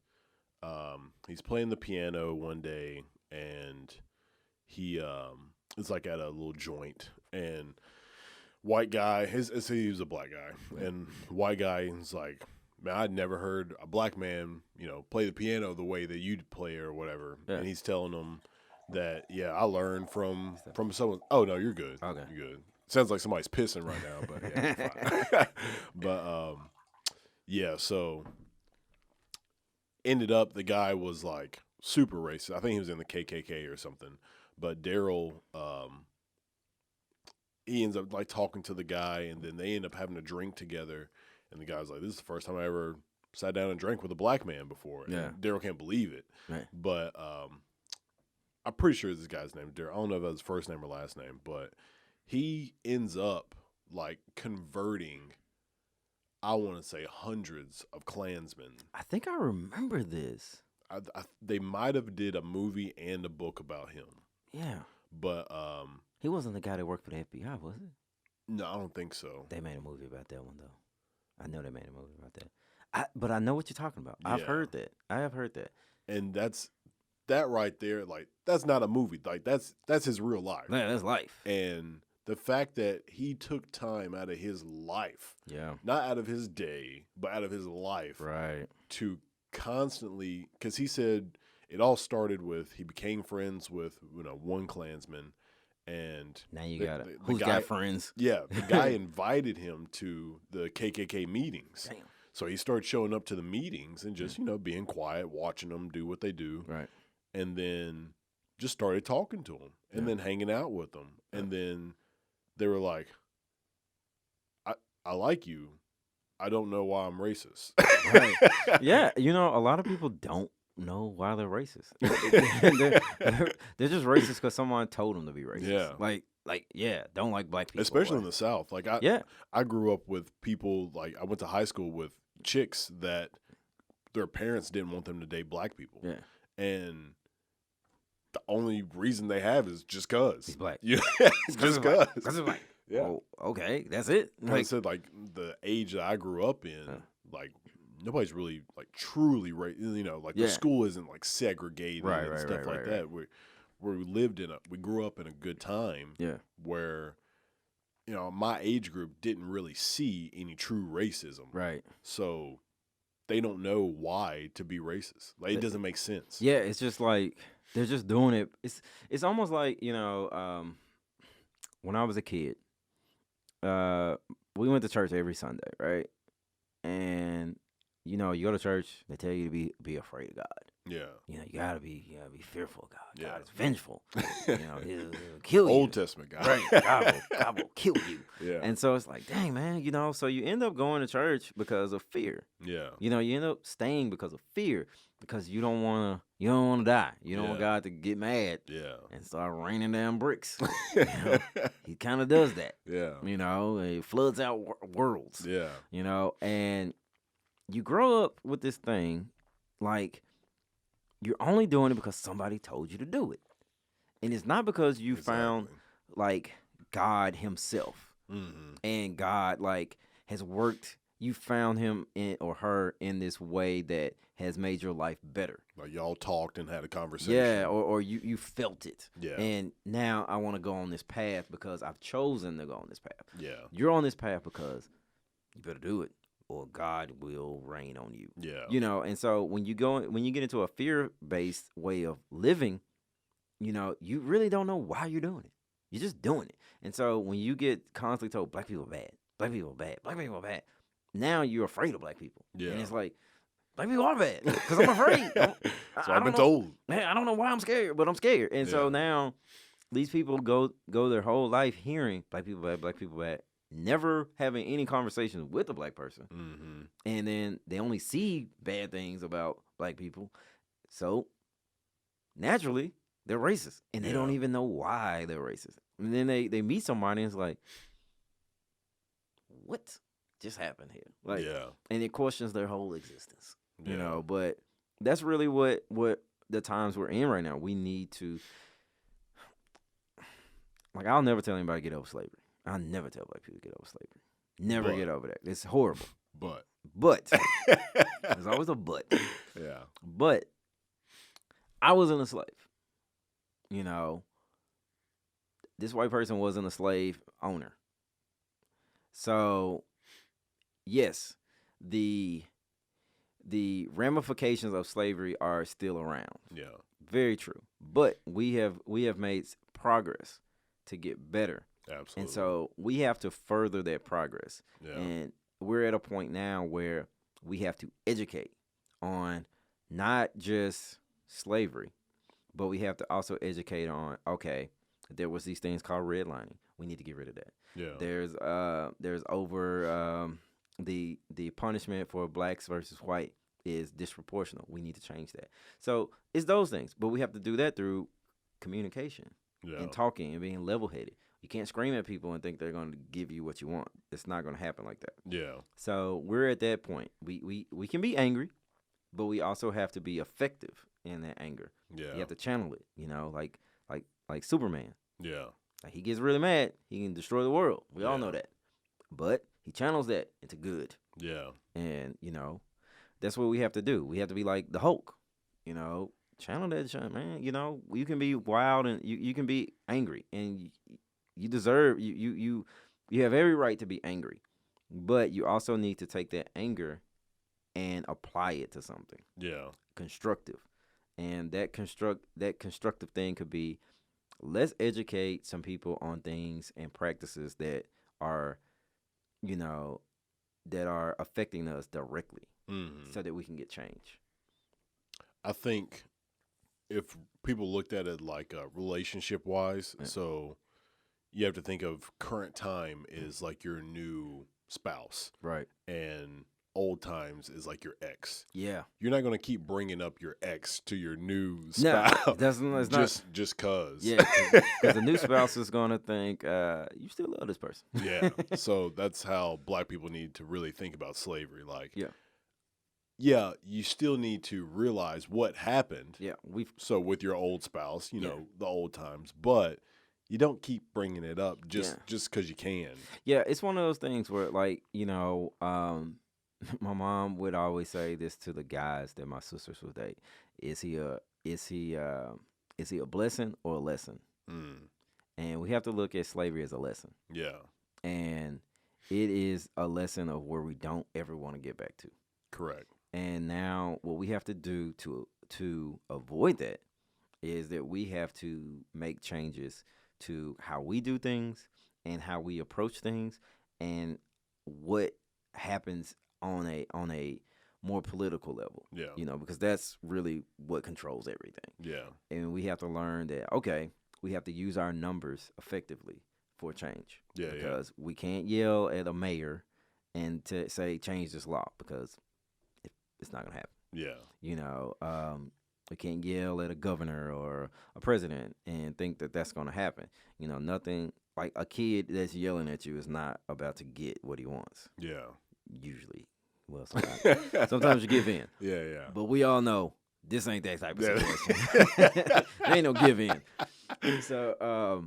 he's playing the piano one day, and he it's like at a little joint, and white guy, he was a black guy, and white guy is like, man, I'd never heard a black man, play the piano the way that you'd play or whatever. Yeah. And he's telling them that, I learned from someone. Oh, no, you're good. Okay. You're good. Sounds like somebody's pissing right now, but yeah, fine. But, so ended up the guy was like super racist. I think he was in the KKK or something. But Daryl, he ends up talking to the guy, and then they end up having a drink together. And the guy's like, this is the first time I ever sat down and drank with a black man before. Yeah. And Daryl can't believe it. Right. But I'm pretty sure this guy's name is Daryl. I don't know if that's his first name or last name. But he ends up converting, I want to say, hundreds of Klansmen. I think I remember this. They might have did a movie and a book about him. Yeah. But he wasn't the guy that worked for the FBI, was it? No, I don't think so. They made a movie about that one, though. I know they made a movie about that. But I know what you're talking about. Yeah. I've heard that. I have heard that. And that right there, that's not a movie. That's his real life. Yeah, that's life. And the fact that he took time out of his life, not out of his day, but out of his life, right, to constantly, because he said it all started with he became friends with one Klansman. And now you got it. Who's got friends? Yeah, the guy invited him to the KKK meetings. Damn. So he started showing up to the meetings and just, being quiet, watching them do what they do. Right. And then just started talking to them and then hanging out with them. And then they were like, I like you. I don't know why I'm racist. Right. Yeah. A lot of people don't know why they're racist. they're just racist because someone told them to be racist. Yeah. Don't like black people. Especially in the South. I grew up with people, I went to high school with chicks that their parents didn't want them to date black people. Yeah. And the only reason they have is just because. He's black. Yeah. Just because. Because he's black. Yeah. Oh, okay. That's it. I said, the age that I grew up in, nobody's really truly the school isn't segregated and stuff like that. We grew up in a good time. Yeah. Where my age group didn't really see any true racism. Right. So they don't know why to be racist. It doesn't make sense. Yeah, it's just they're just doing it. It's almost like, when I was a kid, we went to church every Sunday, right? And you go to church, they tell you to be afraid of God. Yeah. You know, you gotta be fearful of God. Yeah. God is vengeful. You know, he'll kill you. Old Testament God. Right. God will kill you. Yeah. And so it's like, dang, man, you know, so you end up going to church because of fear. Yeah. You know, you end up staying because of fear, because you don't wanna die. You don't want God to get mad and start raining down bricks. You know, he kind of does that. Yeah. You know, he floods out worlds. Yeah. You know, and you grow up with this thing like you're only doing it because somebody told you to do it. And it's not because you found like God himself. Mm-hmm. And God like has worked, you found him in or her in this way that has made your life better. Like y'all talked and had a conversation. Yeah, or you felt it. Yeah. And now I want to go on this path because I've chosen to go on this path. Yeah. You're on this path because you better do it, or God will rain on you. Yeah. You know, and so when you get into a fear-based way of living, you know, you really don't know why you're doing it. You're just doing it. And so when you get constantly told black people are bad, black people are bad, black people are bad, now you're afraid of black people. Yeah. And it's like, black people are bad because I'm afraid. So I've been told. Man, I don't know why I'm scared, but I'm scared. And so now these people go their whole life hearing black people bad, never having any conversations with a black person. Mm-hmm. And then they only see bad things about black people. So naturally, they're racist. And they don't even know why they're racist. And then they meet somebody and it's like, what just happened here? Like, and it questions their whole existence. You know, but that's really what the times we're in right now. We need to, like, I'll never tell anybody to get over slavery. I'll never tell black people to get over slavery. Never get over that. It's horrible. But there's always a but. Yeah. But I wasn't a slave. You know, this white person wasn't a slave owner. So, yes, the ramifications of slavery are still around. Yeah. Very true. But we have made progress to get better. Absolutely. And so we have to further that progress. Yeah. And we're at a point now where we have to educate on not just slavery, but we have to also educate on, okay, there was these things called redlining. We need to get rid of that. Yeah. There's over the punishment for blacks versus white is disproportional. We need to change that. So it's those things, but we have to do that through communication and talking and being level-headed. You can't scream at people and think they're going to give you what you want. It's not going to happen like that. Yeah. So we're at that point. We can be angry, but we also have to be effective in that anger. Yeah. You have to channel it, you know, like Superman. Yeah. Like, he gets really mad, he can destroy the world. We all know that. But he channels that into good. Yeah. And, you know, that's what we have to do. We have to be like the Hulk, you know, channel that, man. You know, you can be wild and you can be angry, and you deserve, you have every right to be angry, but you also need to take that anger and apply it to something. Yeah. Constructive. And that constructive thing could be, let's educate some people on things and practices that are, you know, that are affecting us directly, so that we can get change. I think if people looked at it like relationship wise, so you have to think of current time is like your new spouse. Right. And old times is like your ex. Yeah. You're not going to keep bringing up your ex to your new spouse. No, it's just cause. Yeah, because the new spouse is going to think, you still love this person. Yeah. So that's how black people need to really think about slavery. Like, yeah, you still need to realize what happened. Yeah. So with your old spouse, you know, the old times, but you don't keep bringing it up just because you can. Yeah, it's one of those things where, like, you know, my mom would always say this to the guys that my sisters would date: Is he a blessing or a lesson? And we have to look at slavery as a lesson. Yeah. And it is a lesson of where we don't ever want to get back to. Correct. And now what we have to do to avoid that is that we have to make changes to how we do things and how we approach things and what happens on a more political level. Yeah. You know, because that's really what controls everything. Yeah. And we have to learn that, okay, we have to use our numbers effectively for change. Yeah. Because we can't yell at a mayor and to say change this law, because it's not going to happen. Yeah. You know, we can't yell at a governor or a president and think that that's going to happen. You know, nothing like a kid that's yelling at you is not about to get what he wants. Yeah. Usually. Well, sometimes you give in. Yeah, yeah. But we all know this ain't that type of situation. There ain't no give in. So,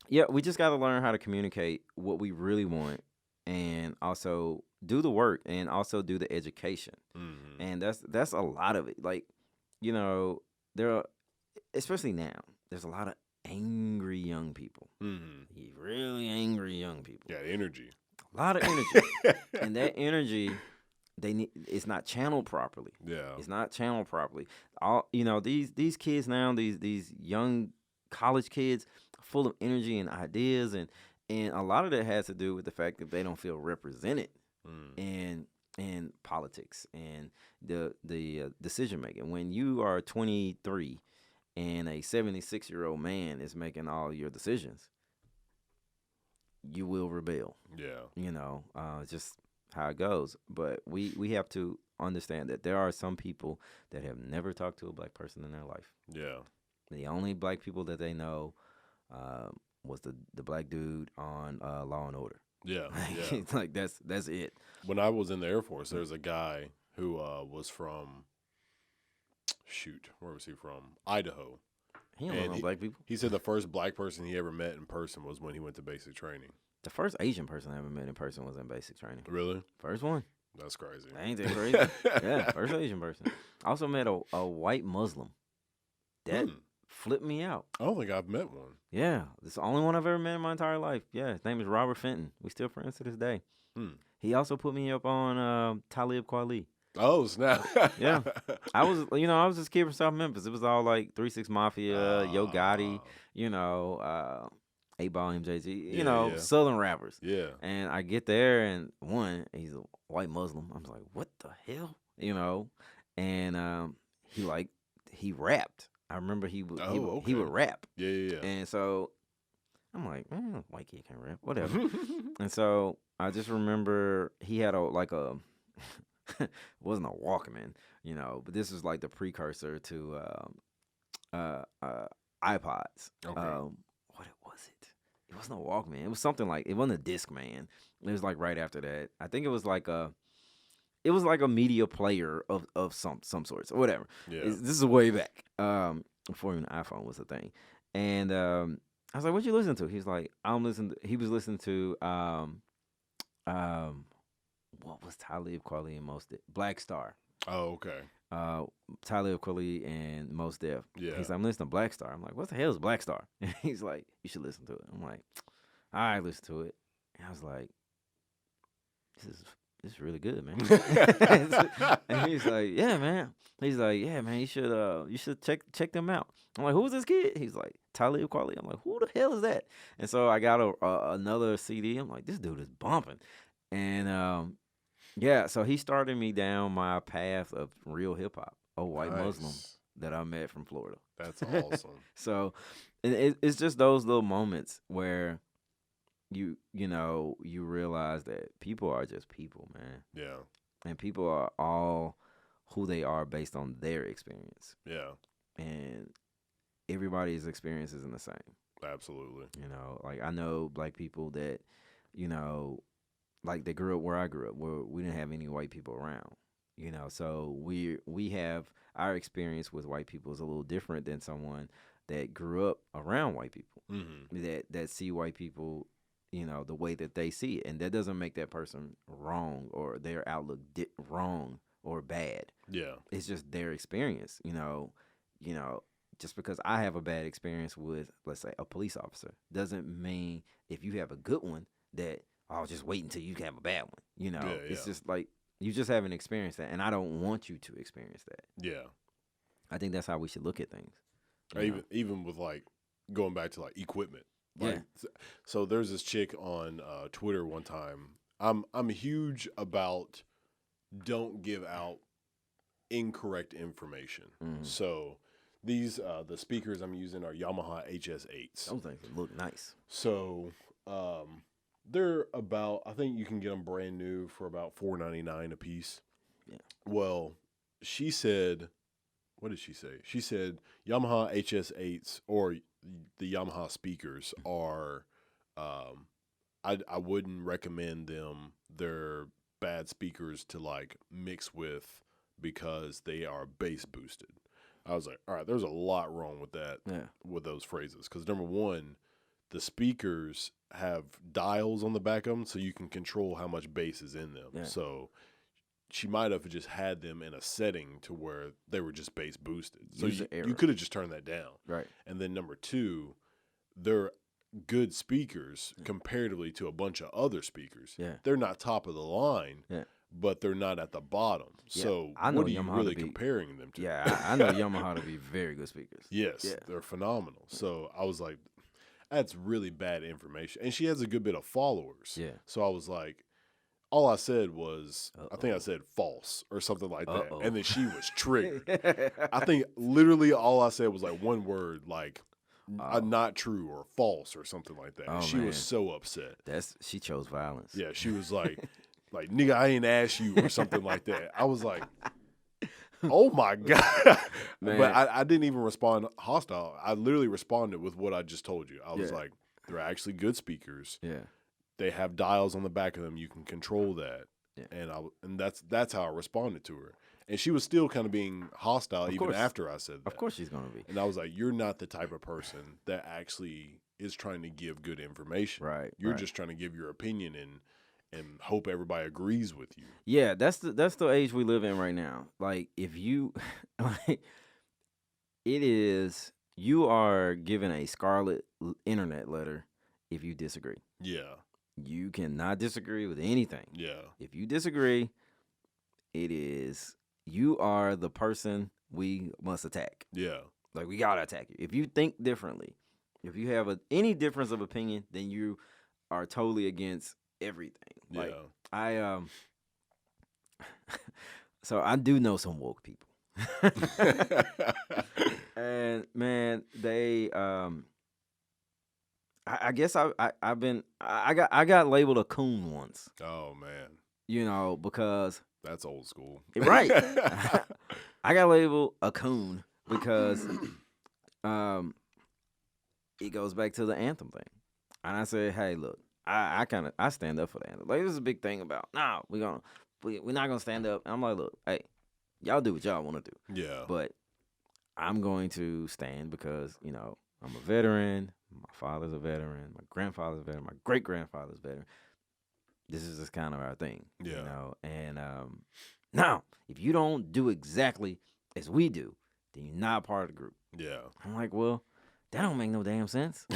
yeah, we just got to learn how to communicate what we really want, and also do the work, and also do the education. Mm-hmm. And that's a lot of it. Like, you know, there are, especially now, there's a lot of angry young people. Mm-hmm. Really angry young people. Yeah, energy. A lot of energy. And that energy, it's not channeled properly. Yeah. It's not channeled properly. All, you know, these kids now, these young college kids, full of energy and ideas, and a lot of that has to do with the fact that they don't feel represented in politics and the decision making. When you are 23 and a 76-year-old man is making all your decisions, you will rebel. Yeah. You know, just how it goes. But we have to understand that there are some people that have never talked to a black person in their life. Yeah. The only black people that they know was the black dude on Law and Order. Yeah. Yeah. Like that's it. When I was in the Air Force, there was a guy who was from, where was he from? Idaho. He don't know black people. He said the first black person he ever met in person was when he went to basic training. The first Asian person I ever met in person was in basic training. Really? First one. That's crazy. Ain't that crazy? Yeah, first Asian person. I also met a white Muslim. That flipped me out. I don't think I've met one. Yeah, this is the only one I've ever met in my entire life. Yeah, his name is Robert Fenton. We still friends to this day. He also put me up on Talib Kweli. Oh, snap. Yeah. I was this kid from South Memphis. It was all like 3-6 Mafia, Yo Gotti, you know, 8-Ball MJG, you know, Southern rappers. Yeah. And I get there, and one, he's a white Muslim. I was like, what the hell? You know? And he rapped. I remember he would rap. Yeah. And so I'm like, white kid can't rap, whatever. And so I just remember he had it wasn't a Walkman, you know, but this was like the precursor to iPods. Okay. What was it? It wasn't a Walkman. It was something like, it wasn't a Discman. It was like right after that. I think it was like a media player of some sorts or whatever. Yeah. This is way back, before even iPhone was a thing. And I was like, "What you listen to?" He's like, he was listening to what was Talib Kweli and Mos Def? Black Star. Oh, okay. Talib Kweli and Mos Def. Yeah. He's like, I'm listening to Black Star. I'm like, what the hell is Black Star? And he's like, you should listen to it. I'm like, all right, listen to it. And I was like, this is really good, man. And he's like, yeah, man. He's like, yeah, man, you should check them out. I'm like, who's this kid? He's like, Talib Kweli. I'm like, who the hell is that? And so I got another CD. I'm like, this dude is bumping. And yeah, so he started me down my path of real hip hop. A white Muslim that I met from Florida. That's awesome. So it's just those little moments where you realize that people are just people, man. Yeah. And people are all who they are based on their experience. Yeah. And everybody's experience isn't the same. Absolutely. You know, like I know black people that, you know, like they grew up where I grew up, where we didn't have any white people around. You know, so we have our experience with white people is a little different than someone that grew up around white people, that see white people, you know, the way that they see it, and that doesn't make that person wrong or their outlook wrong or bad. Yeah, it's just their experience. You know, just because I have a bad experience with, let's say, a police officer, doesn't mean if you have a good one that I'll just wait until you can have a bad one. You know, it's just like you just haven't experienced that, and I don't want you to experience that. Yeah, I think that's how we should look at things. Even with like going back to like equipment. Like, so there's this chick on Twitter one time. I'm huge about don't give out incorrect information. Mm-hmm. So these the speakers I'm using are Yamaha HS8s. Those things look nice. So they're about, I think you can get them brand new for about $4.99 a piece. Yeah. Well, she said, what did she say? She said Yamaha HS8s or the Yamaha speakers are, I wouldn't recommend them. They're bad speakers to like mix with because they are bass boosted. I was like, all right, there's a lot wrong with that, with those phrases. Because number one, the speakers have dials on the back of them, so you can control how much bass is in them. Yeah. So she might have just had them in a setting to where they were just bass boosted. So you could have just turned that down. Right. And then number two, they're good speakers comparatively to a bunch of other speakers. Yeah. They're not top of the line. Yeah. But they're not at the bottom. Yeah. So what are you really comparing them to? Yeah, I know Yamaha to be very good speakers. Yes, they're phenomenal. So I was like, that's really bad information. And she has a good bit of followers. Yeah. So I was like, all I said was, I think I said false or something like that. And then she was triggered. I think literally all I said was like one word, like not true or false or something like that. She was so upset. She chose violence. Yeah, she was like, nigga, I ain't asked you or something like that. I was like, oh my God. But I didn't even respond hostile. I literally responded with what I just told you. I was like, they're actually good speakers. Yeah. They have dials on the back of them. You can control that. Yeah. And that's how I responded to her. And she was still kind of being hostile even after I said that. Of course she's going to be. And I was like, you're not the type of person that actually is trying to give good information. Right. You're just trying to give your opinion and hope everybody agrees with you. Yeah, that's the age we live in right now. Like, if you, you are given a scarlet internet letter if you disagree. Yeah. You cannot disagree with anything. Yeah. If you disagree, you are the person we must attack. Yeah. Like, we gotta attack you. If you think differently, if you have any difference of opinion, then you are totally against everything. Like, yeah. So I do know some woke people. And man, they I guess I got labeled a coon once. Oh man. You know, because that's old school. Right. I got labeled a coon because it goes back to the anthem thing. And I said, hey, look, I stand up for the anthem. Like, this is a big thing about, we're not gonna stand up. And I'm like, look, hey, y'all do what y'all want to do. Yeah. But I'm going to stand because, you know, I'm a veteran. My father's a veteran. My grandfather's a veteran. My great grandfather's a veteran. This is just kind of our thing. Yeah. You know. And now, if you don't do exactly as we do, then you're not part of the group. Yeah. I'm like, well, that don't make no damn sense.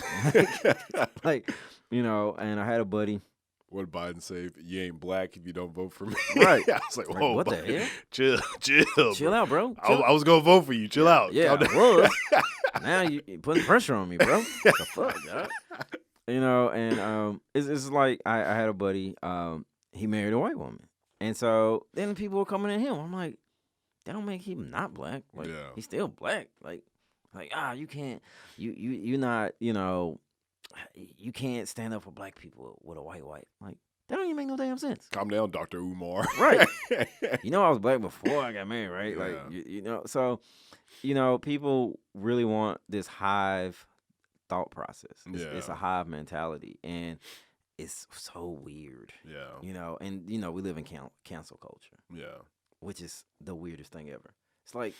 Like, you know, and I had a buddy. What did Biden say? You ain't black if you don't vote for me. Right. I was like, whoa, what the hell? Chill out, bro. I was going to vote for you. Chill out. Yeah, I was. Now you putting pressure on me, bro. What the fuck, God? You know, and it's like I had a buddy, he married a white woman. And so then people were coming at him. I'm like, that don't make him not black. Like, he's still black. Like, you can't, you're not, you know, you can't stand up for black people with a white wife. Like, that don't even make no damn sense. Calm down, Dr. Umar. Right. You know, I was black before I got married, right? Yeah. Like, you know, so, you know, people really want this hive thought process. It's a hive mentality. And it's so weird. Yeah. You know, and, you know, we live in cancel culture. Yeah. Which is the weirdest thing ever. It's like,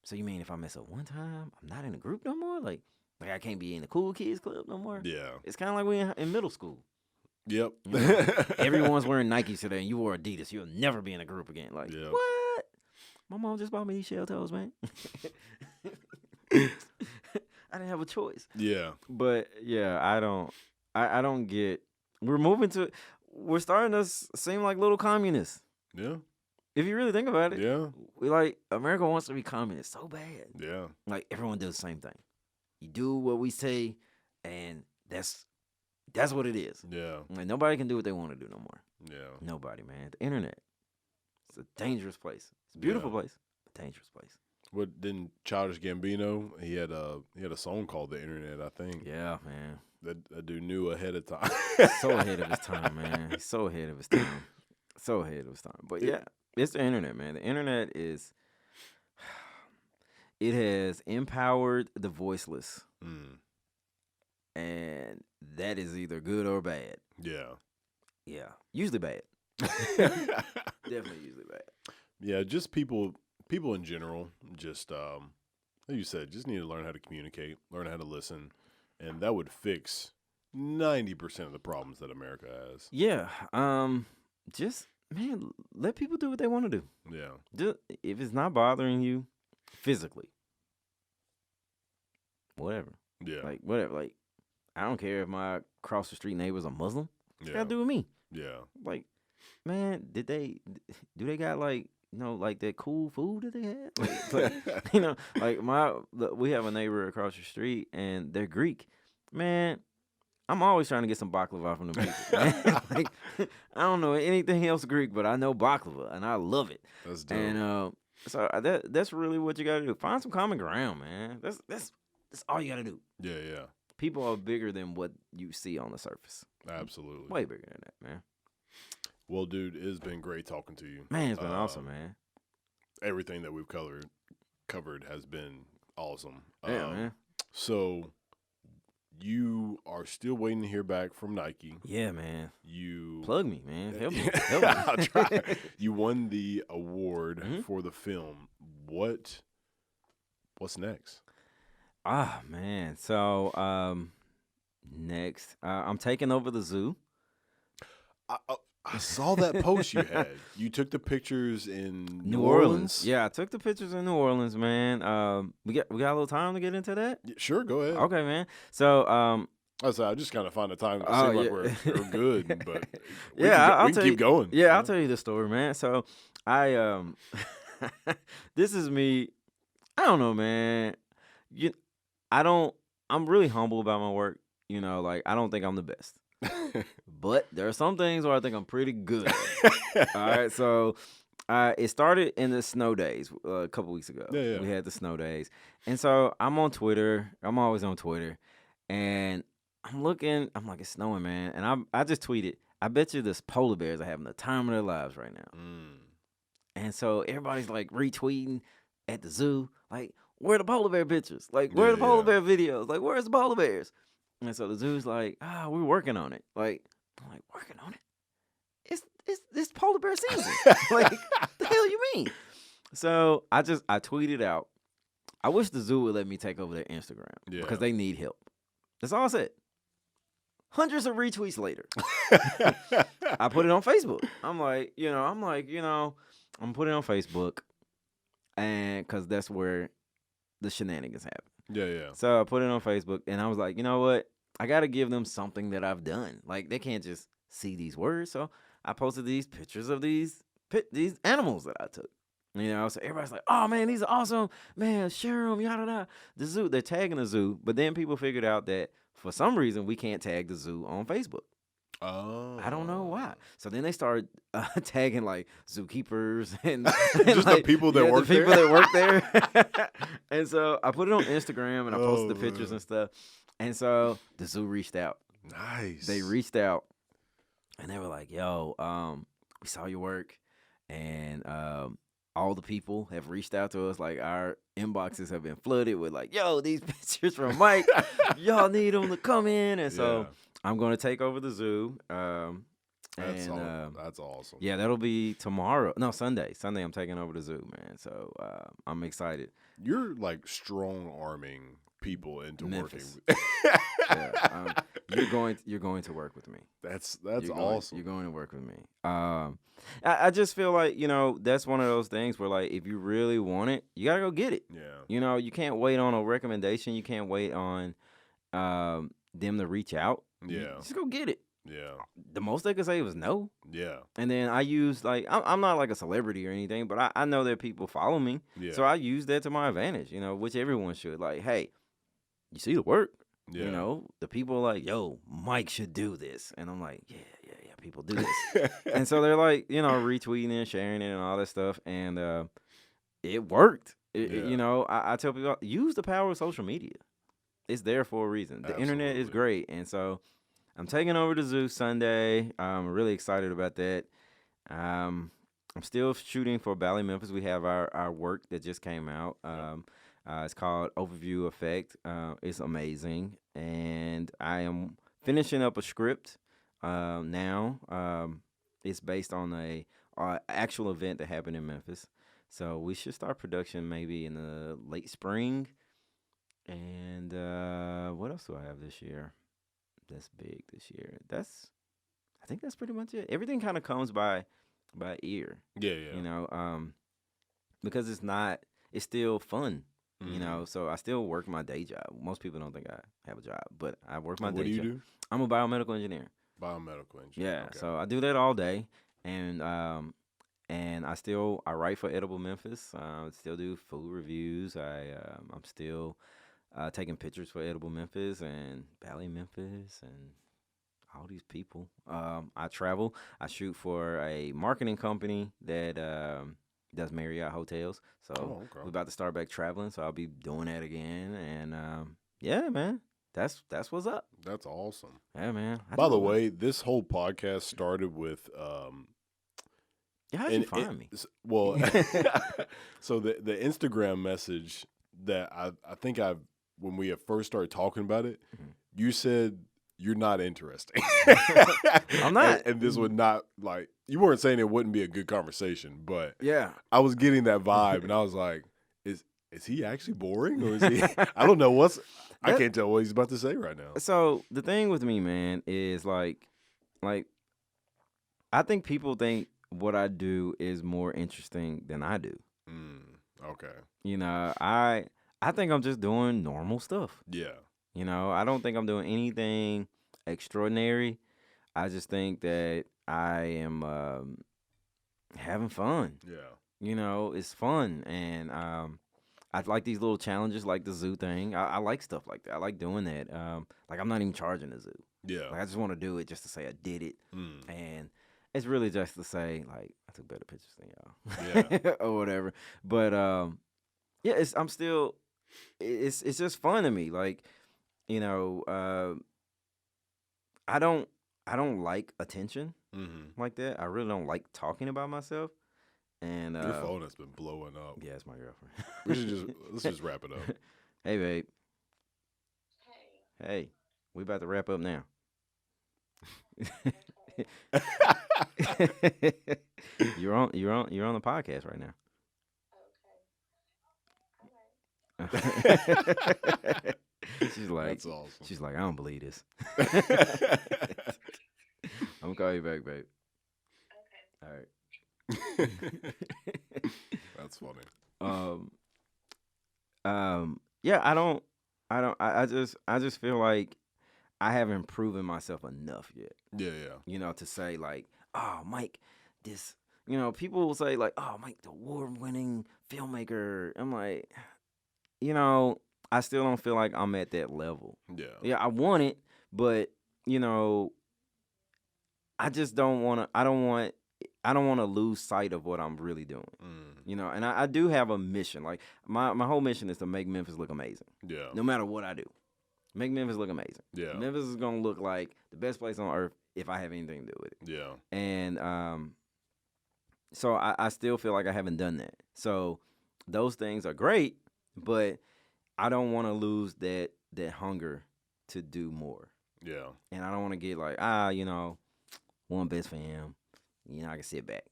so you mean if I mess up one time, I'm not in the group no more? Like I can't be in the cool kids club no more? Yeah. It's kind of like we in middle school. Yep. You know, everyone's wearing Nikes today and you wore Adidas. You'll never be in a group again. Like, what? My mom just bought me these shell toes, man. I didn't have a choice. Yeah. But yeah, I don't get, we're starting to seem like little communists. Yeah. If you really think about it. Yeah. America wants to be communist so bad. Yeah. Like, everyone does the same thing. You do what we say, and that's what it is. Yeah. Like, nobody can do what they want to do no more. Yeah. Nobody, man. The internet. It's a dangerous place. It's a beautiful place, a dangerous place. What didn't Childish Gambino? He had a song called "The Internet," I think. Yeah, man. That dude knew ahead of time. So ahead of his time, man. He's so ahead of his time. So ahead of his time. But yeah, it's the internet, man. The internet it has empowered the voiceless. And that is either good or bad. Yeah. Yeah. Usually bad. Definitely usually bad. Yeah, just people in general, just like you said, just need to learn how to communicate, learn how to listen, and that would fix 90% of the problems that America has. Yeah. Just man, let people do what they want to do. Yeah. Just, if it's not bothering you physically, whatever. Yeah. Like whatever. Like I don't care if my across the street neighbor's a Muslim. It's got to do with me. Yeah. Like, man, do they got like, you know, like that cool food that they had? Like, you know, like we have a neighbor across the street and they're Greek. Man, I'm always trying to get some baklava from them people. Man. Like, I don't know anything else Greek, but I know baklava and I love it. That's dope. And so that's really what you got to do. Find some common ground, man. That's all you got to do. Yeah, yeah. People are bigger than what you see on the surface. Absolutely. Way bigger than that, man. Well, dude, it's been great talking to you. Man, it's been awesome, man. Everything that we've covered has been awesome. Yeah, man. So you are still waiting to hear back from Nike. Yeah, man. You plug me, man. Help me. I'll try. You won the award for the film. What's next? Ah, man. So, next, I'm taking over the zoo. I saw that post you had. You took the pictures in New Orleans. Yeah, I took the pictures in New Orleans, man. We got a little time to get into that? Yeah, sure, go ahead. Okay, man. So, I just kind of find the time to seem like we're good, but we can keep going. Yeah, I'll tell you the story, man. So, this is me. I don't know, man. I'm really humble about my work. You know, like, I don't think I'm the best. But there are some things where I think I'm pretty good. All right, so it started in the snow days a couple weeks ago. Yeah. We had the snow days. And so I'm on Twitter. I'm always on Twitter. And I'm like, it's snowing, man. And I just tweeted, I bet you this polar bears are having the time of their lives right now. And so everybody's like retweeting at the zoo, like, where are the polar bear pictures? Like, where are the polar bear videos? Like, where's the polar bears? And so the zoo's like, we're working on it. Like, I'm like, working on it? It's polar bear season. Like, the hell you mean? So I tweeted out, I wish the zoo would let me take over their Instagram because they need help. That's all I said. Hundreds of retweets later. I put it on Facebook. I'm putting it on Facebook, and because that's where the shenanigans happen. Yeah. So I put it on Facebook, and I was like, you know what? I got to give them something that I've done. Like, they can't just see these words. So I posted these pictures of these animals that I took. You know, so everybody's like, oh, man, these are awesome. Man, share them, yada, yada. The zoo, they're tagging the zoo. But then people figured out that for some reason we can't tag the zoo on Facebook. Oh. I don't know why. So then they started tagging like zookeepers and just like, the people that work there. The people that work there. And so I put it on Instagram and I posted the pictures and stuff. And so the zoo reached out. Nice. They reached out and they were like, "Yo, we saw your work, and all the people have reached out to us. Like, our inboxes have been flooded with like, yo, these pictures from Mike. Y'all need them to come in." And so I'm going to take over the zoo. That's awesome. Yeah, that'll be tomorrow. No, Sunday. Sunday, I'm taking over the zoo, man. So I'm excited. You're like strong arming people into Memphis. working. You're going to work with me. That's awesome. You're going to work with me. I just feel like, you know, that's one of those things where, like, if you really want it, you gotta go get it. Yeah. You know, you can't wait on a recommendation. You can't wait on them to reach out. Yeah. Just go get it. Yeah. The most they could say was no. Yeah. And then I use, like, I'm not like a celebrity or anything, but I know that people follow me. Yeah. So I use that to my advantage, you know, which everyone should. Like, hey, you see the work. Yeah. You know, the people are like, yo, Mike should do this. And I'm like, yeah. people do this. And so they're like, retweeting and sharing it and all that stuff. And it worked. I tell people, use the power of social media. It's there for a reason. The internet is great. And so I'm taking over the zoo Sunday. I'm really excited about that. I'm still shooting for Ballet Memphis. We have our work that just came out. It's called Overview Effect. It's amazing. And I am finishing up a script now. It's based on a actual event that happened in Memphis. So we should start production maybe in the late spring. And what else do I have this year? That's big this year. I think that's pretty much it. Everything kind of comes by ear. Yeah. Because it's still fun. So I still work my day job. Most people don't think I have a job, but I work my day job. What do you do? I'm a biomedical engineer. Biomedical engineer. Yeah, okay. so I do that all day, and I write for Edible Memphis. I still do food reviews. I'm still taking pictures for Edible Memphis and Ballet Memphis and all these people. I travel. I shoot for a marketing company that does Marriott hotels. So we're about to start back traveling. So I'll be doing that again. And yeah, man, that's what's up. That's awesome. Yeah, man. By the way, this whole podcast started with. How'd you find me? Well, so the Instagram message that I think when we had first started talking about it, you said you're not interesting. I'm not. And this would not, like, you weren't saying it wouldn't be a good conversation, but yeah, I was getting that vibe, and I was like, is he actually boring, or is he? I don't know I can't tell what he's about to say right now. So the thing with me, man, is like I think people think what I do is more interesting than I do. Okay. I think I'm just doing normal stuff. Yeah. I don't think I'm doing anything extraordinary. I just think that I am having fun. Yeah. It's fun. And I like these little challenges like the zoo thing. I like stuff like that. I like doing that. Like, I'm not even charging the zoo. Yeah. Like, I just want to do it just to say I did it. And it's really just to say, like, I took better pictures than y'all. Yeah. or whatever. But, yeah, it's just fun to me. Like, I don't like attention like that. I really don't like talking about myself. And your phone has been blowing up. Yeah, it's my girlfriend. Let's just wrap it up. Hey, babe. Hey, we about to wrap up now. You're on the podcast right now. Okay. She's like, that's awesome. She's like, I don't believe this. I'm gonna call you back, babe. Okay. All right. That's funny. Yeah, I just feel like I haven't proven myself enough yet. Yeah. To say like, oh, Mike, this, people will say like, oh, Mike, the award-winning filmmaker. I'm like, I still don't feel like I'm at that level. Yeah. Yeah, I want it, but I just don't want to. I don't want to lose sight of what I'm really doing. And I do have a mission. Like my whole mission is to make Memphis look amazing. Yeah. No matter what I do, make Memphis look amazing. Yeah. Memphis is gonna look like the best place on earth if I have anything to do with it. Yeah. And so I still feel like I haven't done that. So those things are great, but I don't want to lose that hunger to do more. Yeah. And I don't want to get like, one best for him. I can sit back.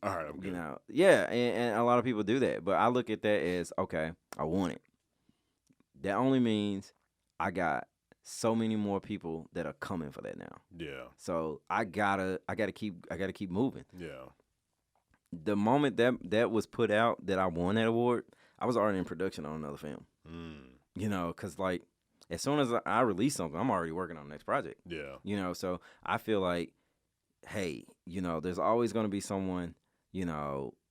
All right, I'm good. Yeah, and a lot of people do that. But I look at that as, okay, I want it. That only means I got so many more people that are coming for that now. Yeah. So I gotta keep moving. Yeah. The moment that was put out that I won that award, I was already in production on another film. Because like as soon as I release something, I'm already working on the next project. Yeah. So I feel like, hey, there's always going to be someone,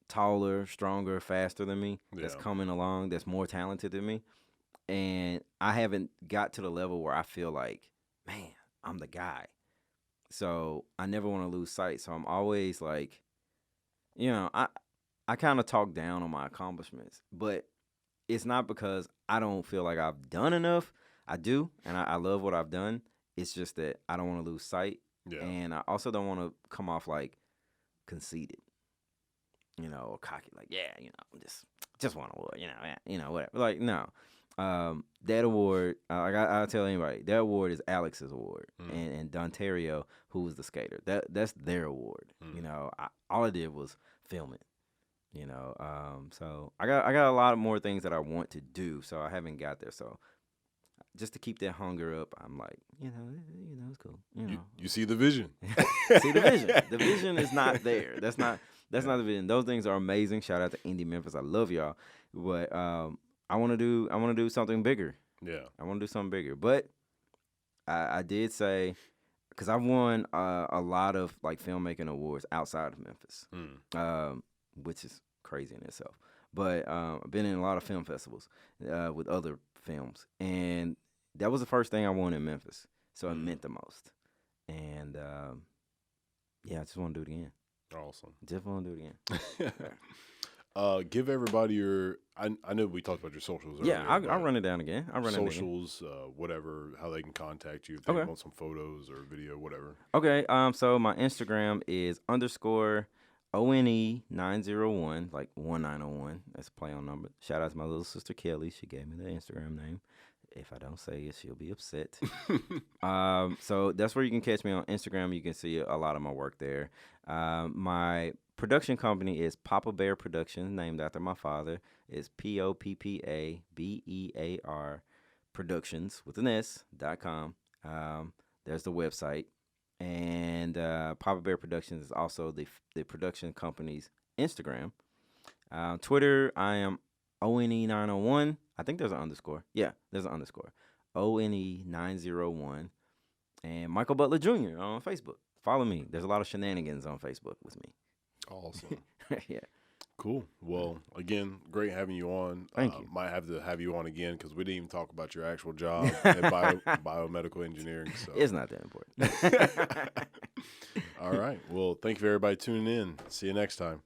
taller, stronger, faster than me that's coming along, that's more talented than me. And I haven't got to the level where I feel like, man, I'm the guy. So I never want to lose sight. So I'm always like, I kind of talk down on my accomplishments, but it's not because I don't feel like I've done enough. I do, and I love what I've done. It's just that I don't want to lose sight, and I also don't want to come off like conceited, or cocky. Like, just won an award, whatever. Like, no, that award, I'll tell anybody, that award is Alex's award, and Dontario, who was the skater, that's their award. All I did was film it. So I got a lot of more things that I want to do, so I haven't got there. So just to keep that hunger up, I'm like, it's cool. You see the vision. See the vision. The vision is not there. That's not the vision. Those things are amazing. Shout out to Indie Memphis. I love y'all, but I want to do something bigger. Yeah, I want to do something bigger. But I did say, because I've won a lot of like filmmaking awards outside of Memphis, which is crazy in itself. But I've been in a lot of film festivals with other films, and that was the first thing I won in Memphis, so it meant the most. And I just want to do it again. Awesome. Just want to do it again. Give everybody your. I know we talked about your socials earlier. Yeah, I'll run it down again. Socials, whatever, how they can contact you if they want some photos or video, whatever. Okay. So my Instagram is _ONE901, like 1901. That's a play on number. Shout out to my little sister Kelly. She gave me the Instagram name. If I don't say it, she'll be upset. So that's where you can catch me on Instagram. You can see a lot of my work there. My production company is Papa Bear Productions, named after my father. It's POPPABEAR Productions with an S.com. There's the website. And Papa Bear Productions is also the production company's Instagram. Twitter, I am ONE901. I think there's an underscore. Yeah, there's an underscore. ONE901. And Michael Butler Jr. on Facebook. Follow me. There's a lot of shenanigans on Facebook with me. Awesome. Yeah. Cool. Well, again, great having you on. Thank you. Might have to have you on again because we didn't even talk about your actual job in biomedical engineering. So it's not that important. All right. Well, thank you for everybody tuning in. See you next time.